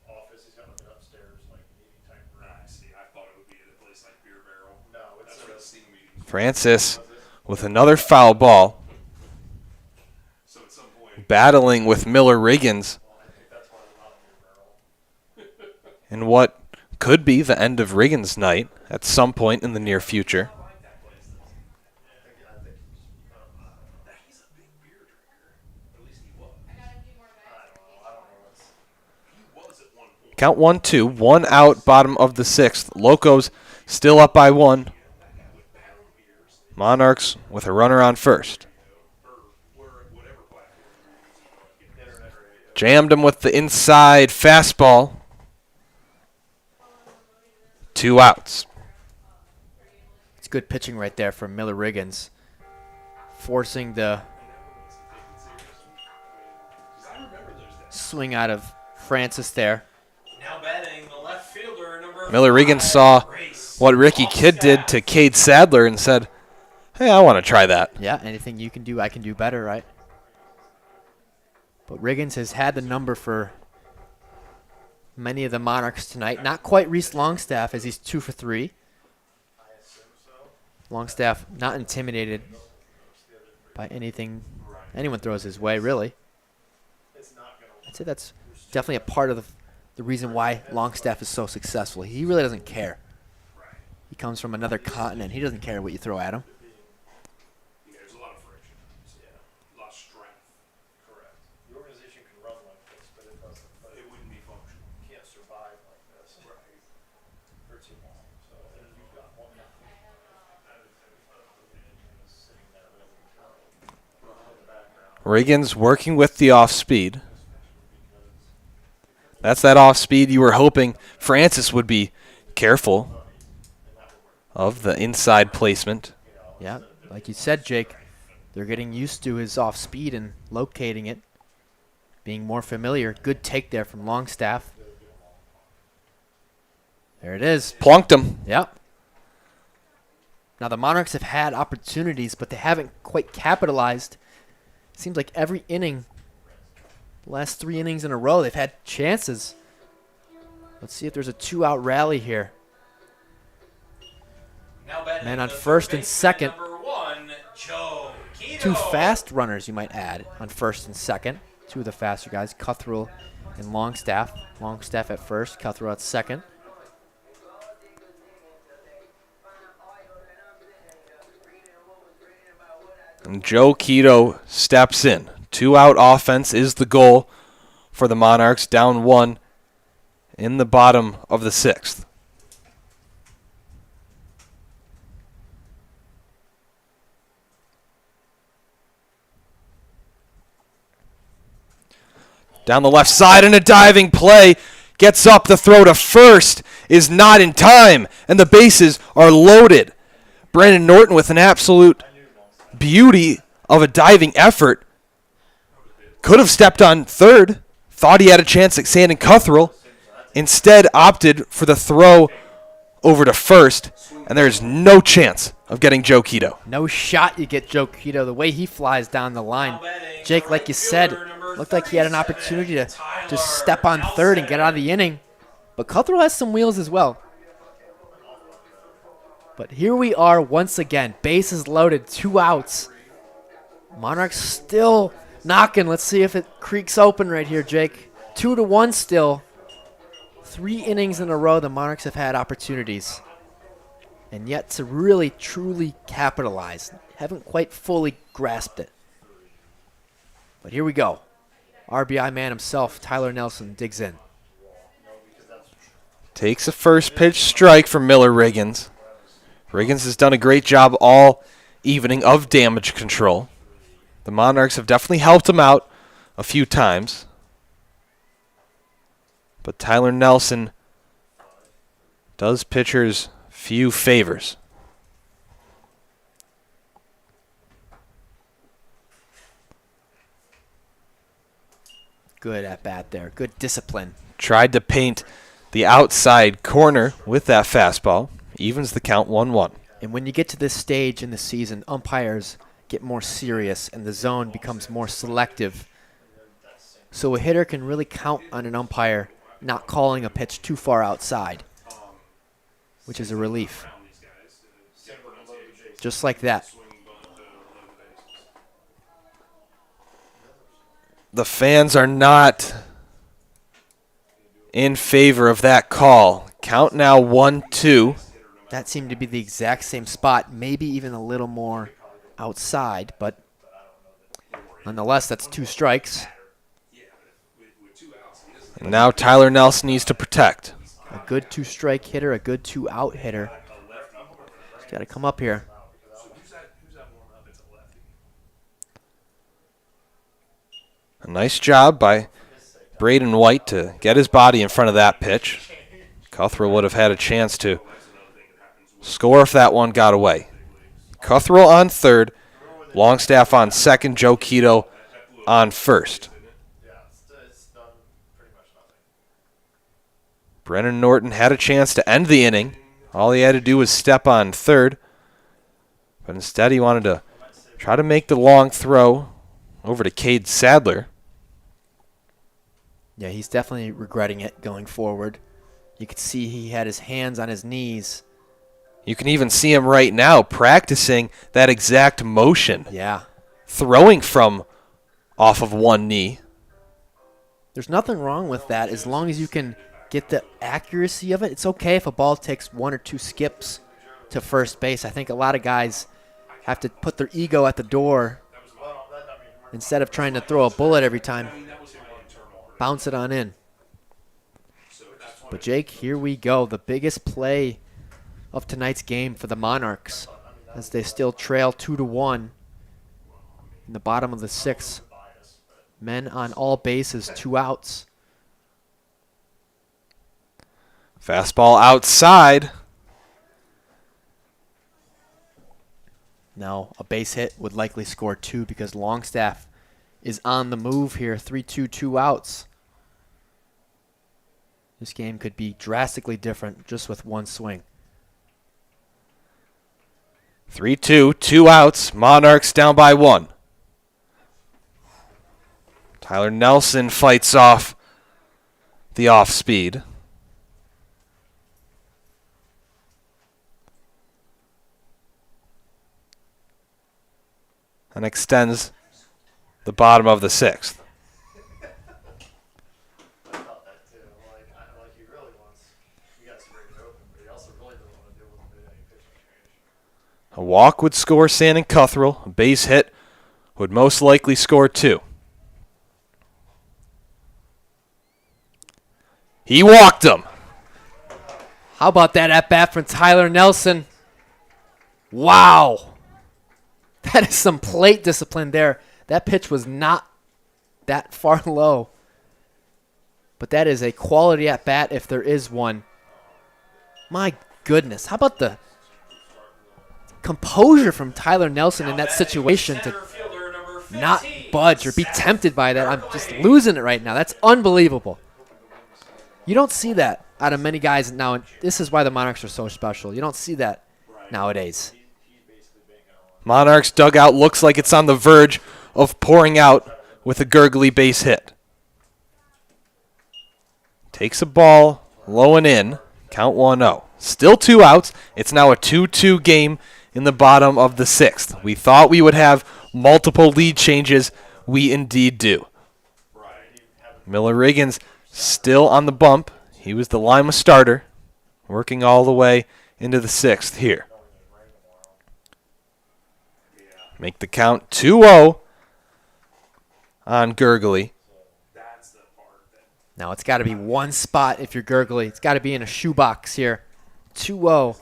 office. He's got like an upstairs like meeting type room. I see. I thought it would be at a place like Beer Barrel. No, it's That's where the steam meetings. Francis with another foul ball, So at some point, battling with Miller Riggins in what could be the end of Riggins' night at some point in the near future. he's a big beer drinker. At least he was. He was at one point. Count 1-2, 1 out, bottom of the 6th. Locos still up by 1. Monarchs with a runner on first. Jammed him with the inside fastball. 2 outs. It's good pitching right there from Miller Riggins, forcing the swing out of Francis there. Now batting the left fielder, number Miller 5, Riggins saw Grace what Ricky Kidd did to Cade Sadler and said, hey, I want to try that. Yeah, anything you can do, I can do better, right? But Riggins has had the number for many of the Monarchs tonight. Not quite Reese Longstaff, as he's 2 for 3. Longstaff not intimidated by anything anyone throws his way, really. I'd say that's definitely a part of the reason why Longstaff is so successful. He really doesn't care. He comes from another continent. He doesn't care what you throw at him. Yeah, there's a lot of friction. A lot of strength. Correct. The organization can run like this, but it doesn't. But It wouldn't be functional. it can't survive like this for too long. So and you've got one guy sitting there ready to go. In the background. Riggins working with the off speed. That's that off speed you were hoping Francis would be careful of the inside placement. Yeah, Like you said, Jake, they're getting used to his off speed and locating it, being more familiar. Good take there from Longstaff. There it is. Plunked him. Yep. Now, the Monarchs have had opportunities, but they haven't quite capitalized. Seems like every inning, the last 3 innings in a row, they've had chances. Let's see if there's a 2-out rally here. Now batting Man on the first third and baseman, second. Number 1, Joe Quito. 2 fast runners, you might add, on first and second. 2 of the faster guys, Cuthrell and Longstaff. Longstaff at first, Cuthrell at second. And Joe Quito steps in. 2-out offense is the goal for the Monarchs, down 1 in the bottom of the 6th. Down the left side and a diving play. Gets up, the throw to first is not in time, and the bases are loaded. Brandon Norton with an absolute beauty of a diving effort. Could have stepped on third. Thought he had a chance at sanding Cuthrell. Instead opted for the throw over to first, and there's no chance of getting Joe Quito. No shot you get Joe Quito the way he flies down the line. Jake, like you said, looked like he had an opportunity to just step on third and get out of the inning. But Cuthrell has some wheels as well. But here we are once again. Bases loaded, 2 outs. Monarchs still knocking. Let's see if it creaks open right here, Jake. 2-1 still. 3 innings in a row the Monarchs have had opportunities. And yet to really, truly capitalize. Haven't quite fully grasped it. But here we go. RBI man himself, Tyler Nelson, digs in. Takes a first pitch strike from Miller Riggins. Riggins has done a great job all evening of damage control. The Monarchs have definitely helped him out a few times. But Tyler Nelson does pitchers few favors. Good at bat there. Good discipline. Tried to paint the outside corner with that fastball. Evens the count 1-1. And when you get to this stage in the season, umpires get more serious and the zone becomes more selective. So a hitter can really count on an umpire not calling a pitch too far outside, which is a relief. Just like that. The fans are not in favor of that call. Count now 1-2. That seemed to be the exact same spot, maybe even a little more outside, but nonetheless, that's 2 strikes. And now Tyler Nelson needs to protect. A good 2-strike hitter, a good 2-out hitter. He's got to come up here. A nice job by Braden White to get his body in front of that pitch. Cuthrell would have had a chance to score if that one got away. Cuthrell on third, Longstaff on second, Joe Quito on first. Brennan Norton had a chance to end the inning. All he had to do was step on third. But instead he wanted to try to make the long throw over to Cade Sadler. Yeah, he's definitely regretting it going forward. You could see he had his hands on his knees. You can even see him right now practicing that exact motion. Yeah. Throwing from off of one knee. There's nothing wrong with that as long as you can get the accuracy of it. It's okay if a ball takes 1 or 2 skips to first base. I think a lot of guys have to put their ego at the door instead of trying to throw a bullet every time. Bounce it on in. But Jake, here we go. The biggest play of tonight's game for the Monarchs as they still trail 2-1 in the bottom of the 6th. Men on all bases, 2 outs. Fastball outside. No, a base hit would likely score 2 because Longstaff is on the move here. 3-2, 2 outs. This game could be drastically different just with one swing. 3-2, 2 outs. Monarchs down by 1. Tyler Nelson fights off the off speed. And extends the bottom of the 6th. I thought that too. Like he really wants you guys to break it open, but he also really doesn't want to deal with any pitching change. A walk would score Sand and Cuthrell. A base hit would most likely score 2. He walked him. How about that at bat from Tyler Nelson? Wow. That is some plate discipline there. That pitch was not that far low. But that is a quality at bat if there is one. My goodness. How about the composure from Tyler Nelson in that situation to not budge or be tempted by that? I'm just losing it right now. That's unbelievable. You don't see that out of many guys now. And this is why the Monarchs are so special. You don't see that nowadays. Monarchs dugout looks like it's on the verge of pouring out with a gurgly base hit. Takes a ball, low and in. Count 1-0. Still 2 outs. It's now a 2-2 game in the bottom of the 6th. We thought we would have multiple lead changes. We indeed do. Miller Riggins still on the bump. He was the Lima starter, working all the way into the 6th here. Make the count 2-0 on Gurgly. Now it's got to be one spot if you're Gurgly. It's got to be in a shoebox here. 2-0.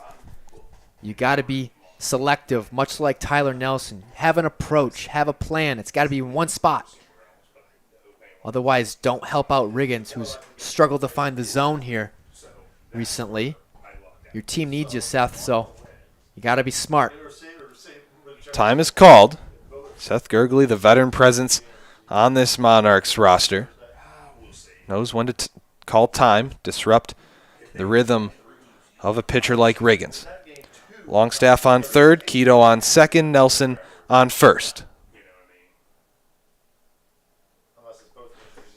You got to be selective, much like Tyler Nelson. Have an approach. Have a plan. It's got to be in one spot. Otherwise, don't help out Riggins, who's struggled to find the zone here recently. Your team needs you, Seth, so you got to be smart. Time is called. Seth Gurgly, the veteran presence on this Monarchs roster, knows when to call time, disrupt the rhythm of a pitcher like Riggins. Longstaff on third, Keto on second, Nelson on first.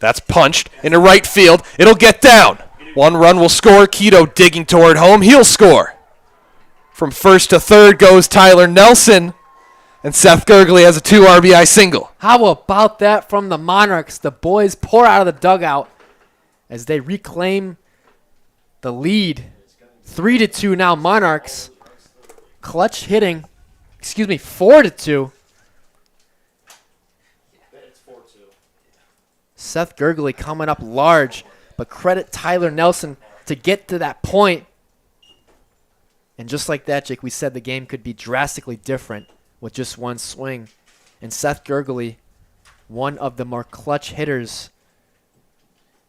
That's punched into right field. It'll get down. 1 run will score. Keto digging toward home. He'll score. From first to third goes Tyler Nelson. And Seth Gurgly has a 2 RBI single. How about that from the Monarchs? The boys pour out of the dugout as they reclaim the lead. 3-2 now Monarchs. Clutch hitting. 4-2. Seth Gurgly coming up large, but credit Tyler Nelson to get to that point. And just like that, Jake, we said the game could be drastically different with just one swing. And Seth Gurgly, one of the more clutch hitters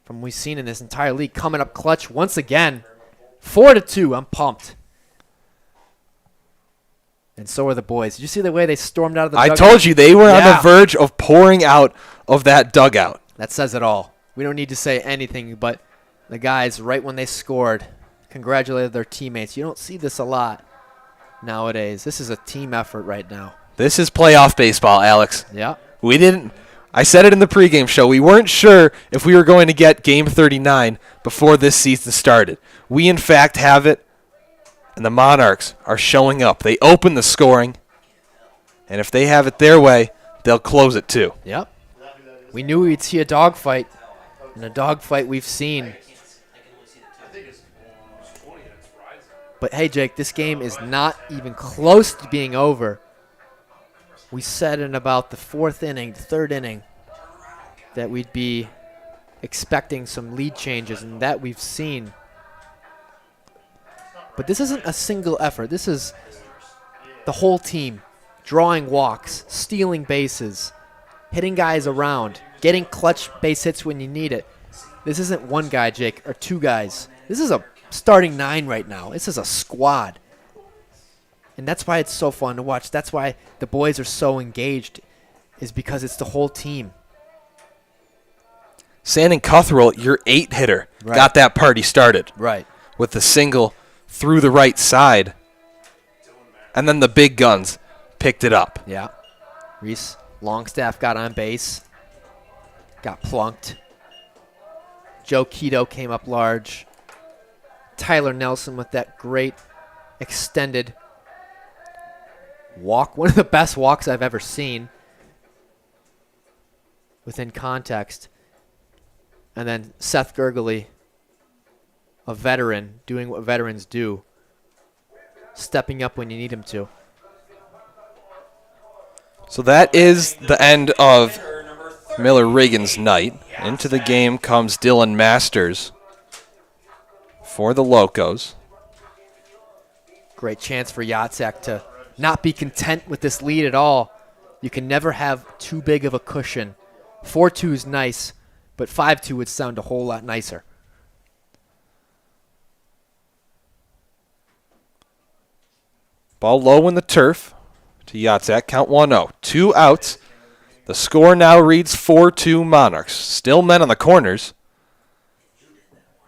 from we've seen in this entire league, coming up clutch once again. 4-2. I'm pumped. And so are the boys. Did you see the way they stormed out of the dugout? I told you they were on the verge of pouring out of that dugout. That says it all. We don't need to say anything, but the guys, right when they scored, congratulated their teammates. You don't see this a lot nowadays. This is a team effort right now. This is playoff baseball, Alex. Yeah. I said it in the pregame show. We weren't sure if we were going to get Game 39 before this season started. We, in fact, have it, and the Monarchs are showing up. They open the scoring, and if they have it their way, they'll close it too. Yep. We knew we'd see a dogfight, and a dogfight we've seen. But hey, Jake, this game is not even close to being over. We said in about the 4th inning, the 3rd inning, that we'd be expecting some lead changes, and that we've seen. But this isn't a single effort. This is the whole team drawing walks, stealing bases, hitting guys around, getting clutch base hits when you need it. This isn't one guy, Jake, or 2 guys. This is a starting 9 right now. This is a squad. And that's why it's so fun to watch. That's why the boys are so engaged, is because it's the whole team. Sandon Cuthrell, your 8-hitter, Right. got that party started Right. with the single through the right side. And then the big guns picked it up. Yeah. Reese Longstaff got on base. Got plunked. Joe Keto came up large. Tyler Nelson with that great extended walk. One of the best walks I've ever seen within context. And then Seth Gurgley, a veteran, doing what veterans do, stepping up when you need him to. So that is the end of Miller Riggins' night. Into the game comes Dylan Masters for the Locos. Great chance for Yatzak to not be content with this lead at all. You can never have too big of a cushion. 4-2 is nice, but 5-2 would sound a whole lot nicer. Ball low in the turf to Yatzak. Count 1-0. 2 outs. The score now reads 4-2 Monarchs. Still men on the corners.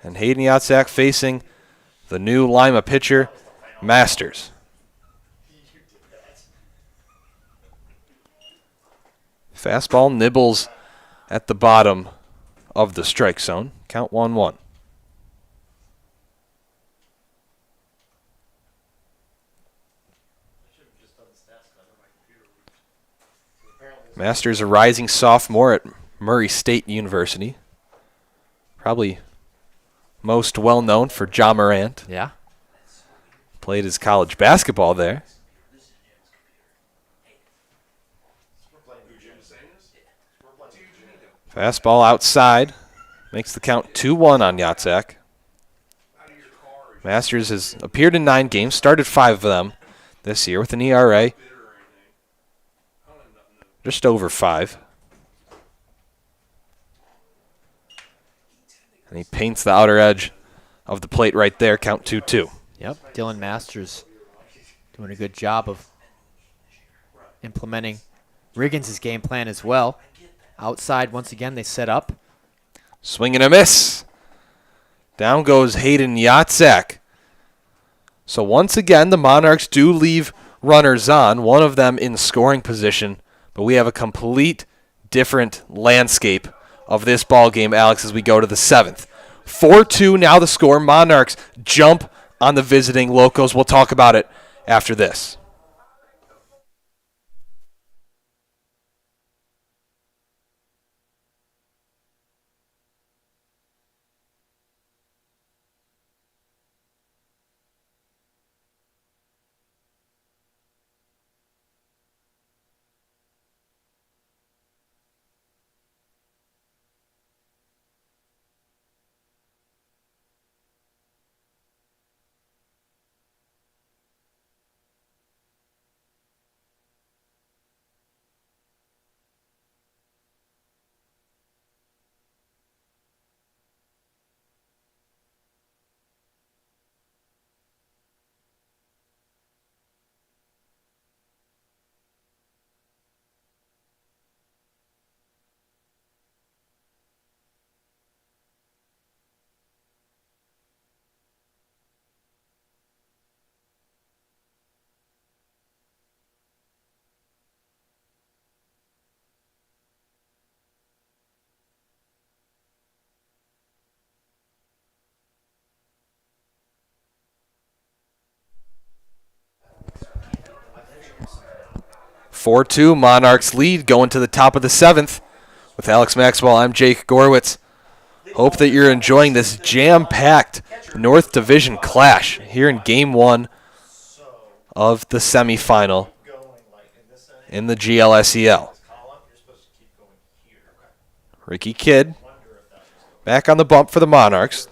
And Hayden Yatzak facing the new Lima pitcher, Masters. Fastball nibbles at the bottom of the strike zone. Count 1-1. Masters, a rising sophomore at Murray State University. Probably most well known for Ja Morant. Yeah. Played his college basketball there. Fastball outside. Makes the count 2-1 on Yatzak. Masters has appeared in 9 games, started 5 of them this year with an ERA just over 5. And he paints the outer edge of the plate right there, count 2-2. Yep. Dylan Masters doing a good job of implementing Riggins' game plan as well. Outside, once again, they set up. Swing and a miss. Down goes Hayden Yatzak. So once again, the Monarchs do leave runners on, one of them in scoring position, but we have a complete different landscape of this ball game, Alex, as we go to the 7th. 4-2 now the score. Monarchs jump on the visiting Locos. We'll talk about it after this. Four 4-2 Monarchs lead going to the top of the 7th. With Alex Maxwell, I'm Jake Gorwitz. Hope that you're enjoying this jam-packed North Division clash here in Game 1 of the semifinal in the GLSEL. Ricky Kidd back on the bump for the Monarchs.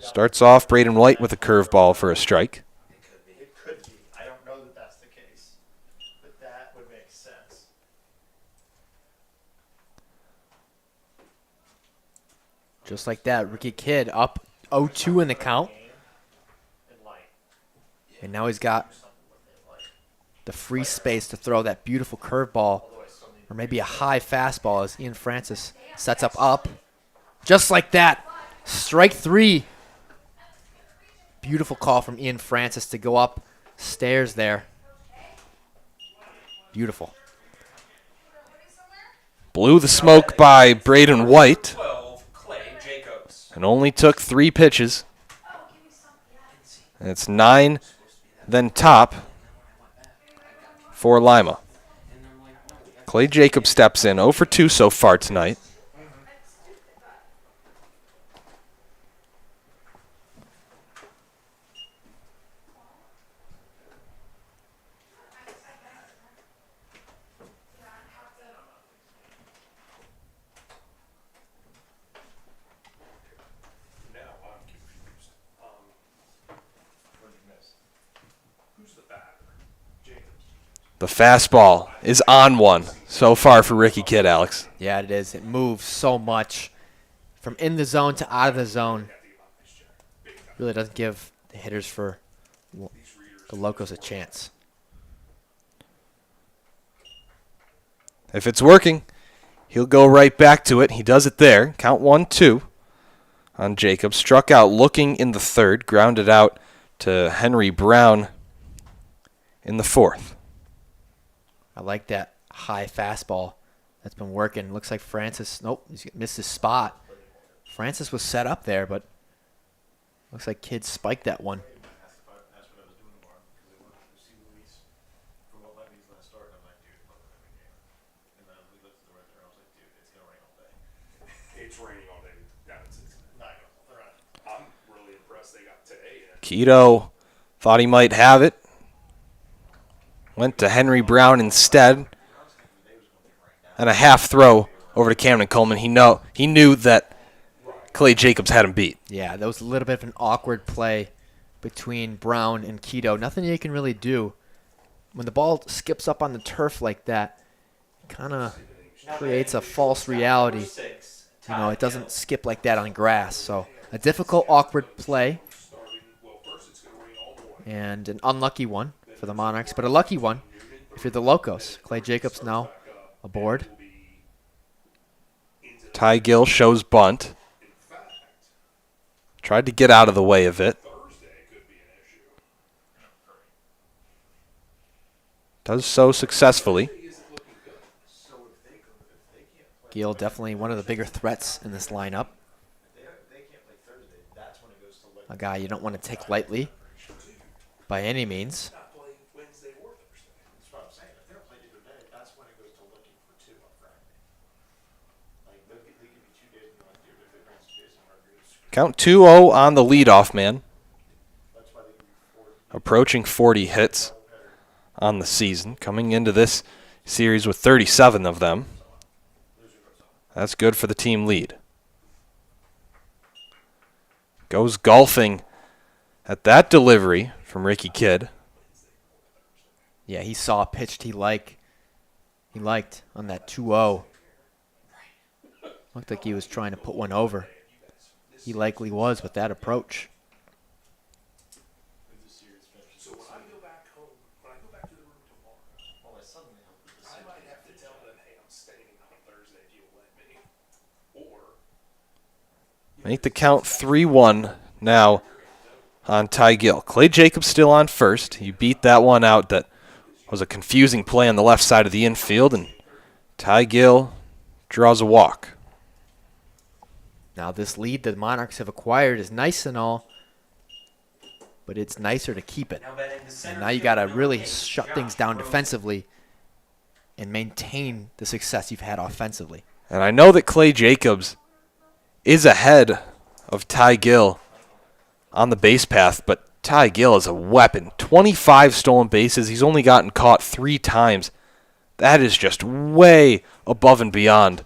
Starts off Braden White with a curveball for a strike. It could be. I don't know that that's the case, but that would make sense. Just like that, Ricky Kidd up 0-2 in the count. And now he's got the free space to throw that beautiful curveball or maybe a high fastball as Ian Francis sets up. Just like that. Strike 3. Beautiful call from Ian Francis to go up stairs there. Beautiful. Blew the smoke by Braden White 12, Clay Jacobs. and only took 3 pitches. And it's 9, then top for Lima. Clay Jacobs steps in 0 for 2 so far tonight. Now I'm confused. What did you miss? Who's the batter? Jacobs. The fastball is on one so far for Ricky Kidd, Alex. Yeah, it is. It moves so much from in the zone to out of the zone. Really doesn't give the hitters for the Locos a chance. If it's working, he'll go right back to it. He does it there. Count 1-2 on Jacobs. Struck out looking in the third. Grounded out to Henry Brown in the fourth. I like that high fastball that's been working. Looks like Francis, nope, he's missed his spot. Francis was set up there, but looks like Kidd spiked that one. That's what I was doing tomorrow because I wanted to see Luis for what Levy's last start. And I'm like, dude, look at every game. And then we looked at the weather and I was like, dude, it's gonna rain all day. It's raining all day down in Cincinnati. No, I know. They're on. I'm really impressed they got today. Keto thought he might have it. Went to Henry Brown instead. And a half throw over to Camden Coleman. He knew that Clay Jacobs had him beat. Yeah, that was a little bit of an awkward play between Brown and Keto. Nothing you can really do. When the ball skips up on the turf like that, it kind of creates a false reality. You know, it doesn't skip like that on grass. So a difficult, awkward play. And an unlucky one for the Monarchs, but a lucky one if you're the Locos. Clay Jacobs now aboard. Ty Gill shows bunt. Tried to get out of the way of it. Does so successfully. Gill definitely one of the bigger threats in this lineup. They can't play Thursday. That's when it goes to like. A guy you don't want to take lightly by any means. Not playing Wednesday or Thursday. That's what I'm saying. If they don't play either day, that's when it goes to looking for 2 on Friday. Like they give you 2 days and you're like, dude, if it rains Jason Rodriguez, Count 2-0 on the leadoff man. that's why they give you 4. Approaching 40 hits on the season. Coming into this series with 37 of them. That's good for the team lead. Goes golfing at that delivery from Ricky Kidd. Yeah, he saw a pitch he liked on that 2-0. Looked like he was trying to put one over. He likely was with that approach. So when I go back home, when I go back to the room tomorrow, Well, I suddenly hope that this I might have to tell them, hey, I'm staying on Thursday if you'll let me. Or Make the count 3-1 now on Ty Gill. Clay Jacobs still on first. He beat that one out. That was a confusing play on the left side of the infield, and Ty Gill draws a walk. Now this lead the Monarchs have acquired is nice and all, but it's nicer to keep it. And now you got to really shut things down defensively and maintain the success you've had offensively. And I know that Clay Jacobs is ahead of Ty Gill on the base path, but Ty Gill is a weapon. 25 stolen bases. He's only gotten caught 3 times. That is just way above and beyond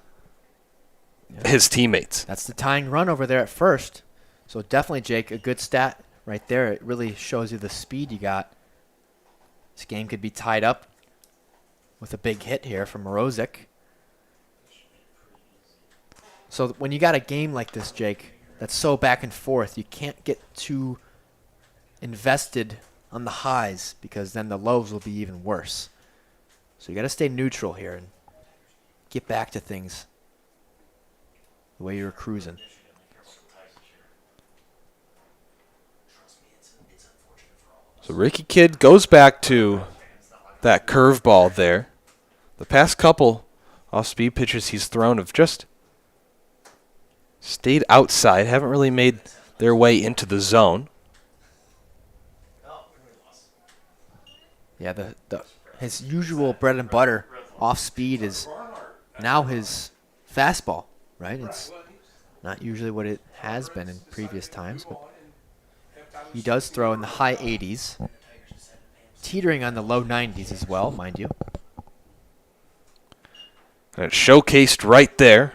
his teammates. That's the tying run over there at first. So definitely, Jake, a good stat right there. It really shows you the speed you got. This game could be tied up with a big hit here from Morozic. So when you got a game like this, Jake, that's so back and forth, you can't get too invested on the highs because then the lows will be even worse. So you got to stay neutral here and get back to things the way you were cruising. So Ricky Kidd goes back to that curveball there. The past couple off-speed pitches he's thrown have just stayed outside, haven't really made their way into the zone. Yeah, his usual bread and butter off speed is now his fastball, right? It's not usually what it has been in previous times, but he does throw in the high 80s, teetering on the low 90s as well, mind you. And it's showcased right there.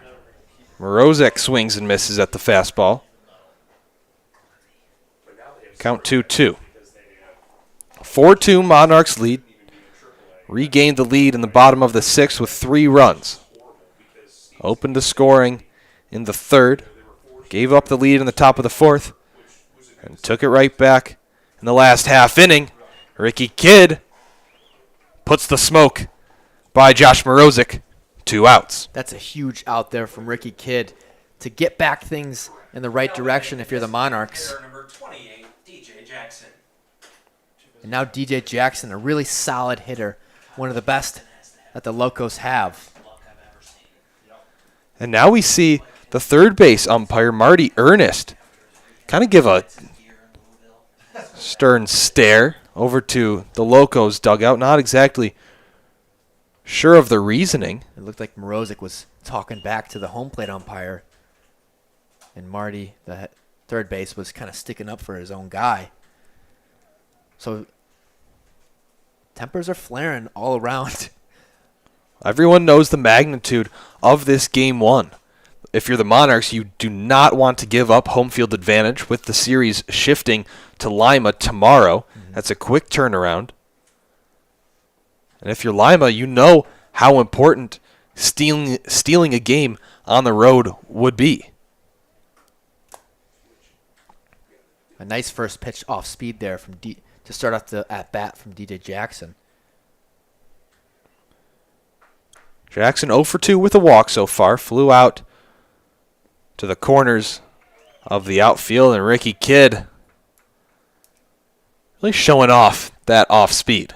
Morozek swings and misses at the fastball. Count 2-2. 4-2 Monarchs lead. Regained the lead in the bottom of the sixth with 3 runs. Opened to scoring in the third. Gave up the lead in the top of the fourth. And took it right back in the last half inning. Ricky Kidd puts the smoke by Josh Morozek. 2 outs. That's a huge out there from Ricky Kidd to get back things in the right direction if you're the Monarchs. Hitter number 28, DJ Jackson. And now DJ Jackson, a really solid hitter, one of the best that the Locos have. And now we see the third base umpire, Marty Ernest, kind of give a stern stare over to the Locos dugout. Not exactly sure of the reasoning. It looked like Morozek was talking back to the home plate umpire. And Marty, the third base, was kind of sticking up for his own guy. So tempers are flaring all around. Everyone knows the magnitude of this game one. If you're the Monarchs, you do not want to give up home field advantage with the series shifting to Lima tomorrow. That's a quick turnaround. And if you're Lima, you know how important stealing a game on the road would be. A nice first pitch off speed there to start off the at-bat from DJ Jackson. Jackson 0 for 2 with a walk so far. Flew out to the corners of the outfield, and Ricky Kidd really showing off that off speed.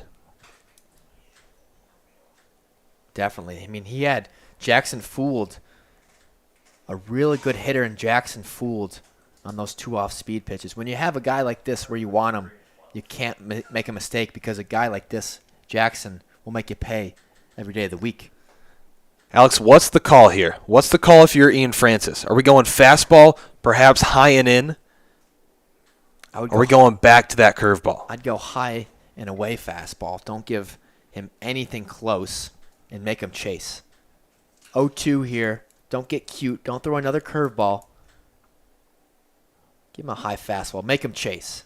Definitely. I mean, he had Jackson fooled. A really good hitter in Jackson fooled on those 2 off-speed pitches. When you have a guy like this where you want him, you can't make a mistake because a guy like this, Jackson, will make you pay every day of the week. Alex, what's the call here? What's the call if you're Ian Francis? Are we going fastball, perhaps high and in? Or are we going back to that curveball? I'd go high and away fastball. Don't give him anything close and make him chase. 0-2 here. Don't get cute. Don't throw another curveball. Give him a high fastball. Make him chase.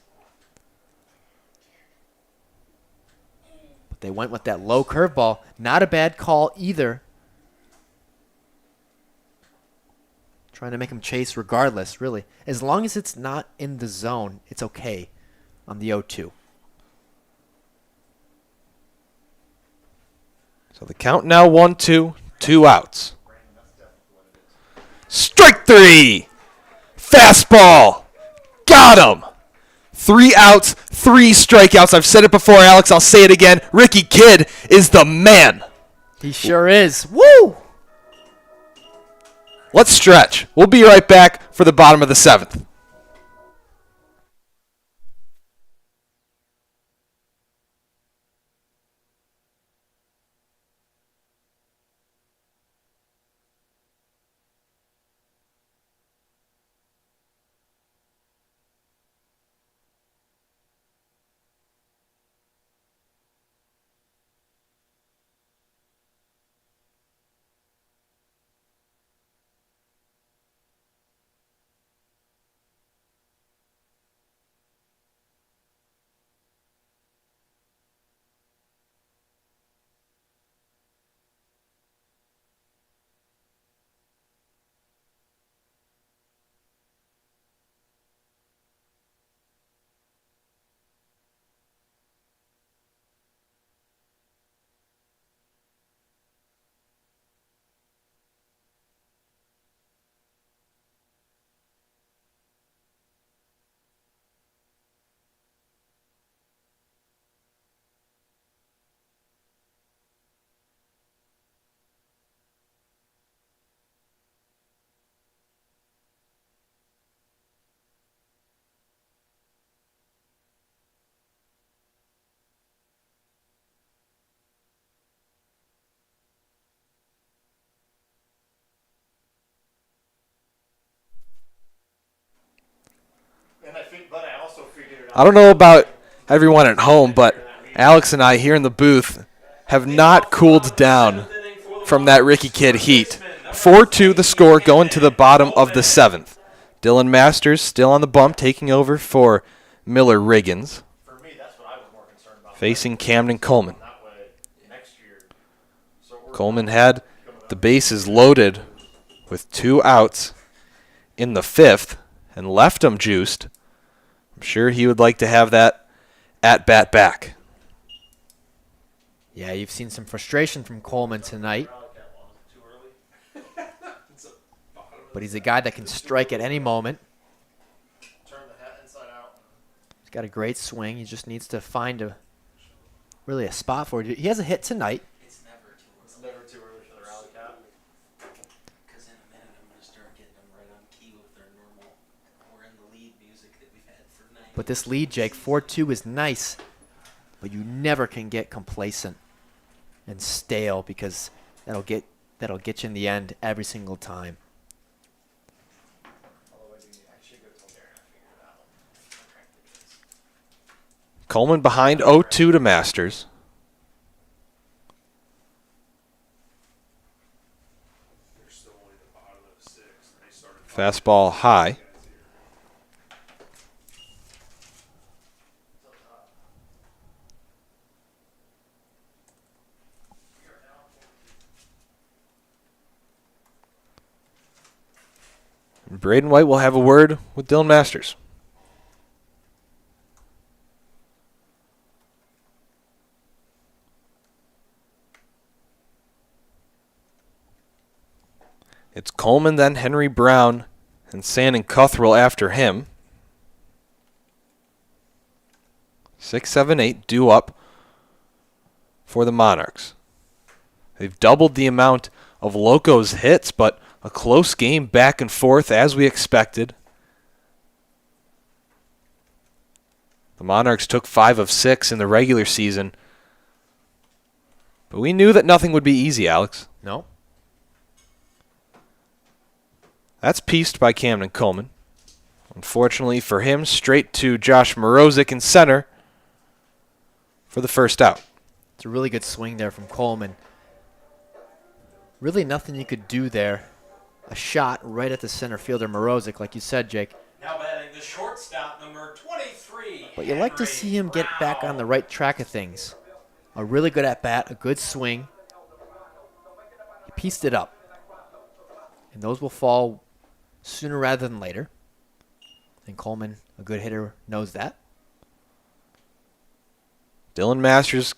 But they went with that low curveball. Not a bad call either. Trying to make him chase regardless, really. As long as it's not in the zone, it's okay on the 0-2. So the count now 1-2, 2 outs. Strike 3! Fastball! Got him! 3 outs, 3 strikeouts. I've said it before, Alex. I'll say it again. Ricky Kidd is the man. He sure is. Woo! Let's stretch. We'll be right back for the bottom of the 7th. I don't know about everyone at home, but Alex and I here in the booth have not cooled down from that Ricky Kid heat. 4-2 the score going to the bottom of the 7th. Dylan Masters still on the bump, taking over for Miller Riggins, For me, that's what I was more concerned about. facing Camden Coleman. That way, next year. So we're Coleman had the bases loaded with 2 outs in the 5th and left him juiced. I'm sure he would like to have that at-bat back. Yeah, you've seen some frustration from Coleman tonight, too early. but he's a guy that can strike at any moment. Turn the hat inside out. He's got a great swing. He just needs to find really a spot for it. He has a hit tonight. It's never too It's never too early for the rally cap. Because in a minute I'm going to start getting them right on key with their normal "We're in the lead" music that we've had for 9 But this lead, Jake, 4-2 is nice, but you never can get complacent and stale because that'll get you in the end every single time. Otherwise, I should go tell Darren I figured it out. How cracked it is. Coleman behind 0-2 to Masters. They're still only the bottom of the 6th. They started Fastball high. Braden White will have a word with Dylan Masters. It's Coleman, then Henry Brown, and Sand and Cuthrell after him. 6, 7, 8 due up for the Monarchs. They've doubled the amount of Locos hits, but a close game back and forth as we expected. The Monarchs took 5 of 6 in the regular season, but we knew that nothing would be easy, Alex. No? That's pieced by Camden Coleman. Unfortunately for him, straight to Josh Morozic in center for the first out. It's a really good swing there from Coleman. Really nothing you could do there. A shot right at the center fielder, Morozic, like you said, Jake. Now batting the shortstop, number 23. But you like to Henry see him get back on the right track of things. A really good at-bat, a good swing. He pieced it up. And those will fall sooner rather than later. And Coleman, a good hitter, knows that. Dylan Masters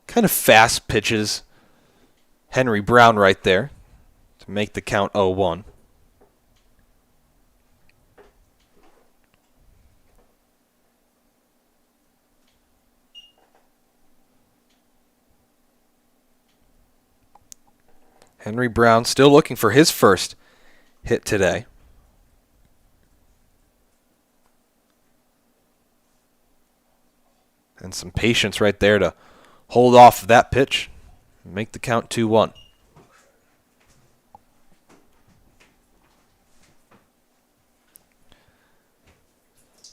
kind of fast pitches Henry Brown right there to make the count 0-1. Henry Brown still looking for his first hit today. And some patience right there to hold off that pitch and make the count 2-1.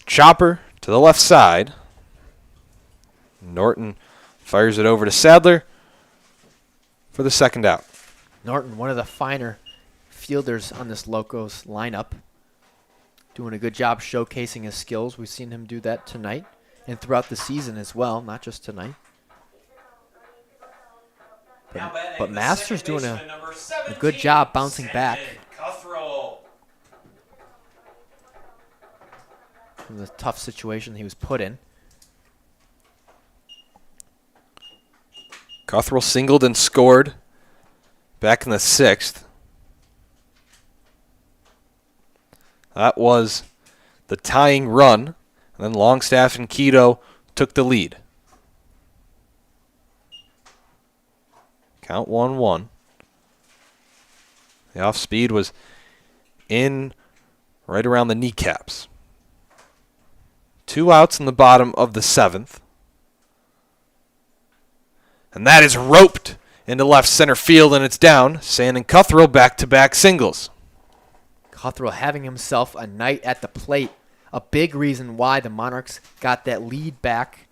Chopper to the left side. Norton fires it over to Sadler for the second out. Norton, one of the finer fielders on this Locos lineup. Doing a good job showcasing his skills. We've seen him do that tonight and throughout the season as well, not just tonight. Now batting But the Masters second doing baseman, number a good 17, job bouncing back Sandon Cuthrell. from the tough situation he was put in. Cuthrell singled and scored back in the 6th. That was the tying run, and then Longstaff and Keto took the lead. Count 1-1. The off speed was in right around the kneecaps. 2 outs in the bottom of the 7th. And that is roped into left center field, and it's down. Sand and Cuthrell back-to-back singles. Cuthrell having himself a night at the plate. a big reason why the Monarchs got that lead back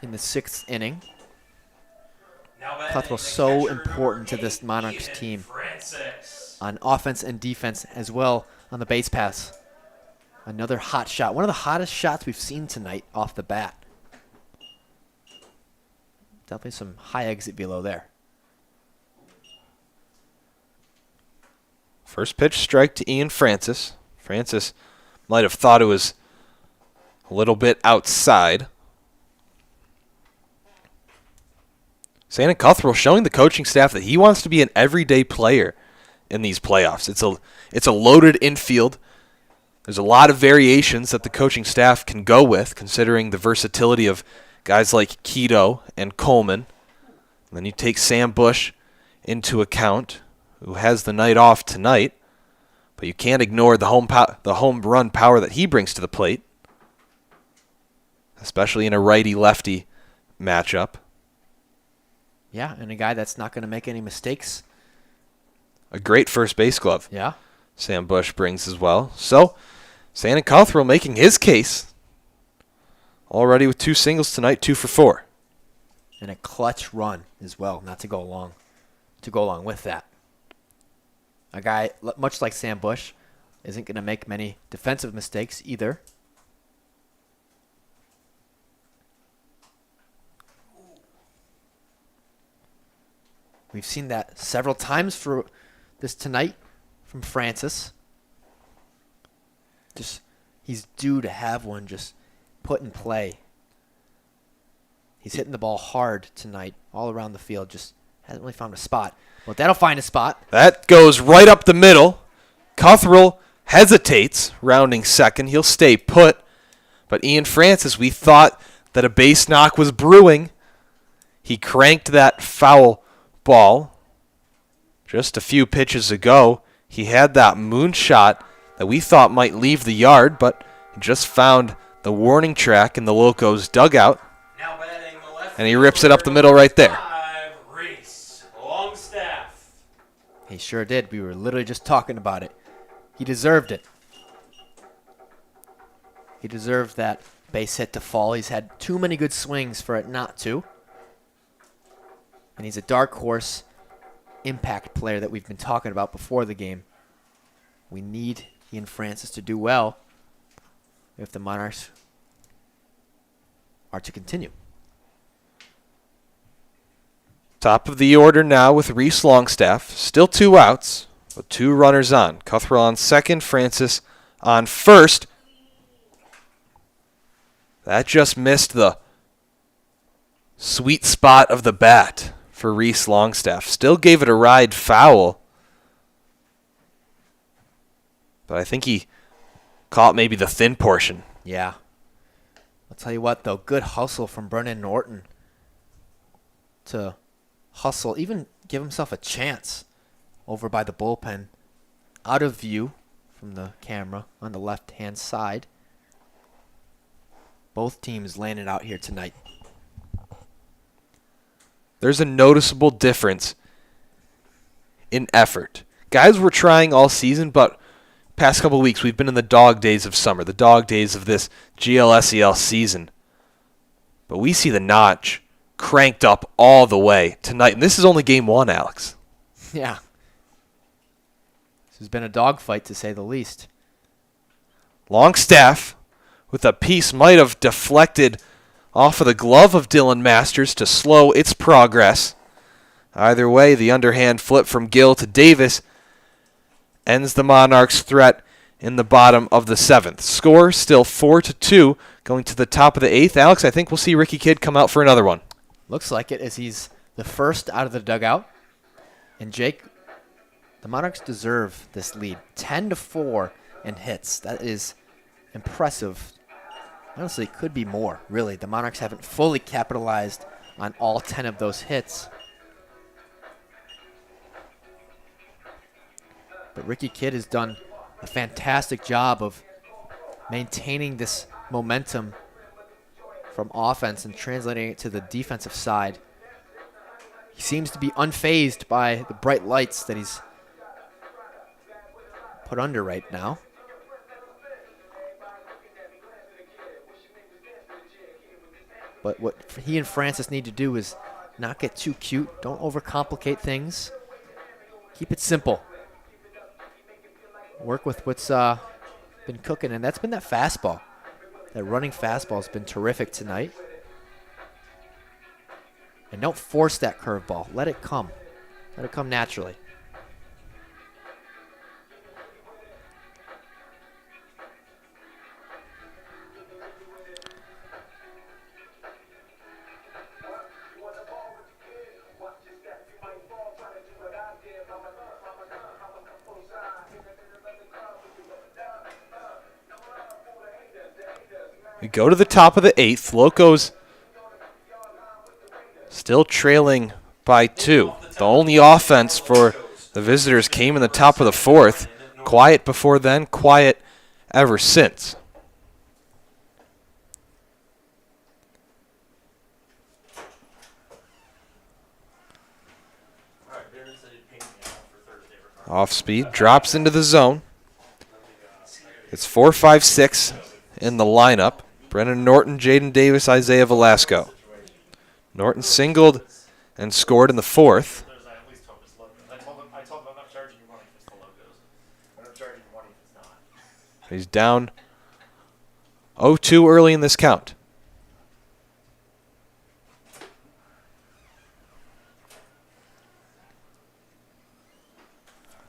in the 6th inning. Cuthrell's so important to this Monarchs team on offense and defense as well on the base pass. Another hot shot. One of the hottest shots we've seen tonight off the bat. Definitely some high exit below there. First pitch strike to Ian Francis. Francis might have thought it was a little bit outside. Santa Cuthrell showing the coaching staff that he wants to be an everyday player in these playoffs. It's a loaded infield. There's a lot of variations that the coaching staff can go with, considering the versatility of guys like Keto and Coleman. And then you take Sam Bush into account, who has the night off tonight, but you can't ignore the home run power that he brings to the plate, especially in a righty-lefty matchup. Yeah, and a guy that's not going to make any mistakes. A great first base glove. Yeah. Sam Bush brings as well. So, Santa Cuthrell making his case already with 2 singles tonight, 2 for 4. And a clutch run as well, not to go along with that. A guy, much like Sam Bush, isn't going to make many defensive mistakes either. We've seen that several times for this tonight from Francis. He's due to have one just put in play. He's hitting the ball hard tonight, all around the field. Just hasn't really found a spot. Well, that'll find a spot. That goes right up the middle. Cuthrell hesitates, rounding second. He'll stay put. But Ian Francis, we thought that a base knock was brewing. He cranked that foul ball just a few pitches ago. He had that moonshot that we thought might leave the yard, but he just found the warning track in the Locos dugout, and he rips it up the middle right there. He sure did. We were literally just talking about it. He deserved it. He deserved that base hit to fall. He's had too many good swings for it not to. And he's a dark horse impact player that we've been talking about before the game. We need Ian Francis to do well if the Monarchs are to continue. Top of the order now with Reese Longstaff. Still 2 outs, but 2 runners on. Cuthrell on second, Francis on first. That just missed the sweet spot of the bat for Reese Longstaff. Still gave it a ride foul, but I think he caught maybe the thin portion. Yeah. I'll tell you what, though, good hustle from Brennan Norton to hustle, even give himself a chance over by the bullpen, out of view from the camera on the left-hand side. Both teams landed out here tonight. There's a noticeable difference in effort. Guys were trying all season, but past couple weeks we've been in the dog days of summer, the dog days of this GLSEL season. But we see the notch cranked up all the way tonight. And this is only game 1, Alex. Yeah. This has been a dogfight, to say the least. Longstaff with a piece might have deflected off of the glove of Dylan Masters to slow its progress. Either way, the underhand flip from Gill to Davis ends the Monarchs' threat in the bottom of the 7th. Score still 4-2 going to the top of the 8th. Alex, I think we'll see Ricky Kidd come out for another one. Looks like it, as he's the first out of the dugout. And Jake, the Monarchs deserve this lead. 10-4 in hits. That is impressive. Honestly, it could be more, really. The Monarchs haven't fully capitalized on all 10 of those hits. But Ricky Kidd has done a fantastic job of maintaining this momentum from offense and translating it to the defensive side. He seems to be unfazed by the bright lights that he's put under right now. But what he and Francis need to do is not get too cute. Don't overcomplicate things. Keep it simple. Work with what's been cooking, and that's been that fastball. That running fastball has been terrific tonight. And don't force that curveball. Let it come. Let it come naturally. We go to the top of the 8th. Locos still trailing by 2. The only offense for the visitors came in the top of the 4th. Quiet before then, quiet ever since. Off speed, drops into the zone. It's 4, 5, 6 in the lineup. Brennan Norton, Jaden Davis, Isaiah Velasco. Norton singled and scored in the 4th. I told him I'm not charging you money if it's the Locos. I'm not charging you money if it's not. He's down 0-2 early in this count.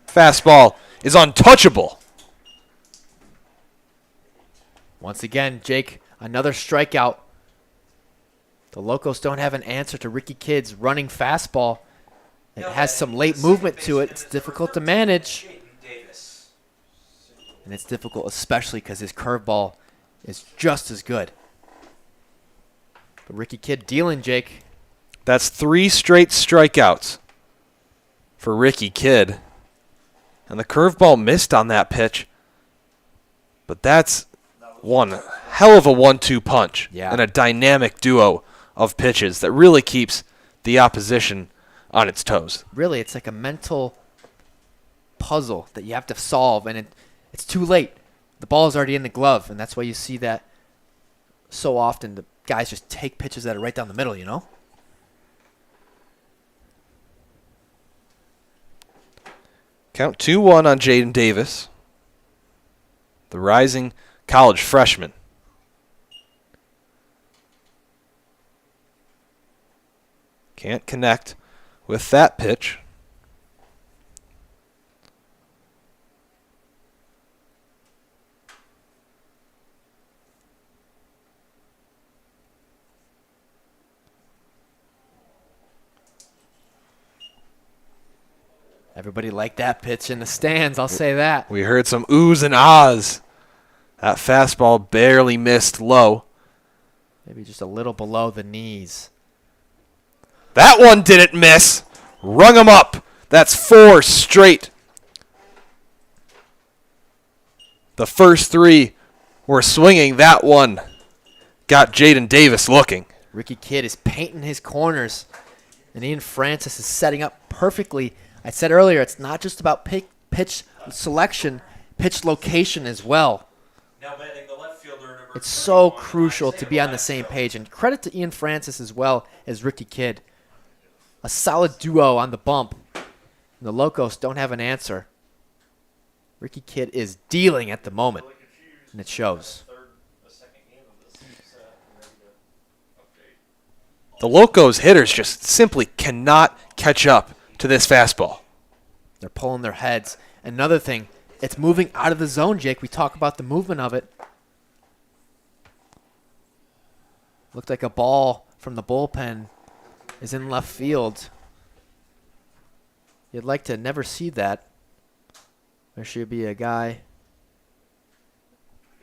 Fastball is untouchable. Once again, Jake, another strikeout. The Locos don't have an answer to Ricky Kidd's running fastball. It has some late movement to it. It's difficult to manage. Jaden Davis. And it's difficult especially because his curveball is just as good. But Ricky Kidd dealing, Jake. That's 3 straight strikeouts for Ricky Kidd. And the curveball missed on that pitch. But that's one hell of a 1-2 punch. Yeah. And a dynamic duo of pitches that really keeps the opposition on its toes. Really, it's like a mental puzzle that you have to solve, and it's too late. The ball is already in the glove, and that's why you see that so often. The guys just take pitches that are right down the middle, you know? Count 2-1 on Jaden Davis, the rising college freshman. Can't connect with that pitch. Everybody liked that pitch in the stands, I'll say that. We heard some oohs and ahs. That fastball barely missed low. Maybe just a little below the knees. That one didn't miss. Rung him up. That's 4 straight. The first 3 were swinging. That one got Jaden Davis looking. Ricky Kidd is painting his corners, and Ian Francis is setting up perfectly. I said earlier, it's not just about pitch selection, pitch location as well. Now batting the left fielder, number It's so 31, crucial to Isaiah be on the same Velasco. page. And credit to Ian Francis as well as Ricky Kidd. A solid duo on the bump. And the Locos don't have an answer. Ricky Kidd is dealing at the moment, and it shows. The Locos hitters just simply cannot catch up to this fastball. They're pulling their heads. Another thing, it's moving out of the zone, Jake. We talk about the movement of it. Looked like a ball from the bullpen is in left field. You'd like to never see that. There should be a guy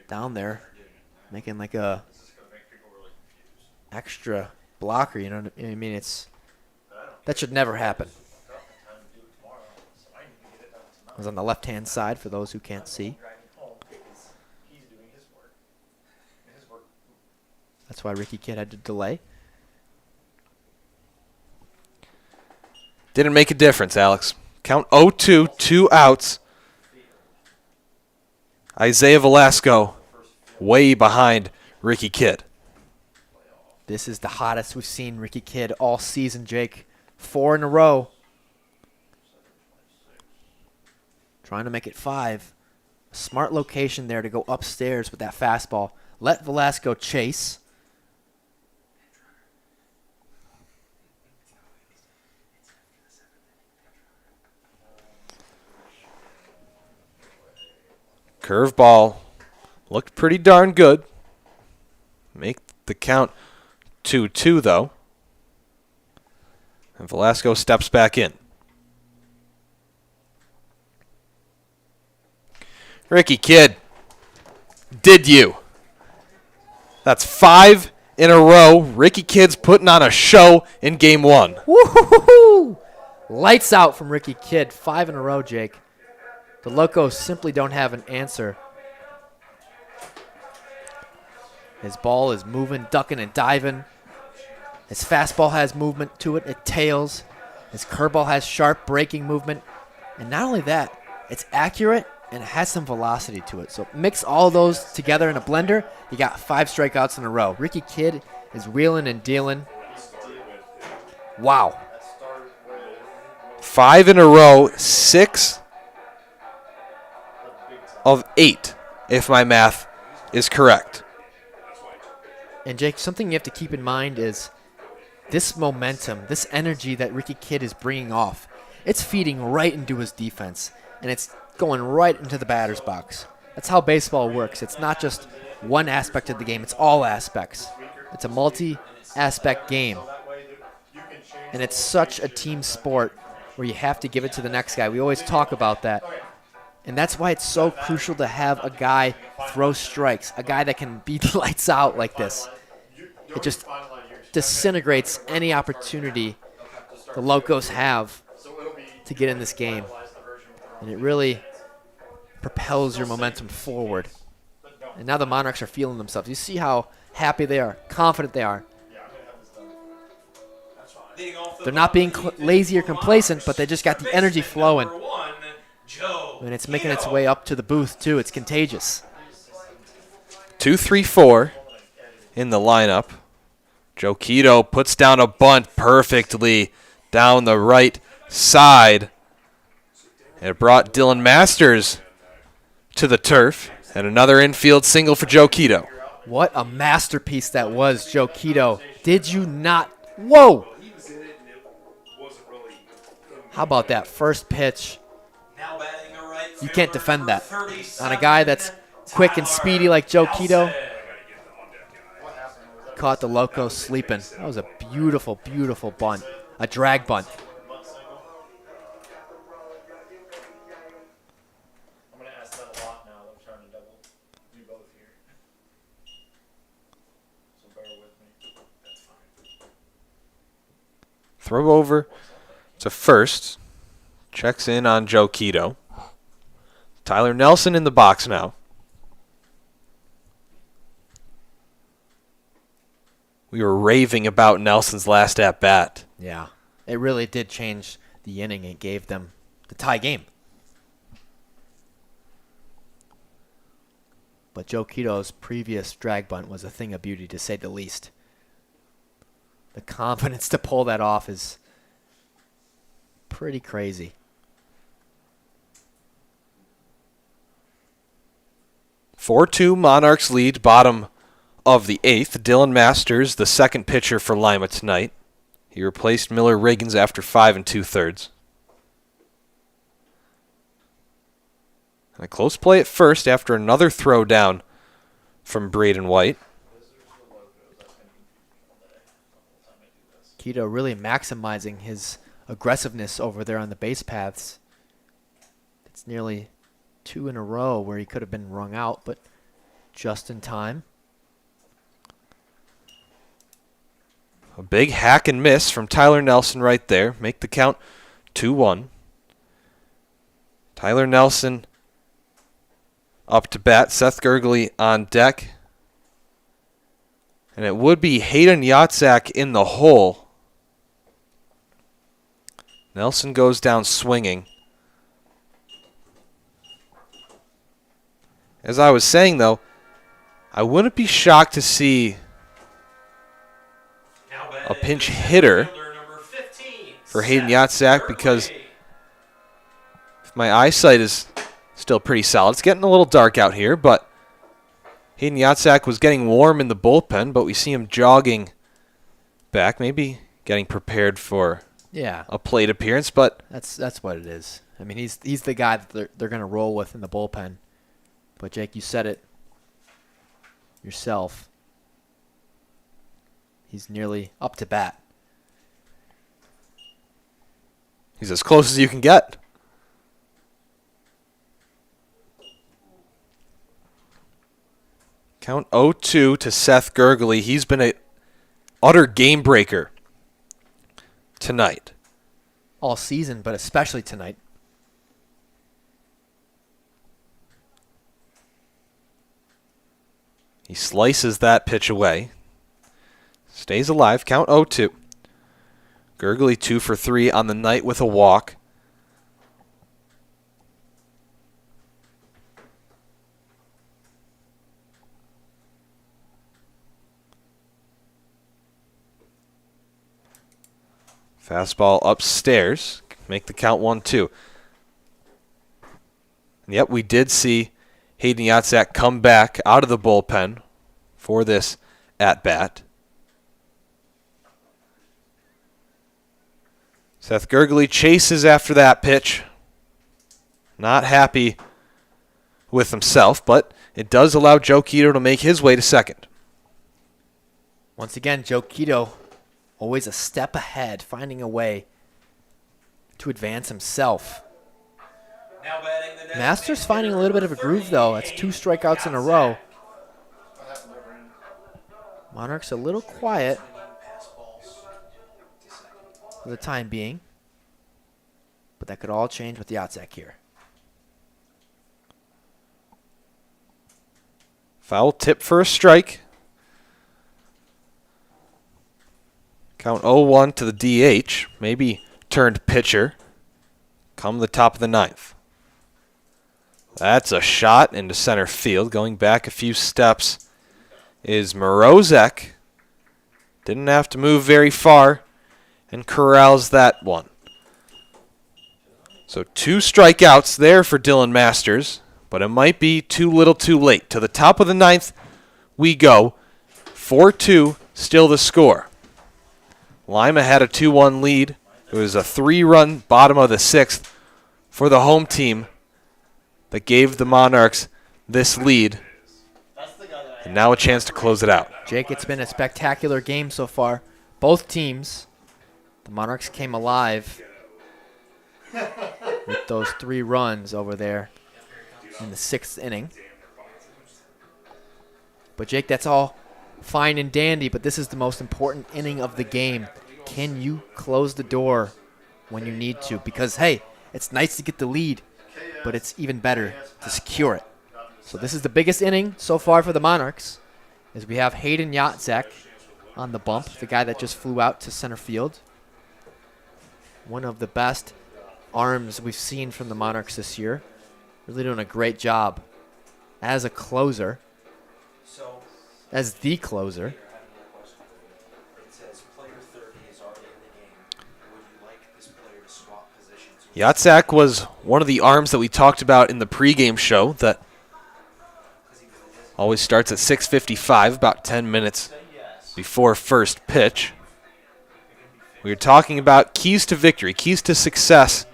down there making like a extra blocker, you know what I mean? That should never happen. It was on the left-hand side for those who can't see. That's why Ricky Kidd had to delay. Didn't make a difference, Alex. Count 0-2, 2 outs. Isaiah Velasco way behind Ricky Kidd. This is the hottest we've seen Ricky Kidd all season, Jake. 4 in a row. Trying to make it 5. Smart location there to go upstairs with that fastball. Let Velasco chase. Curveball looked pretty darn good. Make the count 2-2 though. And Velasco steps back in. Ricky Kidd, did you? That's 5 in a row. Ricky Kidd's putting on a show in game 1. Woo-hoo-hoo! Lights out from Ricky Kidd. 5 in a row, Jake. The Locos simply don't have an answer. His ball is moving, ducking, and diving. His fastball has movement to it. It tails. His curveball has sharp breaking movement. And not only that, it's accurate and it has some velocity to it. So mix all those together in a blender, you got 5 strikeouts in a row. Ricky Kidd is wheeling and dealing. Wow. 5 in a row, 6 of 8, if my math is correct. And Jake, something you have to keep in mind is this momentum, this energy that Ricky Kidd is bringing off, it's feeding right into his defense, and it's going right into the batter's box. That's how baseball works. It's not just one aspect of the game, it's all aspects. It's a multi-aspect game. And it's such a team sport where you have to give it to the next guy. We always talk about that. And that's why it's so crucial to have a guy throw strikes, a guy that can beat lights out like this. It just disintegrates any opportunity the Locos have to get in this game. And it really propels your momentum forward. And now the Monarchs are feeling themselves. You see how happy they are, confident they are. They're not being lazy or complacent, but they just got the energy flowing. And it's making its way up to the booth, too. It's contagious. 2-3-4 in the lineup. Joe Quito puts down a bunt perfectly down the right side. It brought Dylan Masters to the turf. And another infield single for Joe Quito. What a masterpiece that was, Joe Quito. Did you not? Whoa! How about that first pitch? You can't defend that. On a guy that's quick and speedy like Joe Quito, caught the Locos sleeping. That was a beautiful, beautiful bunt. A drag bunt. I'm going to ask that a lot now. I'm trying to do both here. So bear with me. That's fine. Throw over to first. Checks in on Joe Quito. Tyler Nelson in the box now. We were raving about Nelson's last at-bat. Yeah, it really did change the inning. It gave them the tie game. But Joe Quito's previous drag bunt was a thing of beauty, to say the least. The confidence to pull that off is pretty crazy. 4-2 Monarchs lead, bottom of the 8th. Dylan Masters, the second pitcher for Lima tonight. He replaced Miller Riggins after 5 2/3. And a close play at first after another throw down from Braden White. Quito really maximizing his aggressiveness over there on the base paths. It's nearly 2 in a row where he could have been rung out, but just in time. A big hack and miss from Tyler Nelson right there. Make the count 2-1. Tyler Nelson up to bat. Seth Gurgley on deck. And it would be Hayden Yatzak in the hole. Nelson goes down swinging. as I was saying, though, I wouldn't be shocked to see a pinch hitter for Hayden Yatzak, because if my eyesight is still pretty solid, it's getting a little dark out here, but Hayden Yatzak was getting warm in the bullpen, but we see him jogging back, maybe getting prepared for a plate appearance. But that's what it is. I mean, he's the guy that they're going to roll with in the bullpen. But Jake, you said it yourself. He's nearly up to bat. He's as close as you can get. Count 0-2 to Seth Gurgley. He's been an utter game breaker tonight. All season, but especially tonight. He slices that pitch away. Stays alive. Count 0-2. Gurgley 2 for 3 on the night with a walk. Fastball upstairs. Make the count 1-2. And yep, we did see Hayden Yatzak come back out of the bullpen for this at-bat. Seth Gurgley chases after that pitch. Not happy with himself, but it does allow Joe Quito to make his way to second. Once again, Joe Quito always a step ahead, finding a way to advance himself. Masters finding a little bit of a groove, though. That's 2 strikeouts in a row. Monarchs a little quiet for the time being, but that could all change with Yatzak here. Foul tip for a strike. Count 0-1 to the DH. Maybe turned pitcher. Come the top of the 9th. That's a shot into center field. Going back a few steps is Morozek. Didn't have to move very far and corrals that one. So 2 strikeouts there for Dylan Masters, but it might be too little too late. To the top of the 9th we go. 4-2, still the score. Lima had a 2-1 lead. It was a 3-run bottom of the 6th for the home team that gave the Monarchs this lead. And now a chance to close it out. Jake, it's been a spectacular game so far. Both teams, the Monarchs came alive with those 3 runs over there in the 6th inning. But Jake, that's all fine and dandy, but this is the most important inning of the game. Can you close the door when you need to? Because, hey, it's nice to get the lead, but it's even better to secure it. So this is the biggest inning so far for the Monarchs, as we have Hayden Yatzak on the bump, the guy that just flew out to center field. One of the best arms we've seen from the Monarchs this year. Really doing a great job as a closer, as the closer. Yatzak was one of the arms that we talked about in the pregame show that always starts at 6:55, about 10 minutes before first pitch. We were talking about keys to victory, keys to success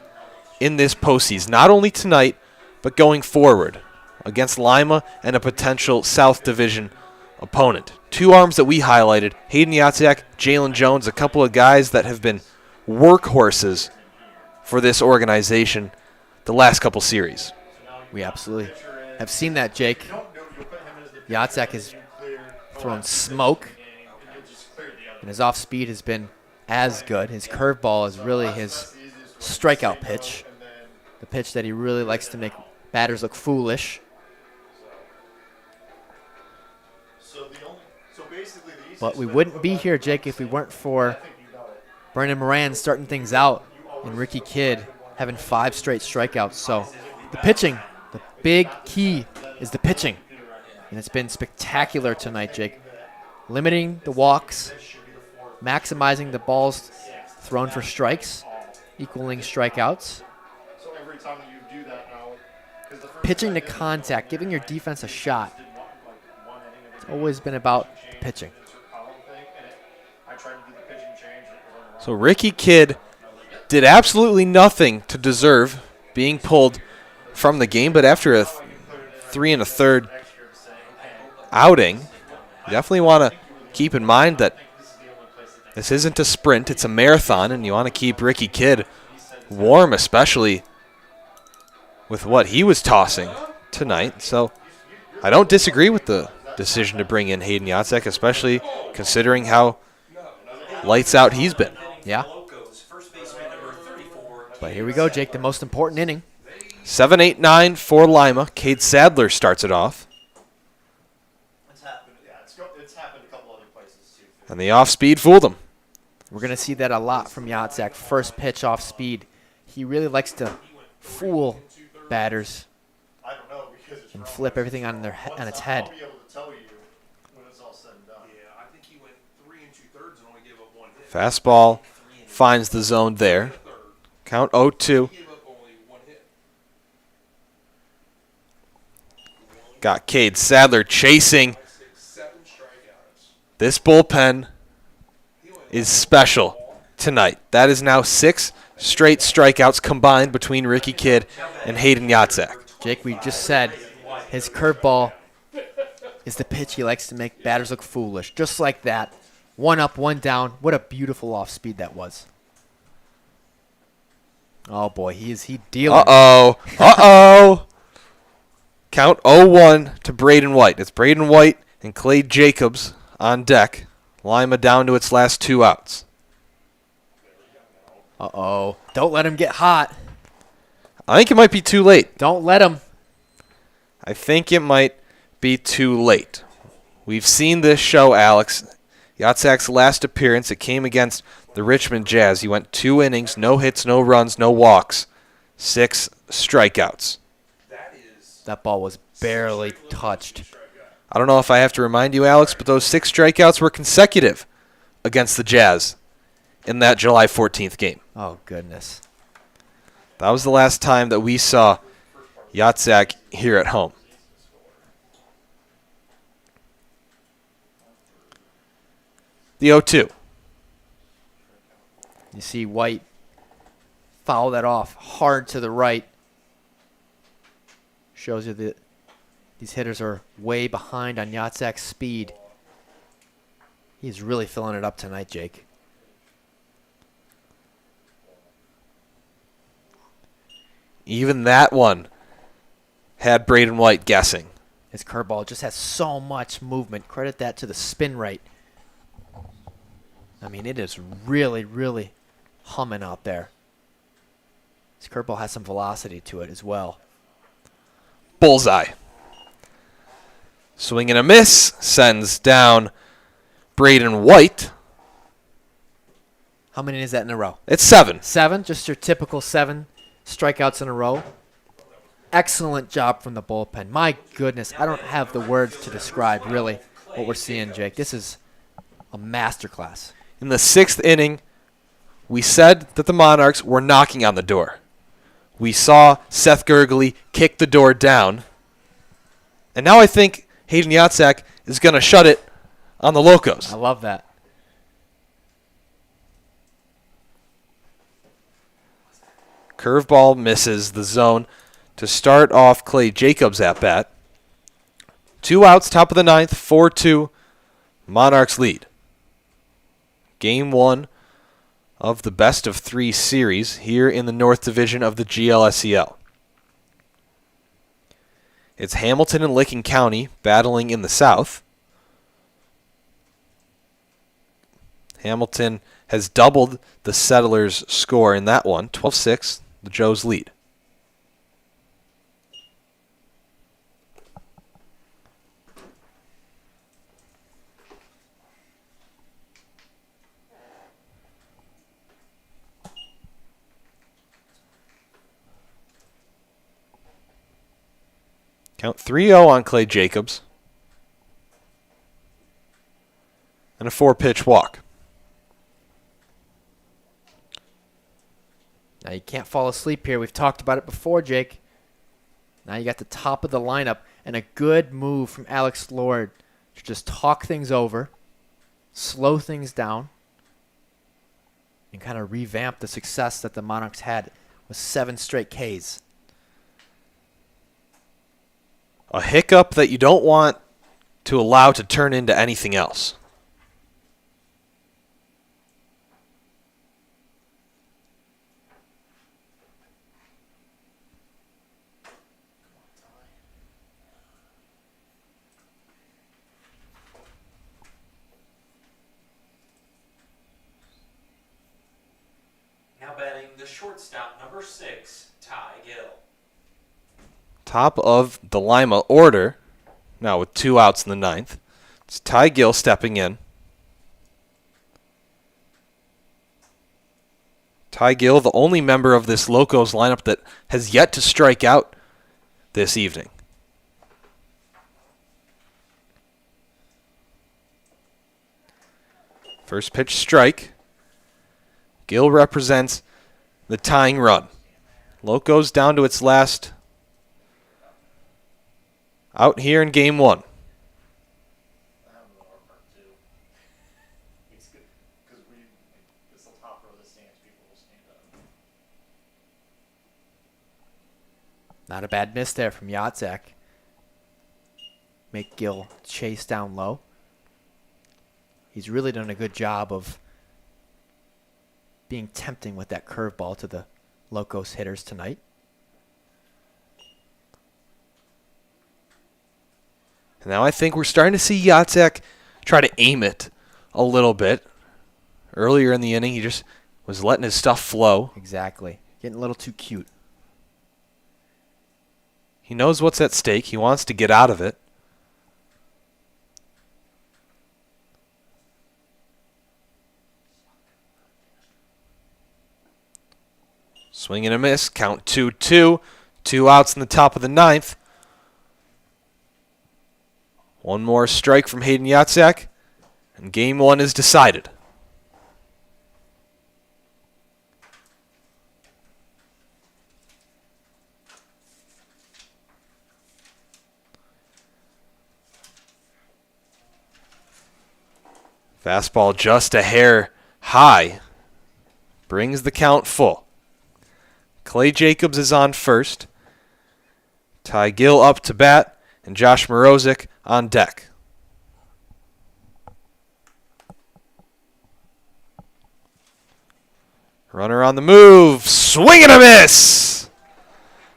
in this postseason, not only tonight, but going forward against Lima and a potential South Division opponent. 2 arms that we highlighted, Hayden Yatzak, Jalen Jones, a couple of guys that have been workhorses for this organization the last couple series. We absolutely have seen that, Jake. Yatzak has thrown smoke, and his off-speed has been as good. His curveball is really his strikeout pitch, the pitch that he really likes to make batters look foolish. But we wouldn't be here, Jake, if we weren't for Brendan Moran starting things out and Ricky Kidd having 5 straight strikeouts. So the pitching, the big key is the pitching. And it's been spectacular tonight, Jake. Limiting the walks, maximizing the balls thrown for strikes, equaling strikeouts. So every time that you do that now, 'cause the first Pitching to time I did it, contact, giving your defense a shot. did one inning of the It's game, always been about the pitching. insert column thing, and I tried to do the pitching change. And it was on the So Ricky Kidd did absolutely nothing to deserve being pulled from the game, but after a 3 1/3 outing, you definitely want to keep in mind that this isn't a sprint, it's a marathon, and you want to keep Ricky Kidd warm, especially with what he was tossing tonight. So I don't disagree with the decision to bring in Hayden Yatsek, especially considering how lights out he's been. Yeah. Locos, first baseman number 34. But here we go, Jake, the most important inning. 7-8-9 for Lima. Cade Sadler starts it off. What's happened? Yeah, it's happened a couple other places too. And the off-speed fooled him. We're going to see that a lot from Yatsek. First pitch off speed. He really likes to fool batters I don't know because it's and wrong. flip everything on its head. I'll be able to tell you when it's all said and done. Yeah, I think he went 3 2/3 and only gave up 1 hit. Fastball finds the zone there. Third, Count 0-2. he gave up only 1 hit. Got Cade Sadler chasing. 7 strikeouts. This bullpen is special tonight. That is now 6 straight strikeouts combined between Ricky Kidd and Hayden Yatsek. Jake, we just said his curveball is the pitch he likes to make batters look foolish. Just like that. 1 up, 1 down. What a beautiful off speed that was. Oh boy, he dealing. Uh-oh. Uh-oh. Count 0-1 to Braden White. It's Braden White and Clay Jacobs on deck. Lima down to its last 2 outs. Uh-oh. Don't let him get hot. I think it might be too late. Don't let him. I think it might be too late. We've seen this show, Alex. Yatsek's last appearance, it came against the Richmond Jazz. He went 2 innings, no hits, no runs, no walks, 6 strikeouts. That ball was barely touched. I don't know if I have to remind you, Alex, but those 6 strikeouts were consecutive against the Jazz in that July 14th game. Oh, goodness. That was the last time that we saw Yatsek here at home. The 0-2. You see White foul that off hard to the right. Shows you that these hitters are way behind on Yatsek's speed. He's really filling it up tonight, Jake. Even that one had Braden White guessing. His curveball just has so much movement. Credit that to the spin rate. I mean, it is really, really humming out there. His curveball has some velocity to it as well. Bullseye. Swing and a miss. Sends down Braden White. How many is that in a row? It's 7. 7, just your typical 7 strikeouts in a row. Excellent job from the bullpen. My goodness, I don't have the words to describe really what we're seeing, Jake. This is a masterclass. In the 6th inning, we said that the Monarchs were knocking on the door. We saw Seth Gurgley kick the door down. And now I think Hayden Yatsek is going to shut it on the Locos. I love that. Curveball misses the zone to start off Clay Jacobs at bat. 2 outs, top of the 9th, 4-2. Monarchs lead. Game 1 of the best of 3 series here in the North Division of the GLSEL. It's Hamilton and Licking County battling in the South. Hamilton has doubled the Settlers' score in that one, 12-6, the Joes lead. Count 3-0 on Clay Jacobs. And a 4-pitch walk. Now you can't fall asleep here. We've talked about it before, Jake. Now you got the top of the lineup and a good move from Alex Lord to just talk things over, slow things down, and kind of revamp the success that the Monarchs had with 7 straight Ks. A hiccup that you don't want to allow to turn into anything else. Now batting the shortstop, number 6, Ty Gill. Top of the Lima order, now with 2 outs in the 9th. It's Ty Gill stepping in. Ty Gill, the only member of this Locos lineup that has yet to strike out this evening. First pitch strike. Gill represents the tying run. Locos down to its last out here in game 1. I have the hard part too. It's good because it's the top row of the stands. People will stand up. Not a bad miss there from Yatzek. Make Gill chase down low. He's really done a good job of being tempting with that curveball to the Locos hitters tonight. And now I think we're starting to see Yatzek try to aim it a little bit. Earlier in the inning, he just was letting his stuff flow. Exactly. Getting a little too cute. He knows what's at stake. He wants to get out of it. Swing and a miss. Count 2-2. 2 outs in the top of the 9th. One more strike from Hayden Yatzek, and game 1 is decided. Fastball just a hair high. Brings the count full. Clay Jacobs is on first. Ty Gill up to bat. And Josh Morozic on deck. Runner on the move. Swing and a miss.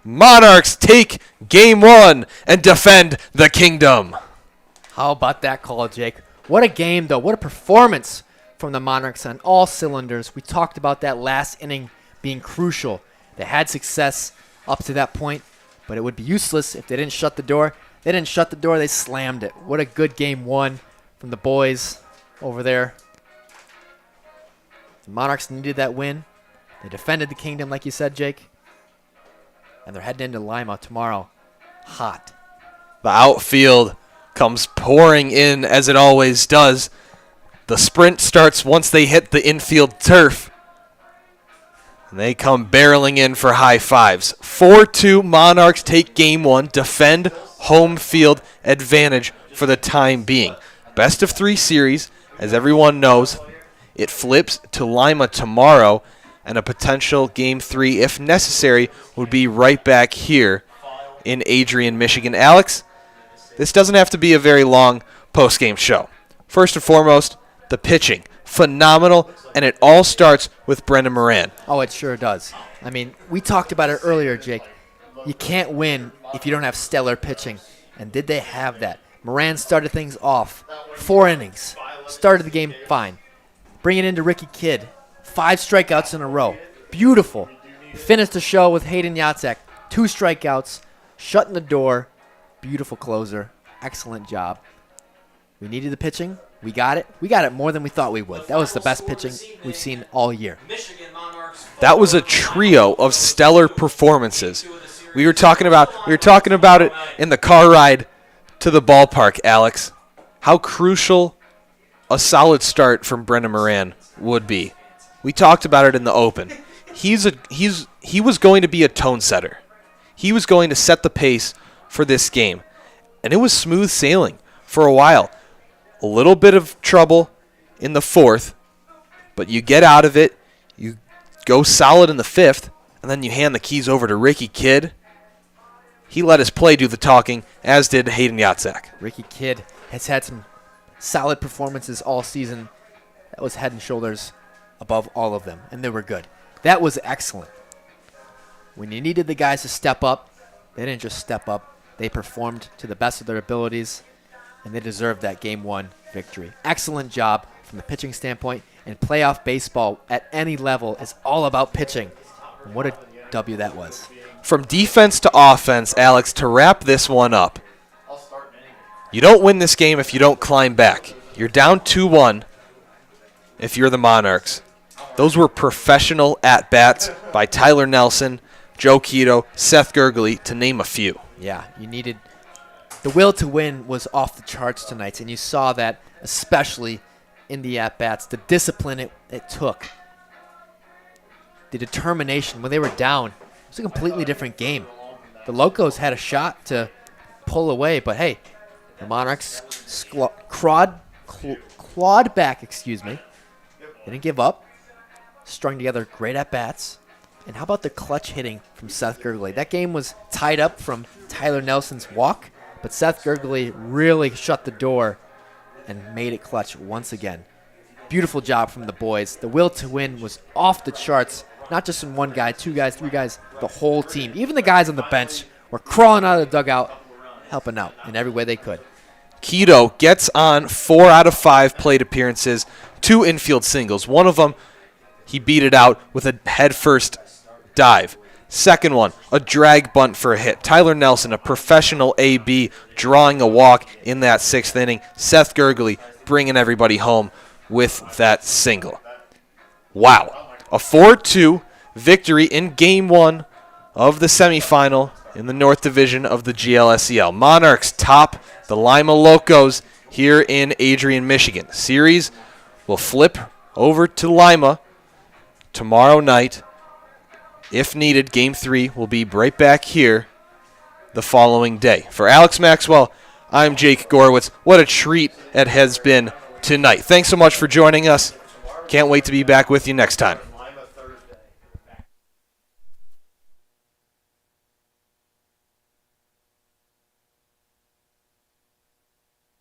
Monarchs take game 1 and defend the kingdom. How about that call, Jake? What a game, though. What a performance from the Monarchs on all cylinders. We talked about that last inning being crucial. They had success up to that point, but it would be useless if they didn't shut the door. They didn't shut the door. They slammed it. What a good game 1 from the boys over there. The Monarchs needed that win. They defended the kingdom, like you said, Jake. And they're heading into Lima tomorrow. Hot. The outfield comes pouring in as it always does. The sprint starts once they hit the infield turf. And they come barreling in for high fives. 4-2 Monarchs take game 1, defend home field advantage for the time being. Best of 3 series, as everyone knows. It flips to Lima tomorrow, and a potential game 3, if necessary, would be right back here in Adrian, Michigan. Alex, this doesn't have to be a very long post-game show. First and foremost, the pitching. Phenomenal, and it all starts with Brendan Moran. Oh, it sure does. I mean, we talked about it earlier, Jake. You can't win if you don't have stellar pitching. And did they have that? Moran started things off. 4 innings. Started the game fine. Bring it into Ricky Kidd. 5 strikeouts in a row. Beautiful. Finished the show with Hayden Yatzek. 2 strikeouts. Shutting the door. Beautiful closer. Excellent job. We needed the pitching. We got it. We got it more than we thought we would. That was the best pitching we've seen all year. That was a trio of stellar performances. We were talking about it in the car ride to the ballpark, Alex. How crucial a solid start from Brendan Moran would be. We talked about it in the open. He was going to be a tone setter. He was going to set the pace for this game. And it was smooth sailing for a while. A little bit of trouble in the fourth, but you get out of it, you go solid in the fifth, and then you hand the keys over to Ricky Kidd. He let his play do the talking, as did Hayden Yatzak. Ricky Kidd has had some solid performances all season. That was head and shoulders above all of them, and they were good. That was excellent. When you needed the guys to step up, they didn't just step up. They performed to the best of their abilities, and they deserved that Game 1 victory. Excellent job from the pitching standpoint, and playoff baseball at any level is all about pitching. And what a W that was. From defense to offense, Alex, to wrap this one up, you don't win this game if you don't climb back. You're down 2-1 if you're the Monarchs. Those were professional at-bats by Tyler Nelson, Joe Quito, Seth Gurgley, to name a few. Yeah, you needed – the will to win was off the charts tonight, and you saw that especially in the at-bats. The discipline it took, the determination. When they were down, it was a completely different game. The Locos had a shot to pull away, but hey, the Monarchs clawed back, They didn't give up. Strung together great at-bats. And how about the clutch hitting from Seth Gurgley? That game was tied up from Tyler Nelson's walk, but Seth Gurgley really shut the door and made it clutch once again. Beautiful job from the boys. The will to win was off the charts, not just from one guy, two guys, three guys, the whole team. Even the guys on the bench were crawling out of the dugout, helping out in every way they could. Quito gets on 4 out of 5 plate appearances, 2 infield singles. One of them, he beat it out with a head-first dive. Second one, a drag bunt for a hit. Tyler Nelson, a professional AB, drawing a walk in that 6th inning. Seth Gurgley bringing everybody home with that single. Wow. A 4-2 victory in Game 1 of the semifinal in the North Division of the GLSEL. Monarchs top the Lima Locos here in Adrian, Michigan. Series will flip over to Lima tomorrow night. If needed, Game 3 will be right back here the following day. For Alex Maxwell, I'm Jake Gorwitz. What a treat it has been tonight. Thanks so much for joining us. Can't wait to be back with you next time.